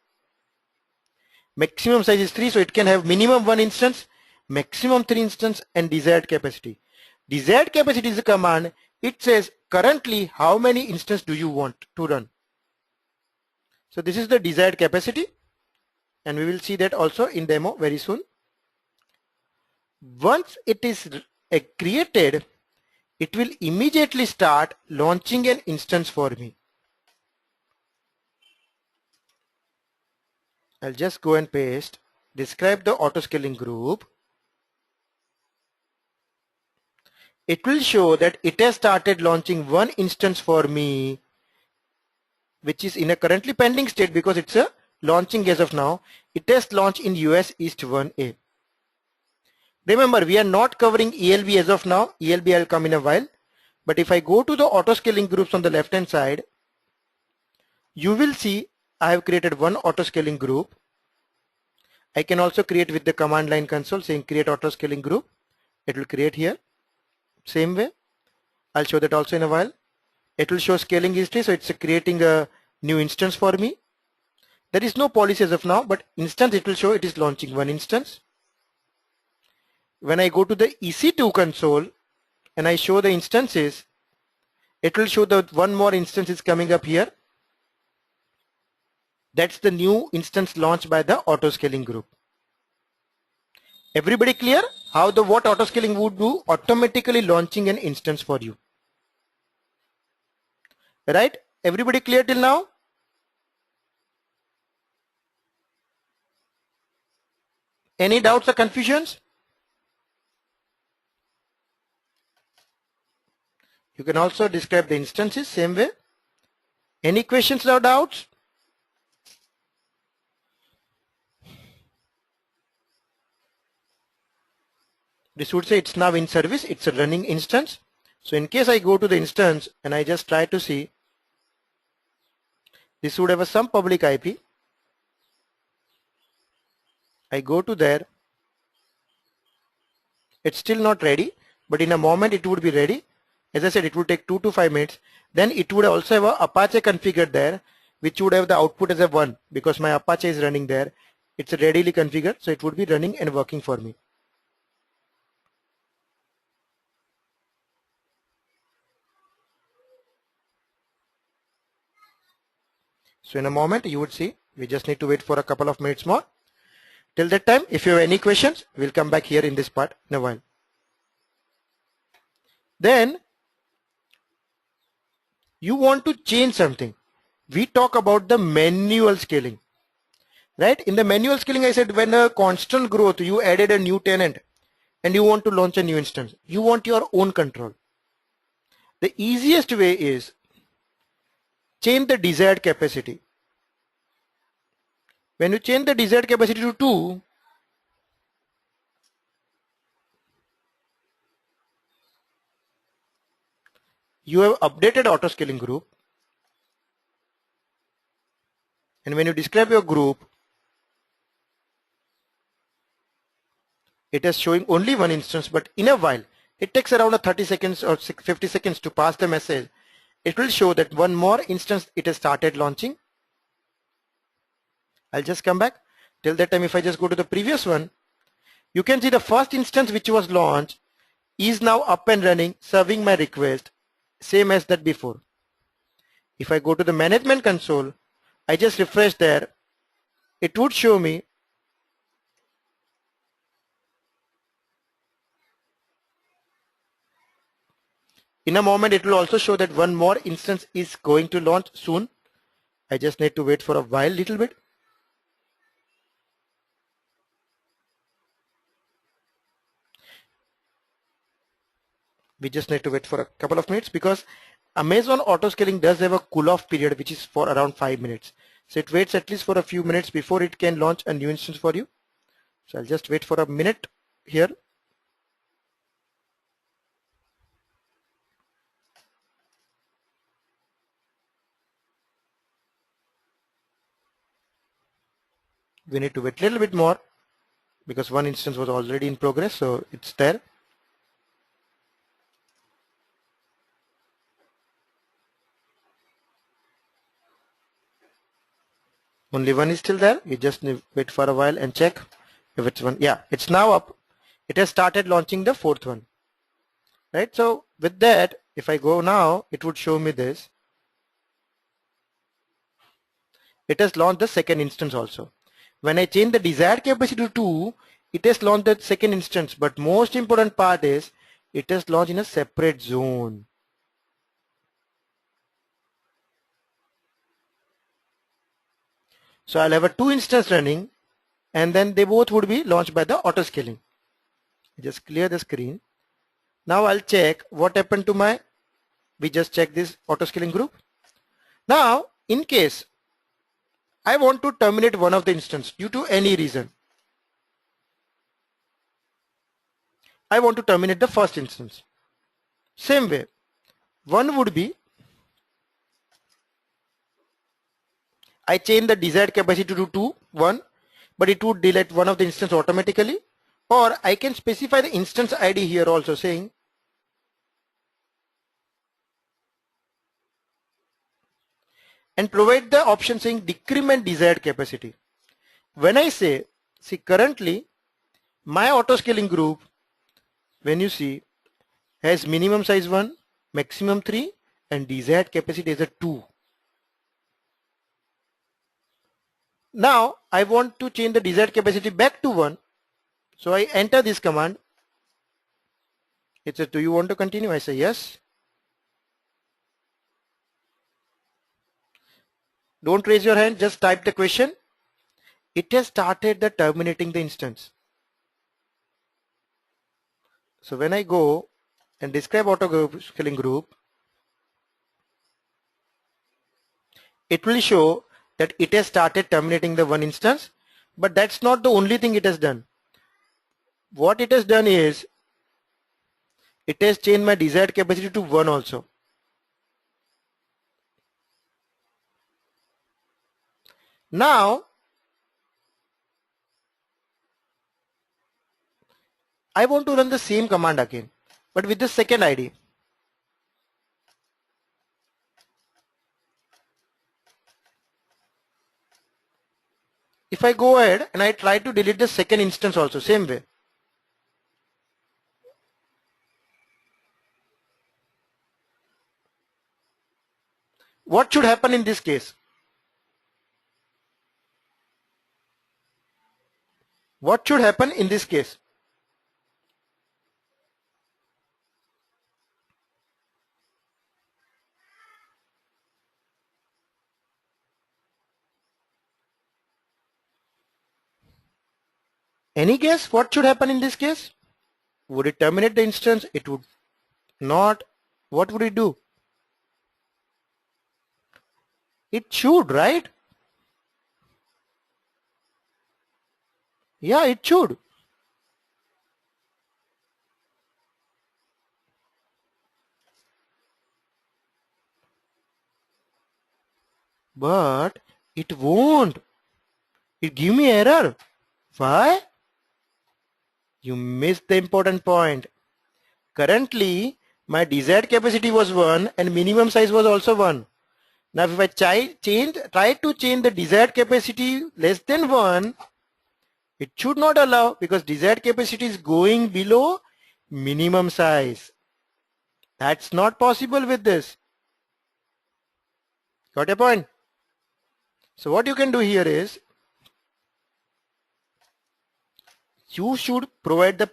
S2: Maximum size is 3. So it can have minimum 1 instance, maximum 3 instance, and desired capacity. Desired capacity is a command. It says currently how many instances do you want to run. So this is the desired capacity, and we will see that also in demo very soon. Once it is created, it will immediately start launching an instance for me. I'll just go and paste, describe the auto scaling group. It will show that it has started launching one instance for me, which is in a currently pending state because it's a launching as of now. It has launched in US East 1A. Remember, we are not covering ELB as of now. ELB I'll come in a while. But if I go to the auto scaling groups on the left hand side, you will see I have created one auto scaling group. I can also create with the command line console saying create auto scaling group. It will create here. Same way. I'll show that also in a while. It will show scaling history. So it's creating a new instance for me. There is no policy as of now, but instance it will show it is launching one instance. When I go to the EC2 console and I show the instances, it will show that one more instance is coming up here. That's the new instance launched by the auto scaling group. Everybody clear how the what auto scaling would do? Automatically launching an instance for you. Right? Everybody clear till now? Any doubts or confusions? You can also describe the instances same way. Any questions or doubts? This would say it's now in service. It's a running instance. So in case I go to the instance and I just try to see, this would have some public IP. I go to there. It's still not ready, but in a moment it would be ready. As I said, it would take 2 to 5 minutes. Then it would also have a Apache configured there, which would have the output as a 1 because my Apache is running there. It's readily configured, so it would be running and working for me. So in a moment you would see, we just need to wait for a couple of minutes more. Till that time, if you have any questions, we'll come back here in this part in a while. Then you want to change something. we talk about the manual scaling, right? In the manual scaling, I said when a constant growth, you added a new tenant and you want to launch a new instance, you want your own control. The easiest way is change the desired capacity. When you change the desired capacity to 2, you have updated auto scaling group, and when you describe your group, it is showing only one instance, but in a while, it takes around a 30 seconds or 50 seconds to pass the message. It will show that one more instance it has started launching. I'll just come back. Till that time, if I just go to the previous one, you can see the first instance which was launched is now up and running, serving my request, same as that before. If I go to the management console, I just refresh there, it would show me in a moment. It will also show that one more instance is going to launch soon. I just need to wait for a while, little bit. We just need to wait for a couple of minutes because Amazon auto scaling does have a cool off period which is for around 5 minutes. So it waits at least for a few minutes before it can launch a new instance for you. So I'll just wait for a minute here. We need to wait a little bit more because one instance was already in progress, so it's there. Only one is still there. We just need to wait for a while and check if it's one. Yeah, it's now up. It has started launching the fourth one. Right. So with that, if I go now, it would show me this. It has launched the second instance also. When I change the desired capacity to 2, it has launched the second instance. But most important part is it has launched in a separate zone. So I'll have a 2 instance running, and then they both would be launched by the auto scaling. Just clear the screen. Now I'll check what happened to my, we just check this auto scaling group. Now in case I want to terminate one of the instance due to any reason, I want to terminate the first instance. Same way, one would be I change the desired capacity to 2, 1, but it would delete one of the instance automatically, or I can specify the instance ID here also saying and provide the option saying decrement desired capacity. When I say, see currently my auto scaling group, when you see, has minimum size 1, maximum 3, and desired capacity is a 2. Now I want to change the desired capacity back to 1. So I enter this command. It says, do you want to continue? I say yes. Don't raise your hand, just type the question. It has started the terminating the instance. So when I go and describe auto scaling group, it will show that it has started terminating the one instance, but that's not the only thing it has done. What it has done is it has changed my desired capacity to 1 also. Now I want to run the same command again, but with the second ID. If I go ahead and I try to delete the second instance also, same way. What should happen in this case? What should happen in this case? Any guess what should happen in this case? Would it terminate the instance? It would not. What would it do? It should, right? Yeah, it should. But it won't. It give me error. Why? You missed the important point. Currently, my desired capacity was 1 and minimum size was also 1. Now if I try to change the desired capacity less than 1, it should not allow because desired capacity is going below minimum size. That's not possible with this. Got a point? So what you can do here is you should provide the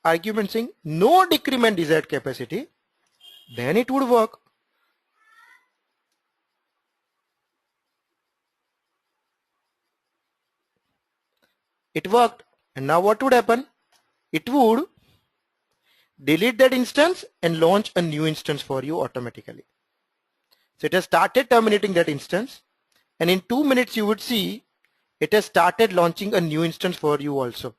S2: argument saying no decrement desired capacity, then it would work. It worked. And now what would happen? It would delete that instance and launch a new instance for you automatically. So it has started terminating that instance, and in 2 minutes you would see it has started launching a new instance for you also.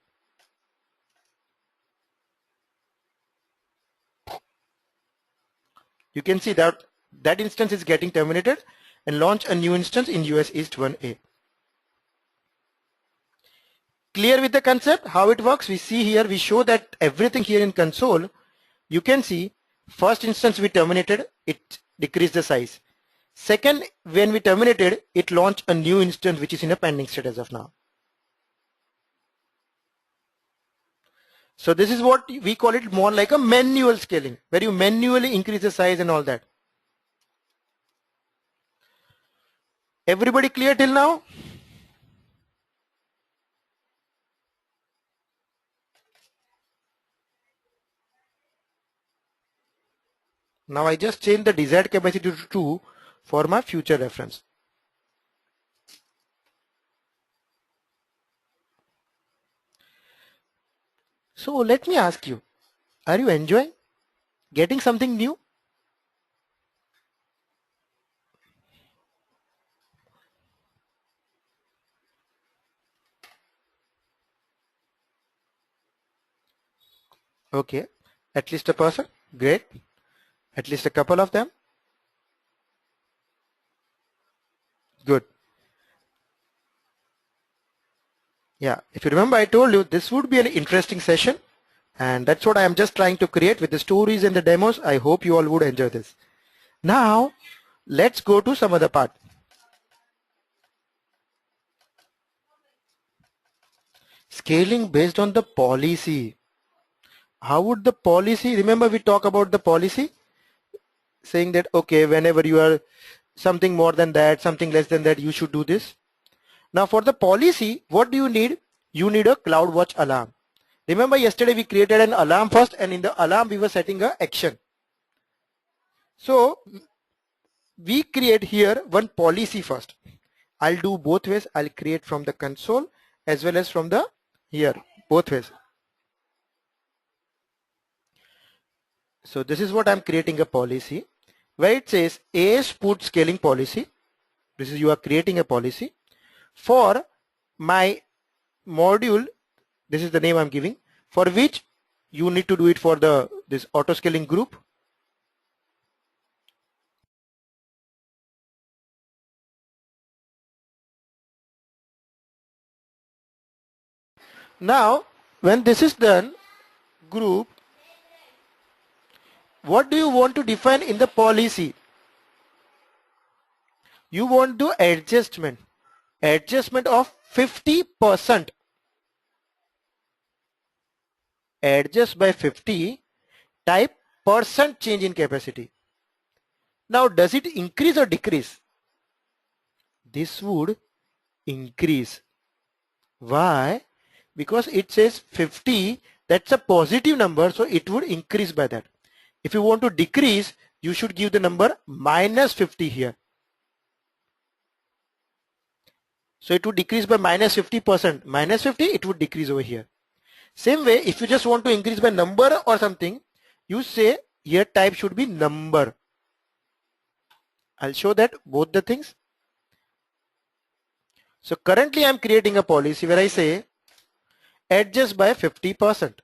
S2: You can see that that instance is getting terminated and launch a new instance in US East 1A. Clear with the concept, how it works? We see here, we show that everything here in console. You can see first instance we terminated, it decreased the size. Second, when we terminated, it launched a new instance which is in a pending state as of now. So this is what we call it more like a manual scaling, where you manually increase the size and all that. Everybody clear till now? Now I just change the desired capacity to 2 for my future reference. So let me ask you, are you enjoying getting something new? Okay, at least a person, great. At least a couple of them, good. Yeah, if you remember I told you this would be an interesting session, and that's what I am just trying to create with the stories and the demos. I hope you all would enjoy this. Now let's go to some other part. Scaling based on the policy. How would the policy, remember we talk about the policy saying that okay, whenever you are something more than that, something less than that, you should do this. Now for the policy, what do you need? You need a CloudWatch alarm. Remember yesterday we created an alarm first, and in the alarm we were setting a action. So we create here one policy first. I'll do both ways. I'll create from the console as well as from the here, both ways. So this is what I'm creating a policy where it says AS put scaling policy. This is you are creating a policy for my module. This is the name I'm giving, for which you need to do it for the this auto scaling group. Now when this is done, group, what do you want to define in the policy? You want to adjustment of 50%. Adjust by 50, type percent change in capacity. Now does it increase or decrease? This would increase. Why? Because it says 50, that's a positive number, so it would increase by that. If you want to decrease, you should give the number minus 50 here. So it would decrease by minus 50%. Minus 50, it would decrease over here. Same way, if you just want to increase by number or something, you say here type should be number. I'll show that both the things. So currently I'm creating a policy where I say adjust by 50%.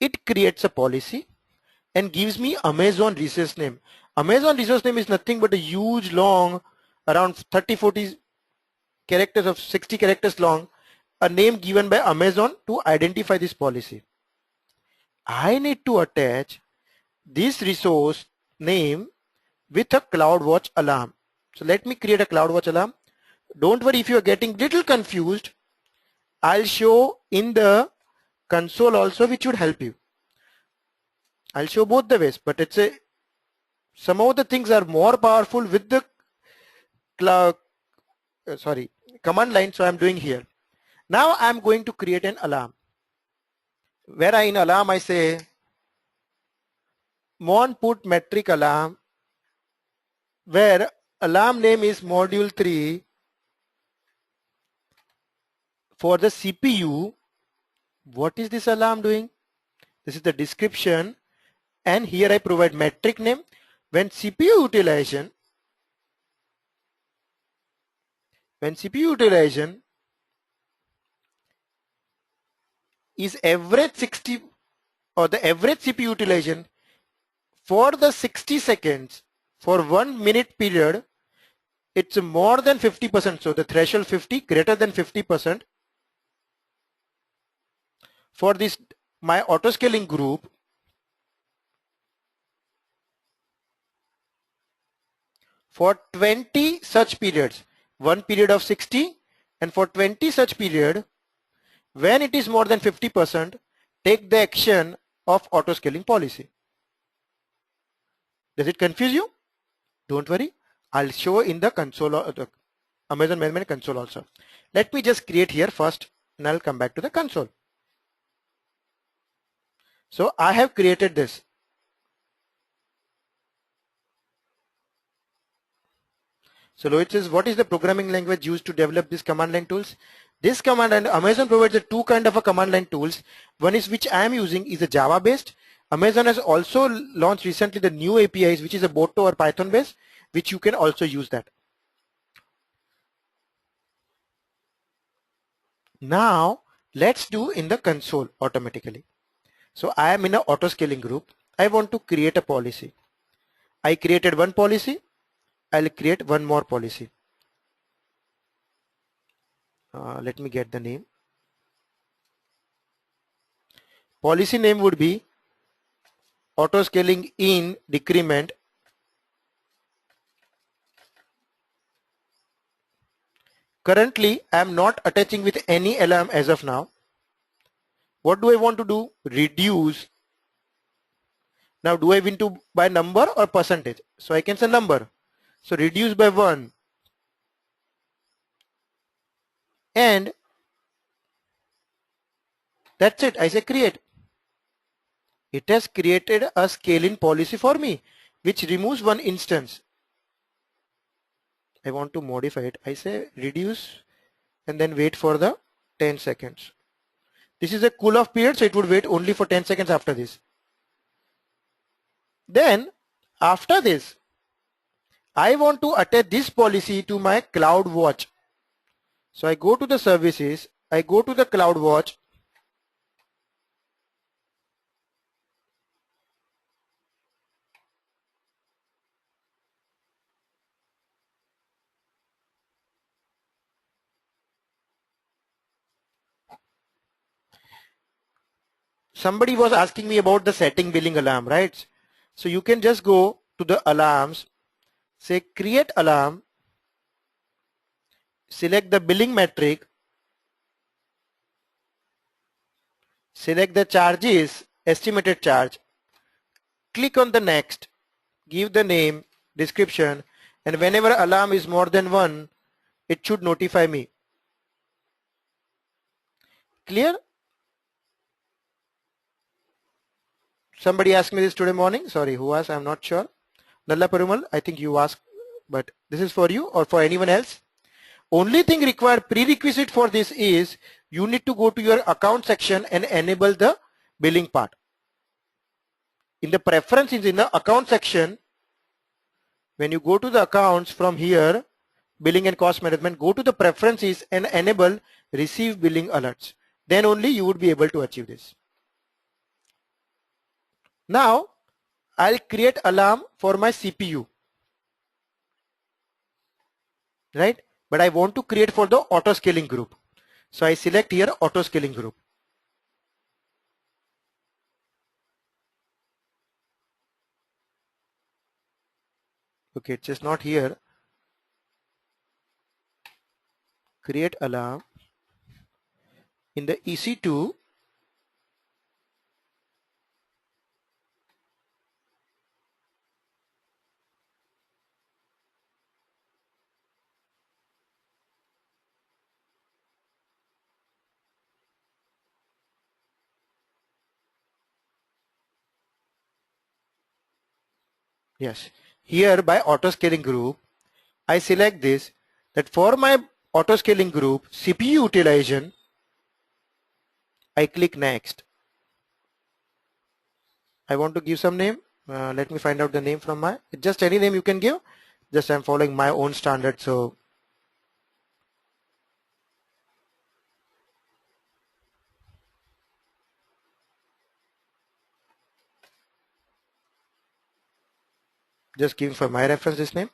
S2: It creates a policy and gives me Amazon resource name. Amazon resource name is nothing but a huge long, around 30-40 characters of 60 characters long, a name given by Amazon to identify this policy. I need to attach this resource name with a CloudWatch alarm. So let me create a CloudWatch alarm. Don't worry if you are getting little confused. I'll show in the console also, which would help you. I'll show both the ways, but it's some of the things are more powerful with the command line, so I'm doing here. Now I'm going to create an alarm. Where in alarm I say mon put metric alarm, where alarm name is module 3 for the CPU. What is this alarm doing? This is the description, and here I provide metric name. When CPU utilization is average 60, or the average CPU utilization for the 60 seconds for 1 minute period, it's more than 50%. So the threshold 50, greater than 50%. For this my auto scaling group, for 20 such periods, one period of 60, and for 20 such period, when it is more than 50%, take the action of auto scaling policy. Does it confuse you? Don't worry, I'll show in the console or the Amazon management console also. Let me just create here first, and I'll come back to the console. So I have created this. So Lohit says, what is the programming language used to develop these command line tools? This command line, Amazon provides the two kind of a command line tools. One is which I am using is a Java based. Amazon has also launched recently the new APIs, which is a Boto or Python based, which you can also use that. Now let's do in the console automatically. So I am in an auto scaling group. I want to create a policy. I created one policy. I'll create one more policy. Let me get the name. Policy name would be auto scaling in decrement. Currently, I am not attaching with any alarm as of now. What do I want to do? Reduce. Now, do I want to by number or percentage? So I can say number. So reduce by 1. And that's it. I say create. It has created a scaling policy for me, which removes one instance. I want to modify it. I say reduce and then wait for the 10 seconds. This is a cool off period, so it would wait only for 10 seconds after this. Then after this, I want to attach this policy to my CloudWatch. So I go to the services, I go to the CloudWatch. Somebody was asking me about the setting billing alarm, right? So you can just go to the alarms, say create alarm, select the billing metric, select the charges, estimated charge, click on the next, give the name, description, and whenever alarm is more than 1, it should notify me. Clear? Somebody asked me this today morning. Sorry, who asked? I'm not sure. Nalla Perumal, I think you asked, but this is for you or for anyone else. Only thing required prerequisite for this is you need to go to your account section and enable the billing part. In the preferences in the account section, when you go to the accounts from here, billing and cost management, go to the preferences and enable receive billing alerts. Then only you would be able to achieve this. Now I'll create alarm for my CPU, right? But I want to create for the auto scaling group. So I select here auto scaling group. Okay, it's just not here. Create alarm in the EC2. Yes, here by auto scaling group, I select this, that for my auto scaling group CPU utilization, I click next. I want to give some name. Let me find out the name from my, just any name you can give. Just I'm following my own standard. So just give for my reference this name.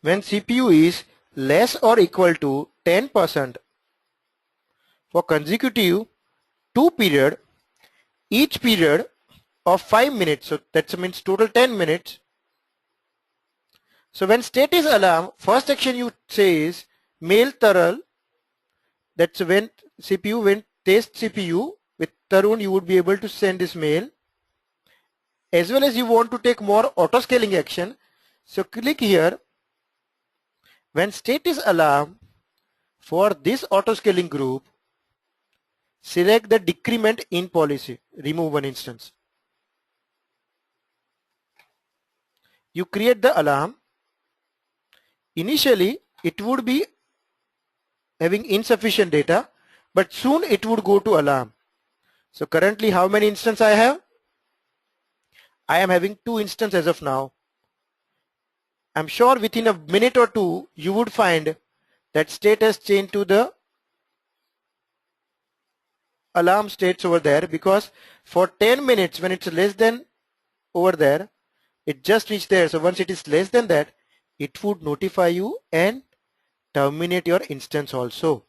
S2: When CPU is less or equal to 10% for consecutive 2 period, each period of 5 minutes, so that means total 10 minutes. So when state is alarm, first action you say is mail Tarun. That's when CPU, when test CPU with Tarun, you would be able to send this mail. As well as you want to take more auto scaling action, so click here. When state is alarm, for this auto scaling group, select the decrement in policy, remove one instance. You create the alarm. Initially, it would be having insufficient data, but soon it would go to alarm. So currently, how many instances I have? I am having 2 instances as of now. I'm sure within a minute or two, you would find that state has changed to the alarm states over there, because for 10 minutes, when it's less than over there, it just reached there. So once it is less than that, it would notify you and terminate your instance also.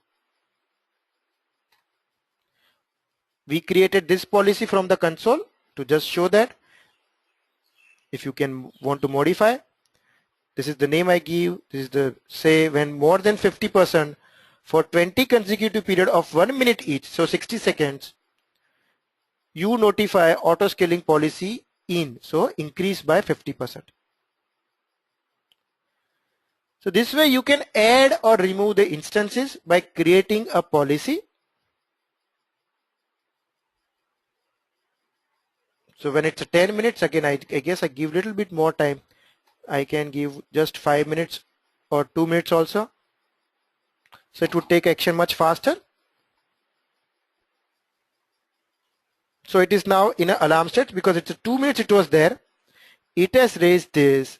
S2: We created this policy from the console to just show that. If you can want to modify, this is the name I give. This is the say when more than 50% for 20 consecutive period of 1 minute each, so 60 seconds, you notify auto scaling policy in, so increase by 50%. So this way you can add or remove the instances by creating a policy. So when it's 10 minutes, again, I guess I give little bit more time. I can give just 5 minutes or 2 minutes also. So it would take action much faster. So it is now in an alarm state because it's 2 minutes it was there. It has raised this.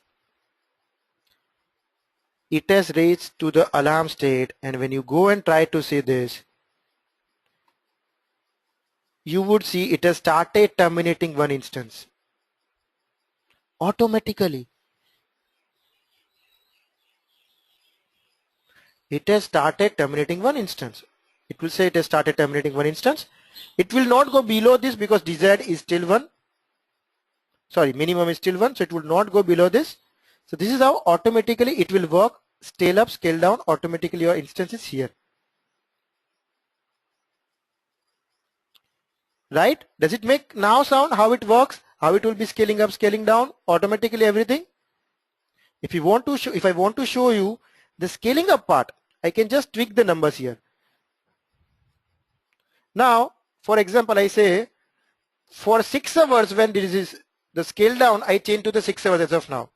S2: It has raised to the alarm state, and when you go and try to see this, you would see it has started terminating one instance automatically. It has started terminating one instance. It will say it has started terminating one instance. It will not go below this because desired is still 1. Sorry, minimum is still 1, so it will not go below this. So this is how automatically it will work. Scale up, scale down, automatically your instance is here. Right? Does it make now sound how it works? How it will be scaling up, scaling down, automatically everything? If you want to show, if I want to show you the scaling up part, I can just tweak the numbers here. Now, for example, I say for 6 hours when this is the scale down I change to the 6 servers as of now.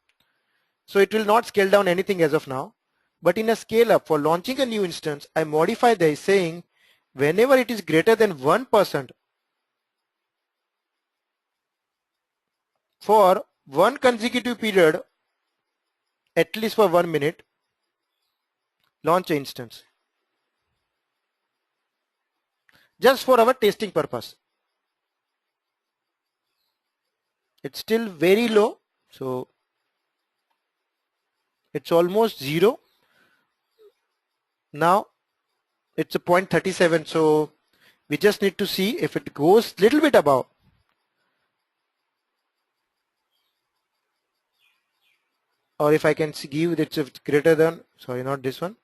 S2: So it will not scale down anything as of now. But in a scale up for launching a new instance, I modify this saying whenever it is greater than 1% for one consecutive period, at least for 1 minute, launch an instance. Just for our testing purpose. It's still very low, so it's almost 0. Now it's a 0.37, so we just need to see if it goes little bit above. Or if I can give it's greater than, sorry, not this one.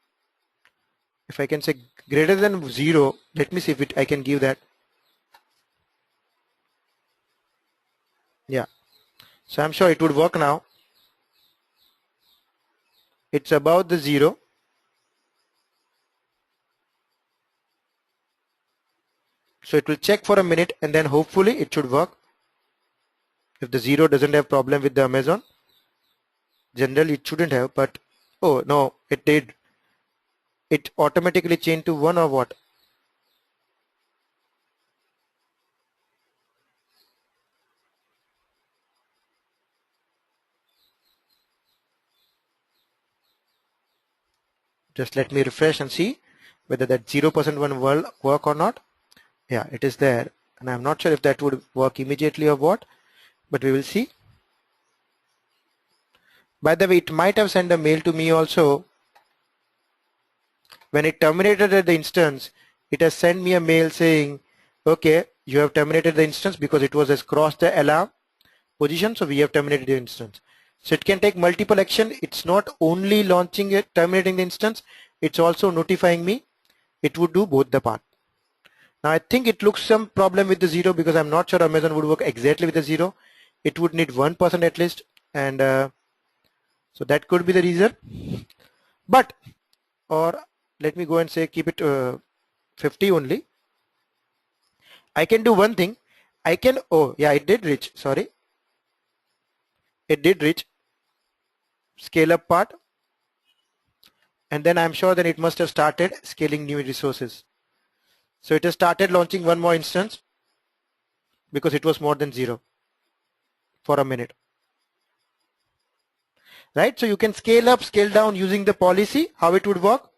S2: If I can say greater than 0, let me see if I can give that. Yeah, so I'm sure it would work now. It's above the 0. So it will check for a minute and then hopefully it should work. If the 0 doesn't have problem with the Amazon, generally it shouldn't have, but oh no, it did. It automatically changed to 1 or what? Just let me refresh and see whether that 0% one will work or not. Yeah, it is there, and I'm not sure if that would work immediately or what, but we will see. By the way, it might have sent a mail to me also. When it terminated the instance, it has sent me a mail saying, okay, you have terminated the instance because it has crossed the alarm position, so we have terminated the instance. So it can take multiple action. It's not only launching it, terminating the instance, it's also notifying me. It would do both the part. Now I think it looks some problem with the 0 because I'm not sure Amazon would work exactly with the 0. It would need 1% at least, and so that could be the reason. But, or let me go and say keep it 50 only. I can do one thing. I can, oh yeah, it did reach, sorry. It did reach scale up part, and then I'm sure that it must have started scaling new resources. So it has started launching one more instance because it was more than 0 for a minute. Right, so you can scale up, scale down using the policy, how it would work.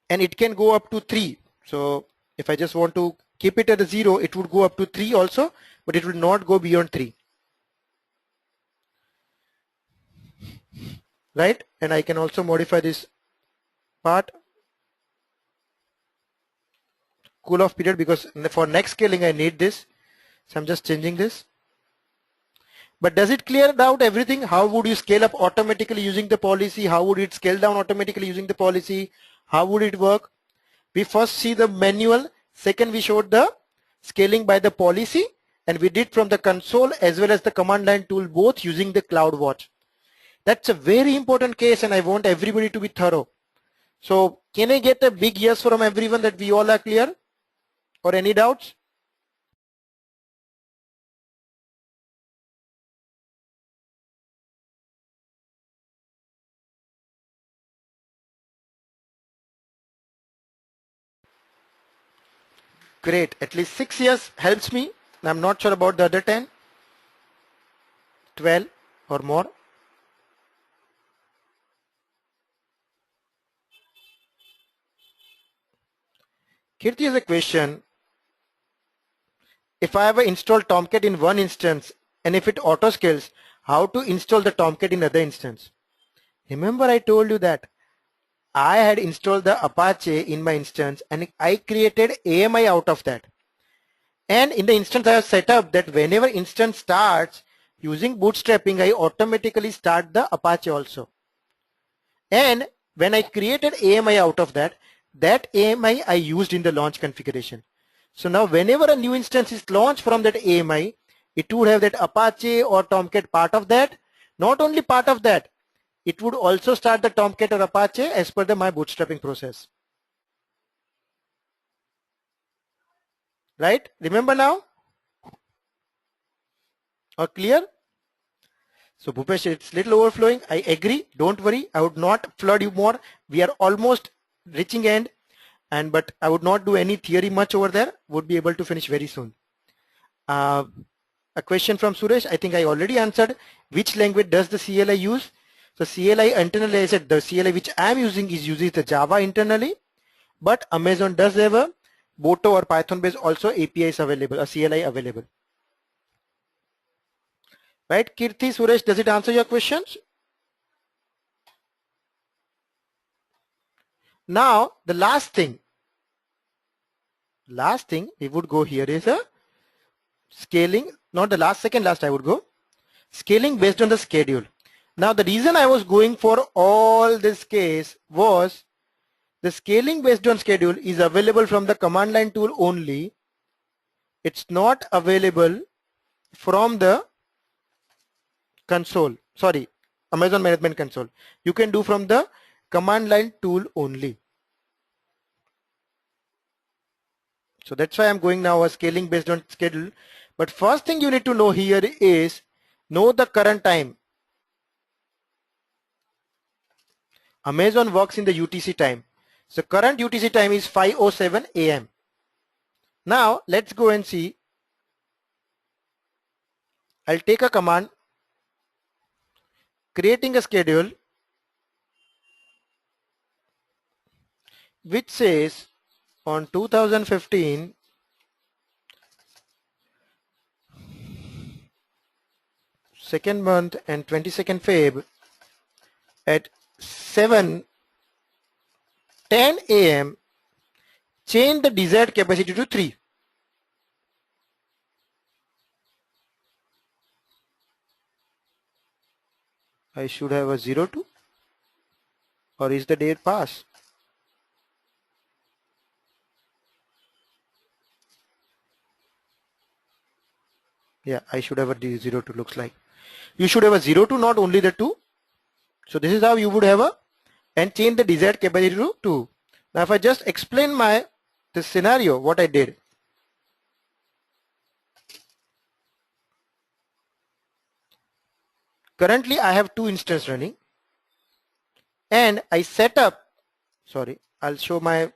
S2: And it can go up to 3. So if I just want to keep it at a 0, it would go up to 3 also, but it will not go beyond 3. Right, and I can also modify this part, cool off period, because for next scaling I need this. So I'm just changing this. But does it clear out everything? How would you scale up automatically using the policy? How would it scale down automatically using the policy? How would it work? We first see the manual. Second, we showed the scaling by the policy, and we did from the console as well as the command line tool, both using the CloudWatch. That's a very important case, and I want everybody to be thorough. So can I get a big yes from everyone that we all are clear? Or any doubts? Great, at least 6 years helps me. I'm not sure about the other 10, 12 or more. Kirti has a question. If I have installed Tomcat in one instance and if it auto scales, how to install the Tomcat in other instance? Remember I told you that I had installed the Apache in my instance and I created AMI out of that. And in the instance I have set up that whenever instance starts using bootstrapping, I automatically start the Apache also. And when I created AMI out of that, that AMI I used in the launch configuration. So now whenever a new instance is launched from that AMI, it would have that Apache or Tomcat part of that. Not only part of that, it would also start the Tomcat or Apache as per my bootstrapping process. Right? Remember now? Or clear? So Bhupesh, it's little overflowing. I agree. Don't worry. I would not flood you more. We are almost reaching end, but I would not do any theory much over there. Would be able to finish very soon. A question from Suresh. I think I already answered. Which language does the CLI use? So CLI internally, I said the CLI which I am using is uses the Java internally, but Amazon does have a Boto or Python based also APIs available, a CLI available. Right, Kirti, Suresh, does it answer your questions? Now, the last thing we would go here is a scaling, not the last, second last I would go, scaling based on the schedule. Now, the reason I was going for all this case was the scaling based on schedule is available from the command line tool only. It's not available from the console, sorry, Amazon Management Console. You can do from the command line tool only. So that's why I'm going now a scaling based on schedule. But first thing you need to know here is know the current time. Amazon works in the UTC time. So current UTC time is 5:07 AM. Now let's go and see. I'll take a command, creating a schedule which says on 2015 second month and 22nd Feb at 7:10 AM, change the desired capacity to 3. I should have a 02, or is the date pass? Yeah, I should have a 02, looks like. You should have a 02, not only the 2. So this is how you would have a, and change the desired capacity to 2. Now if I just explain this scenario, what I did. Currently I have 2 instances running, and I set up, sorry, I'll show my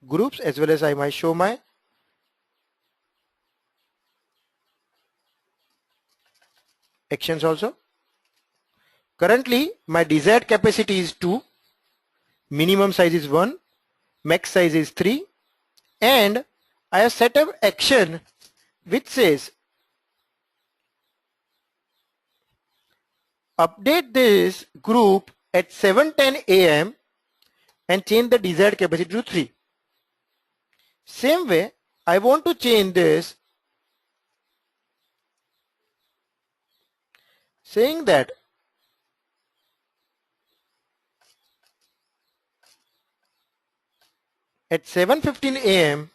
S2: groups as well as I might show my actions also. Currently my desired capacity is 2, minimum size is 1, max size is 3, and I have set up action which says update this group at 7:10 AM and change the desired capacity to 3. Same way, I want to change this, saying that at 7:15 AM,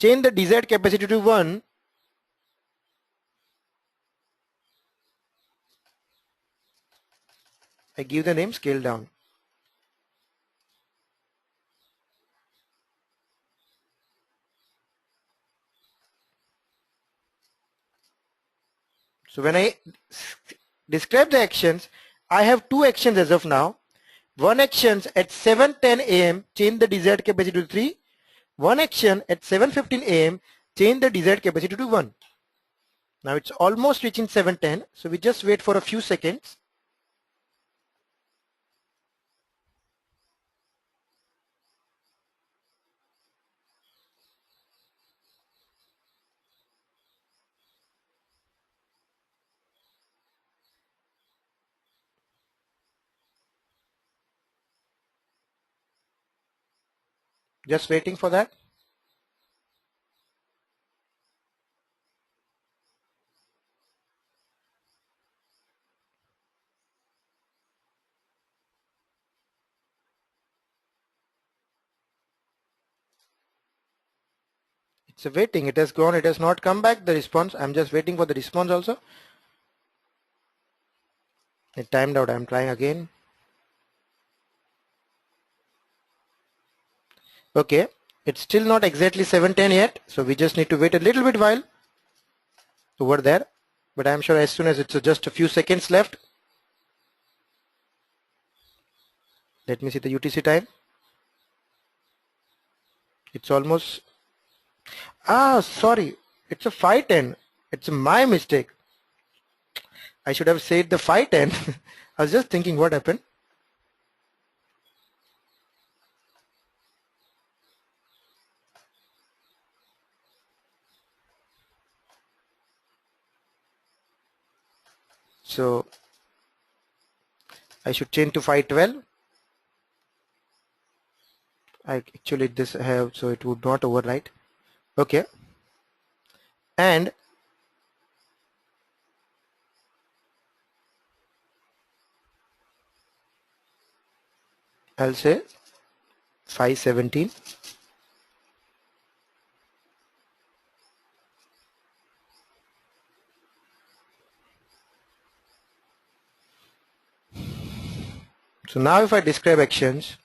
S2: change the desired capacity to 1. I give the name scale down. So when I describe the actions, I have 2 actions as of now. One action at 7:10 AM, change the desired capacity to 3. One action at 7:15 AM, change the desired capacity to 1. Now it's almost reaching 7:10, so we just wait for a few seconds. Just waiting for that. It's waiting. It has gone. It has not come back, the response. I'm just waiting for the response also. It timed out. I'm trying again. Okay. It's still not exactly 7:10 yet, so we just need to wait a little bit while over there. But I'm sure as soon as it's just a few seconds left. Let me see the UTC time. It's almost, sorry, it's a 5:10. It's my mistake. I should have said the 5:10. I was just thinking what happened. So I should change to 5:12. I actually this have, so it would not overwrite. Okay. And I'll say 5:17. So now if I describe actions,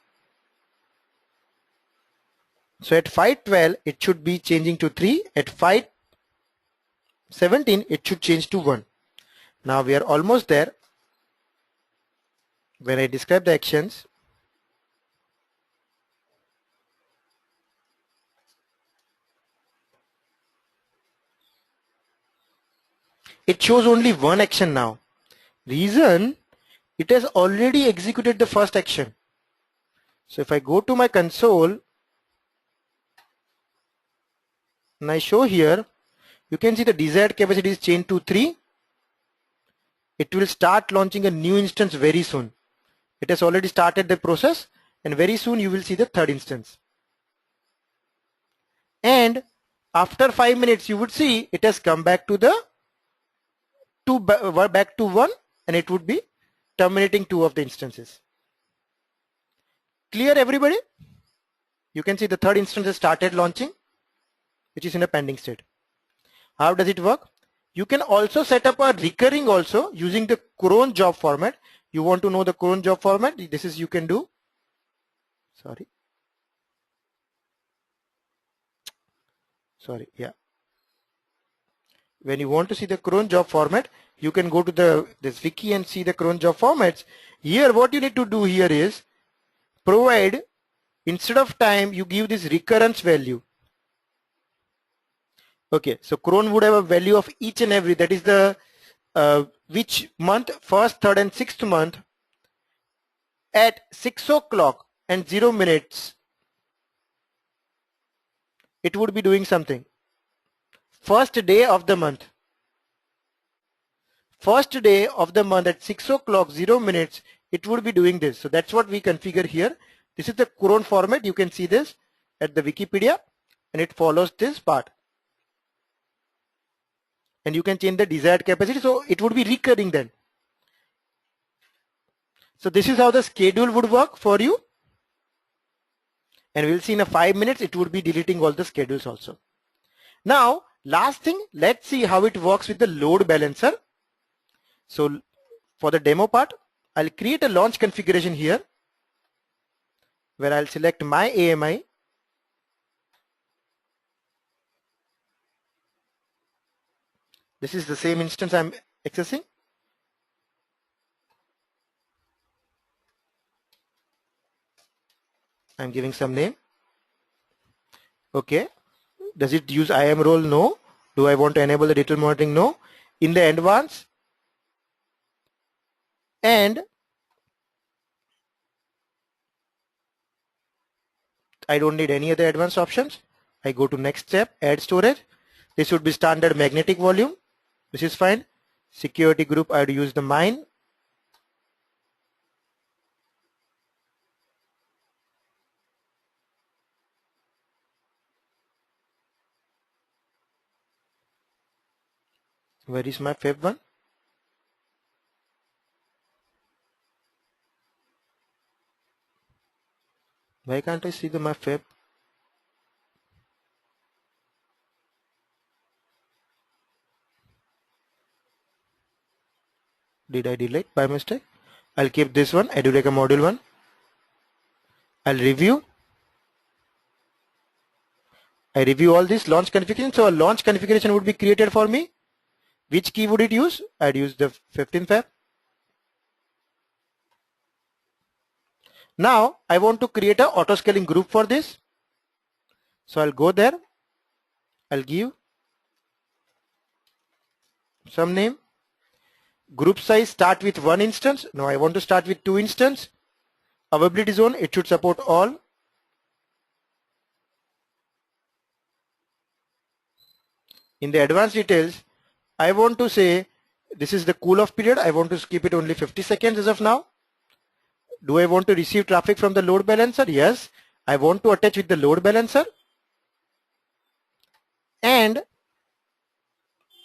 S2: so at 5:12 it should be changing to 3. At 5:17 it should change to 1. Now we are almost there. When I describe the actions, it shows only one action now. Reason, it has already executed the first action. So if I go to my console and I show here, you can see the desired capacity is changed to 3. It will start launching a new instance very soon. It has already started the process, and very soon you will see the third instance. And after 5 minutes you would see it has come back to the back to 1, and it would be terminating 2 of the instances. Clear everybody? You can see the third instance has started launching, which is in a pending state. How does it work? You can also set up a recurring also using the cron job format. You want to know the cron job format? This is you can do. Sorry, yeah. When you want to see the cron job format, you can go to this wiki and see the cron job formats. Here what you need to do here is provide, instead of time you give this recurrence value. Okay, so cron would have a value of each and every, that is the which month, first, third and sixth month at 6 o'clock and 0 minutes it would be doing something. First day of the month. First day of the month at 6 o'clock 0 minutes it would be doing this. So that's what we configure here. This is the cron format. You can see this at the Wikipedia, and it follows this part. And you can change the desired capacity, so it would be recurring then. So this is how the schedule would work for you. And we'll see in a 5 minutes it would be deleting all the schedules also. Now last thing, let's see how it works with the load balancer. So for the demo part, I'll create a launch configuration here where I'll select my AMI. This is the same instance I'm accessing. I'm giving some name. Okay. Does it use IAM role? No. Do I want to enable the detail monitoring? No. In the advanced, and I don't need any other advanced options. I go to next step, add storage. This would be standard magnetic volume. This is fine. Security group, I would use the mine. Where is my Feb one? Why can't I see my Feb? Did I delete by mistake? I'll keep this one, Edureka module 1. I'll review. I review all this launch configuration. So a launch configuration would be created for me. Which key would it use? I'd use the 15th Feb. Now I want to create a auto scaling group for this. So I'll go there. I'll give some name. Group size start with 1 instance. No, I want to start with 2 instance. Availability zone, it should support all. In the advanced details, I want to say this is the cool off period. I want to keep it only 50 seconds as of now. Do I want to receive traffic from the load balancer? Yes. I want to attach with the load balancer. And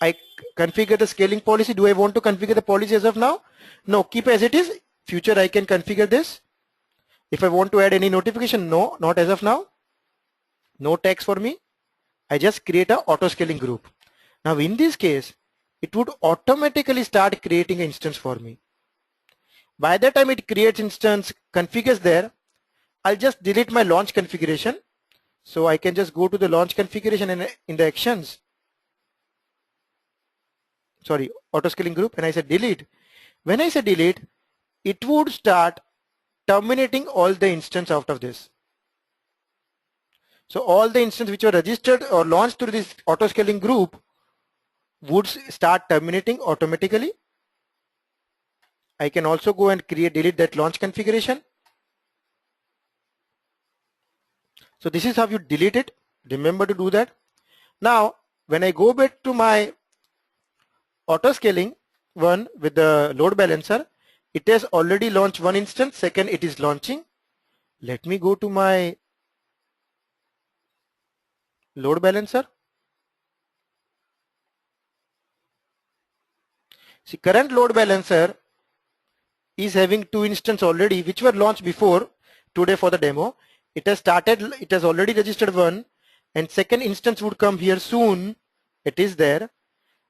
S2: I configure the scaling policy. Do I want to configure the policy as of now? No, keep as it is. Future I can configure this. If I want to add any notification, no, not as of now. No tags for me. I just create a auto scaling group. Now in this case, it would automatically start creating an instance for me. By the time it creates instance, configures there, I'll just delete my launch configuration. So I can just go to the launch configuration and in the actions, sorry, auto scaling group, and I said delete. When I say delete, it would start terminating all the instance out of this. So all the instances which were registered or launched through this auto scaling group would start terminating automatically. I can also go and delete that launch configuration. So this is how you delete it. Remember to do that. Now when I go back to my auto scaling one with the load balancer, it has already launched 1 instance. Second, it is launching. Let me go to my load balancer. See, current load balancer is having 2 instances already which were launched before today for the demo. It has started, it has already registered 1, and second instance would come here soon. It is there.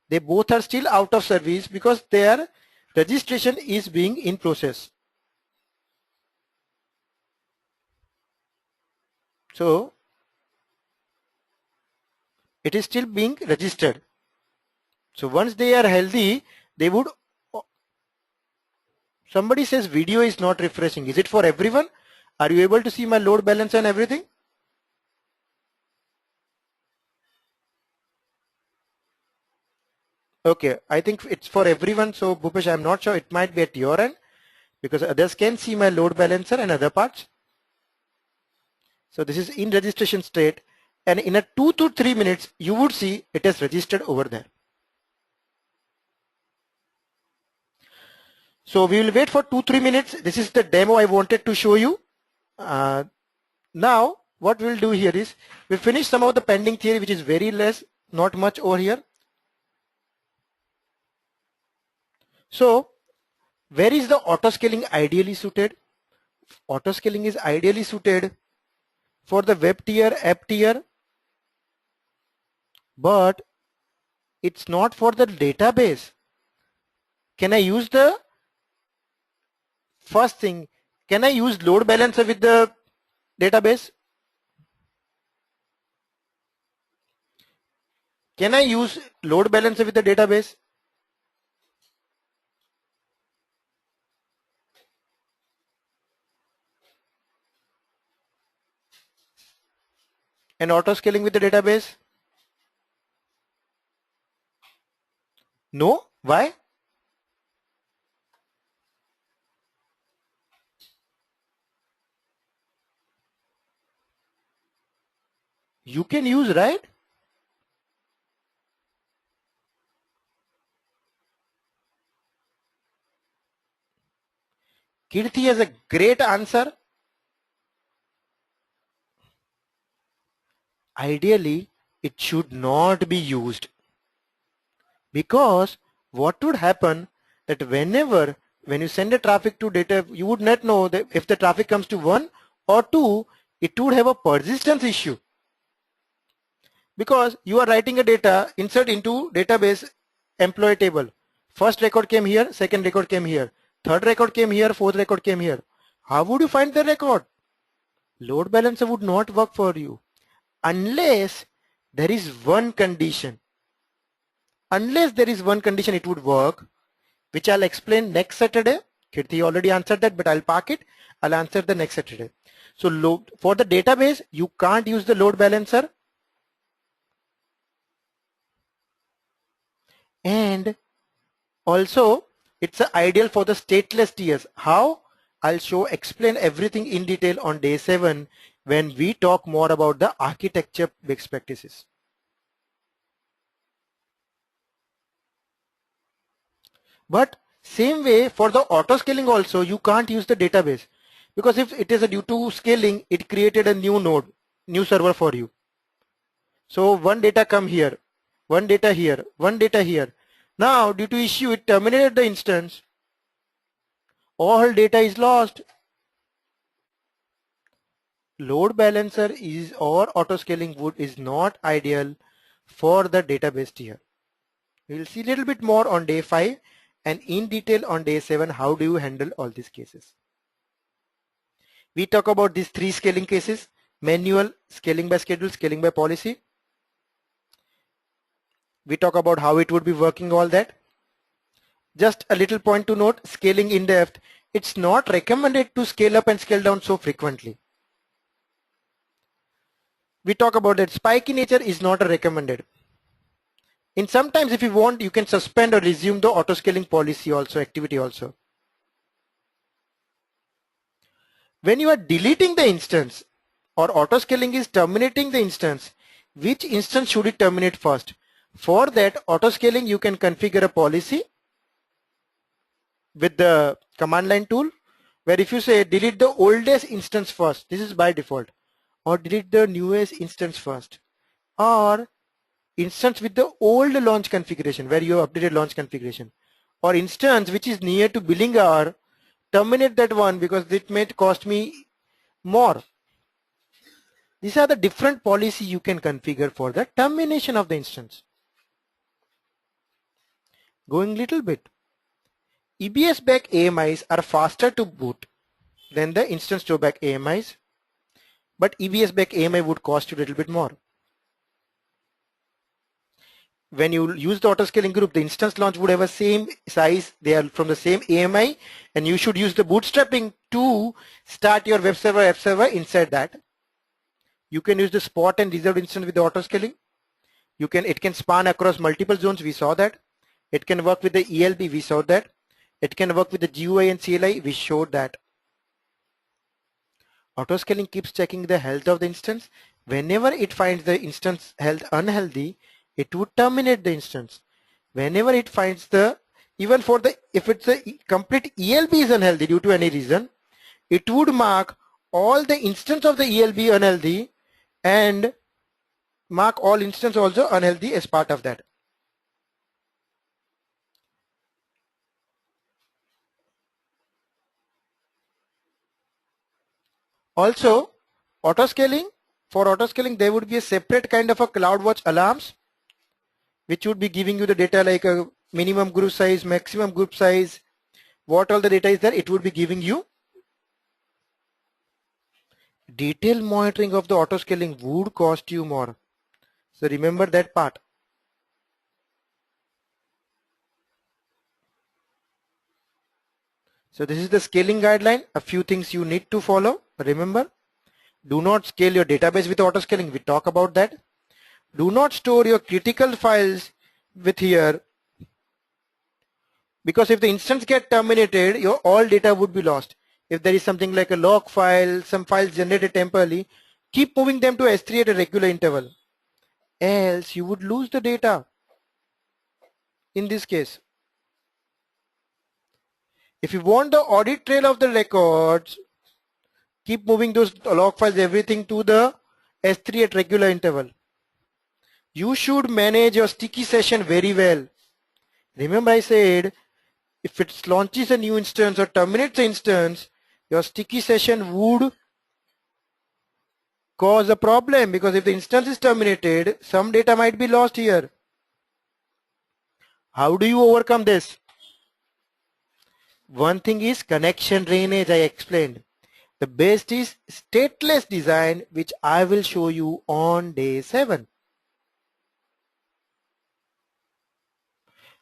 S2: They both are still out of service because their registration is being in process. So it is still being registered. So once they are healthy, they would. Somebody says video is not refreshing. Is it for everyone? Are you able to see my load balance and everything? Okay, I think it's for everyone. So Bhupesh, I'm not sure. It might be at your end because others can see my load balancer and other parts. So this is in registration state, and in a 2 to 3 minutes, you would see it has registered over there. So we will wait for 2-3 minutes. This is the demo I wanted to show you. Now what we'll do here is we'll finish some of the pending theory, which is very less, not much over here. So where is the auto scaling ideally suited? Auto scaling is ideally suited for the web tier, app tier, but it's not for the database. Can I use the first thing? Can I use load balancer with the database? Can I use load balancer with the database? And auto scaling with the database? No. Why? You can use, right? Kirti has a great answer. Ideally, it should not be used, because what would happen that when you send a traffic to data, you would not know that if the traffic comes to 1 or 2, it would have a persistence issue, because you are writing a data insert into database employee table. First record came here, second record came here, third record came here, fourth record came here. How would you find the record? Load balancer would not work for you unless there is one condition. Unless there is one condition, it would work, which I'll explain next Saturday. Kirti already answered that, but I'll park it. I'll answer the next Saturday. So for the database, you can't use the load balancer. And also, it's ideal for the stateless tiers. How? I'll explain everything in detail on day 7 when we talk more about the architecture best practices. But same way for the auto scaling also, you can't use the database, because if it is due to scaling, it created a new node, new server for you. So one data come here, one data here, one data here. Now due to issue, it terminated the instance. All data is lost. Load balancer is or auto scaling is not ideal for the database tier. We will see a little bit more on day 5 and in detail on day 7 how do you handle all these cases. We talk about these 3 scaling cases: manual, scaling by schedule, scaling by policy. We talk about how it would be working, all that. Just a little point to note, scaling in depth, it's not recommended to scale up and scale down so frequently. We talk about that spiky nature is not recommended. In sometimes if you want, you can suspend or resume the auto scaling policy also, activity also. When you are deleting the instance or auto scaling is terminating the instance, which instance should it terminate first? For that auto scaling, you can configure a policy with the command line tool, where if you say delete the oldest instance first, this is by default, or delete the newest instance first, or instance with the old launch configuration where you have updated launch configuration, or instance which is near to billing hour, terminate that one because it may cost me more. These are the different policy you can configure for the termination of the instance. Going little bit, EBS back AMIs are faster to boot than the instance store back AMIs, but EBS back AMI would cost you a little bit more. When you use the auto scaling group, the instance launch would have a same size, they are from the same AMI, and you should use the bootstrapping to start your web server, app server inside that. You can use the spot and reserved instance with the auto scaling. It can span across multiple zones, we saw that. It can work with the ELB, we saw that. It can work with the GUI and CLI, we showed that. Auto scaling keeps checking the health of the instance. Whenever it finds the instance health unhealthy, it would terminate the instance. Whenever it finds if it's a complete ELB is unhealthy due to any reason, it would mark all the instance of the ELB unhealthy and mark all instance also unhealthy as part of that. Also, for auto scaling, there would be a separate kind of a CloudWatch alarms, which would be giving you the data like a minimum group size, maximum group size, what all the data is there, it would be giving you. Detailed monitoring of the auto scaling would cost you more. So remember that part. So this is the scaling guideline, a few things you need to follow. Remember, do not scale your database with auto scaling, we talk about that. Do not store your critical files with here, because if the instance get terminated, your all data would be lost. If there is something like a log file, some files generated temporarily, keep moving them to S3 at a regular interval, else you would lose the data in this case. If you want the audit trail of the records, keep moving those log files, everything to the S3 at regular interval. You should manage your sticky session very well. Remember I said, if it launches a new instance or terminates the instance, your sticky session would cause a problem, because if the instance is terminated, some data might be lost here. How do you overcome this? One thing is connection drainage, I explained. The best is stateless design, which I will show you on day 7.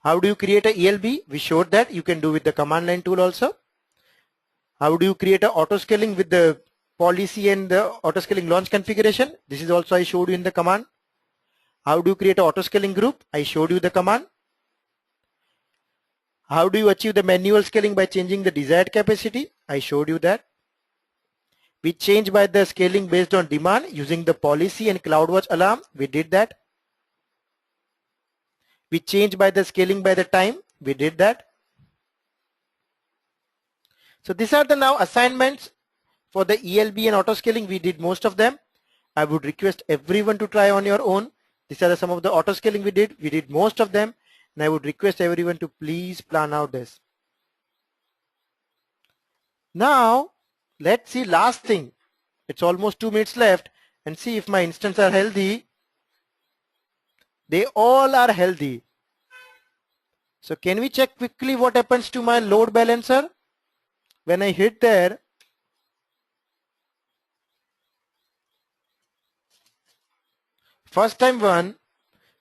S2: How do you create a ELB? We showed that you can do with the command line tool also. How do you create a auto scaling with the policy and the auto scaling launch configuration? This is also I showed you in the command. How do you create a auto scaling group? I showed you the command. How do you achieve the manual scaling by changing the desired capacity? I showed you that. We change by the scaling based on demand using the policy and CloudWatch alarm. We did that. We change by the scaling by the time. We did that. So these are the now assignments for the ELB and auto scaling. We did most of them. I would request everyone to try on your own. These are some of the auto scaling we did. We did most of them. And I would request everyone to please plan out this. Now, let's see last thing. It's almost 2 minutes left and see if my instances are healthy. They all are healthy. So can we check quickly what happens to my load balancer? When I hit there, first time 1,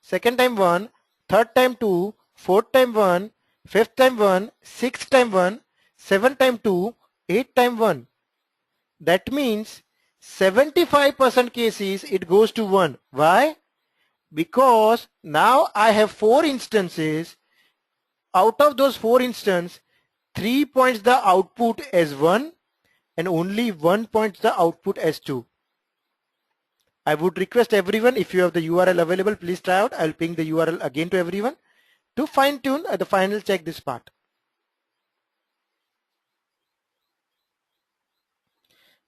S2: second time 1, third time 2, fourth time 1, fifth time 1, sixth time 1, seventh time 2, eighth time 1. That means 75% cases it goes to 1. Why? Because now I have 4 instances. Out of those 4 instances, 3 points the output as 1 and only 1 points the output as 2. I would request everyone, if you have the URL available, please try out. I'll ping the URL again to everyone to fine tune at the final check this part.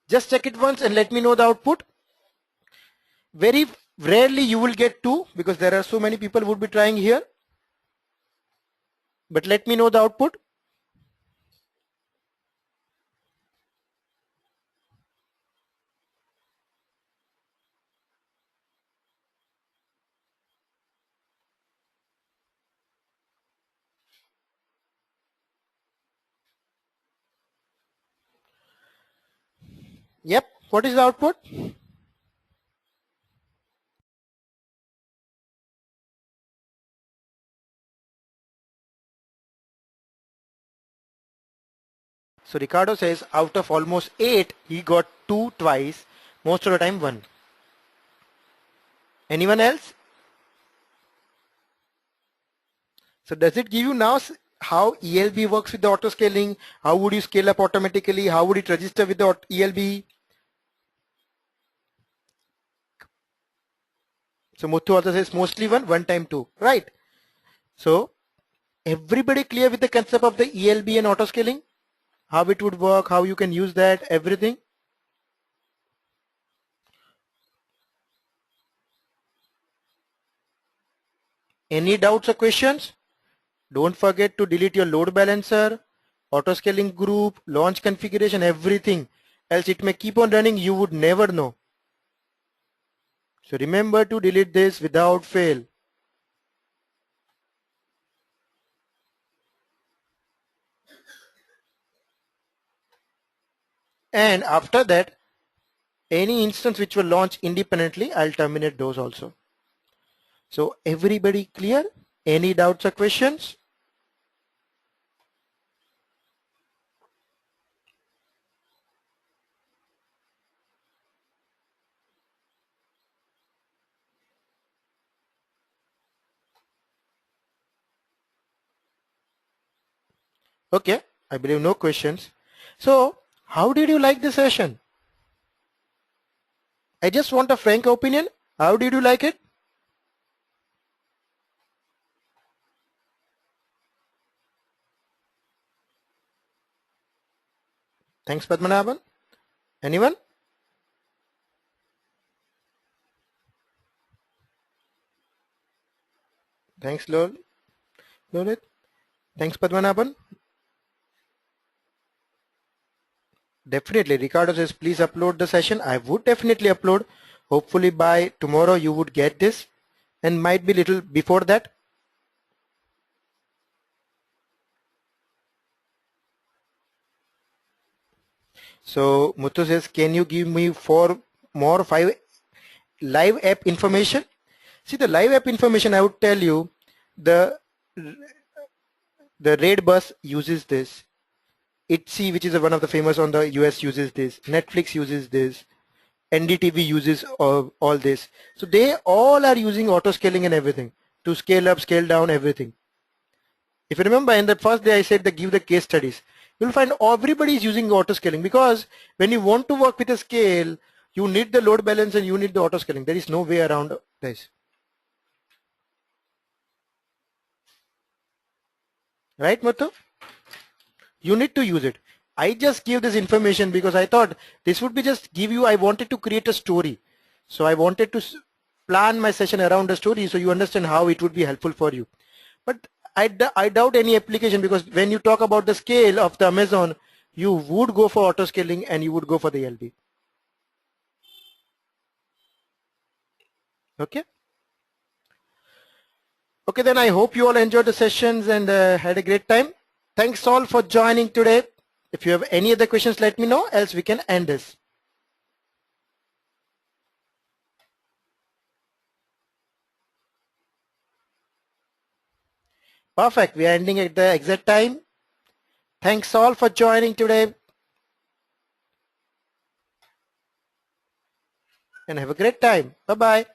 S2: Just check it once and let me know the output. Very rarely you will get 2 because there are so many people who would be trying here. But let me know the output. Yep, what is the output? So Ricardo says out of almost 8, he got 2 twice, most of the time 1. Anyone else? So does it give you now how ELB works with the auto scaling? How would you scale up automatically? How would it register with the ELB? So Muthu also says mostly 1, one time 2, right? So everybody clear with the concept of the ELB and auto scaling? How it would work, how you can use that, everything? Any doubts or questions? Don't forget to delete your load balancer, auto scaling group, launch configuration, everything. Else it may keep on running, you would never know. So remember to delete this without fail. And after that, any instance which will launch independently, I'll terminate those also. So everybody clear? Any doubts or questions? Okay, I believe no questions. So how did you like the session? I just want a frank opinion. How did you like it? Thanks, Padmanabhan. Anyone? Thanks, Lolit. Thanks, Padmanabhan. Definitely, Ricardo says, please upload the session. I would definitely upload. Hopefully by tomorrow you would get this, and might be little before that. So Muthu says, can you give me 5 live app information? See, the live app information, I would tell you, the The Red Bus uses this. ITC, which is one of the famous on the US, uses this. Netflix uses this. NDTV uses all this. So they all are using auto scaling and everything to scale up, scale down, everything. If you remember in the first day I said that give the case studies. You'll find everybody is using auto scaling, because when you want to work with a scale, you need the load balance and you need the auto scaling. There is no way around this. Right, Muthu? You need to use it. I just give this information because I thought this would be just give you, I wanted to create a story. So I wanted to plan my session around a story so you understand how it would be helpful for you. But I doubt any application, because when you talk about the scale of the Amazon, you would go for auto scaling and you would go for the LB. Okay. Okay, then I hope you all enjoyed the sessions and had a great time. Thanks all for joining today. If you have any other questions, let me know, else we can end this. Perfect. We are ending at the exact time. Thanks all for joining today. And have a great time. Bye-bye.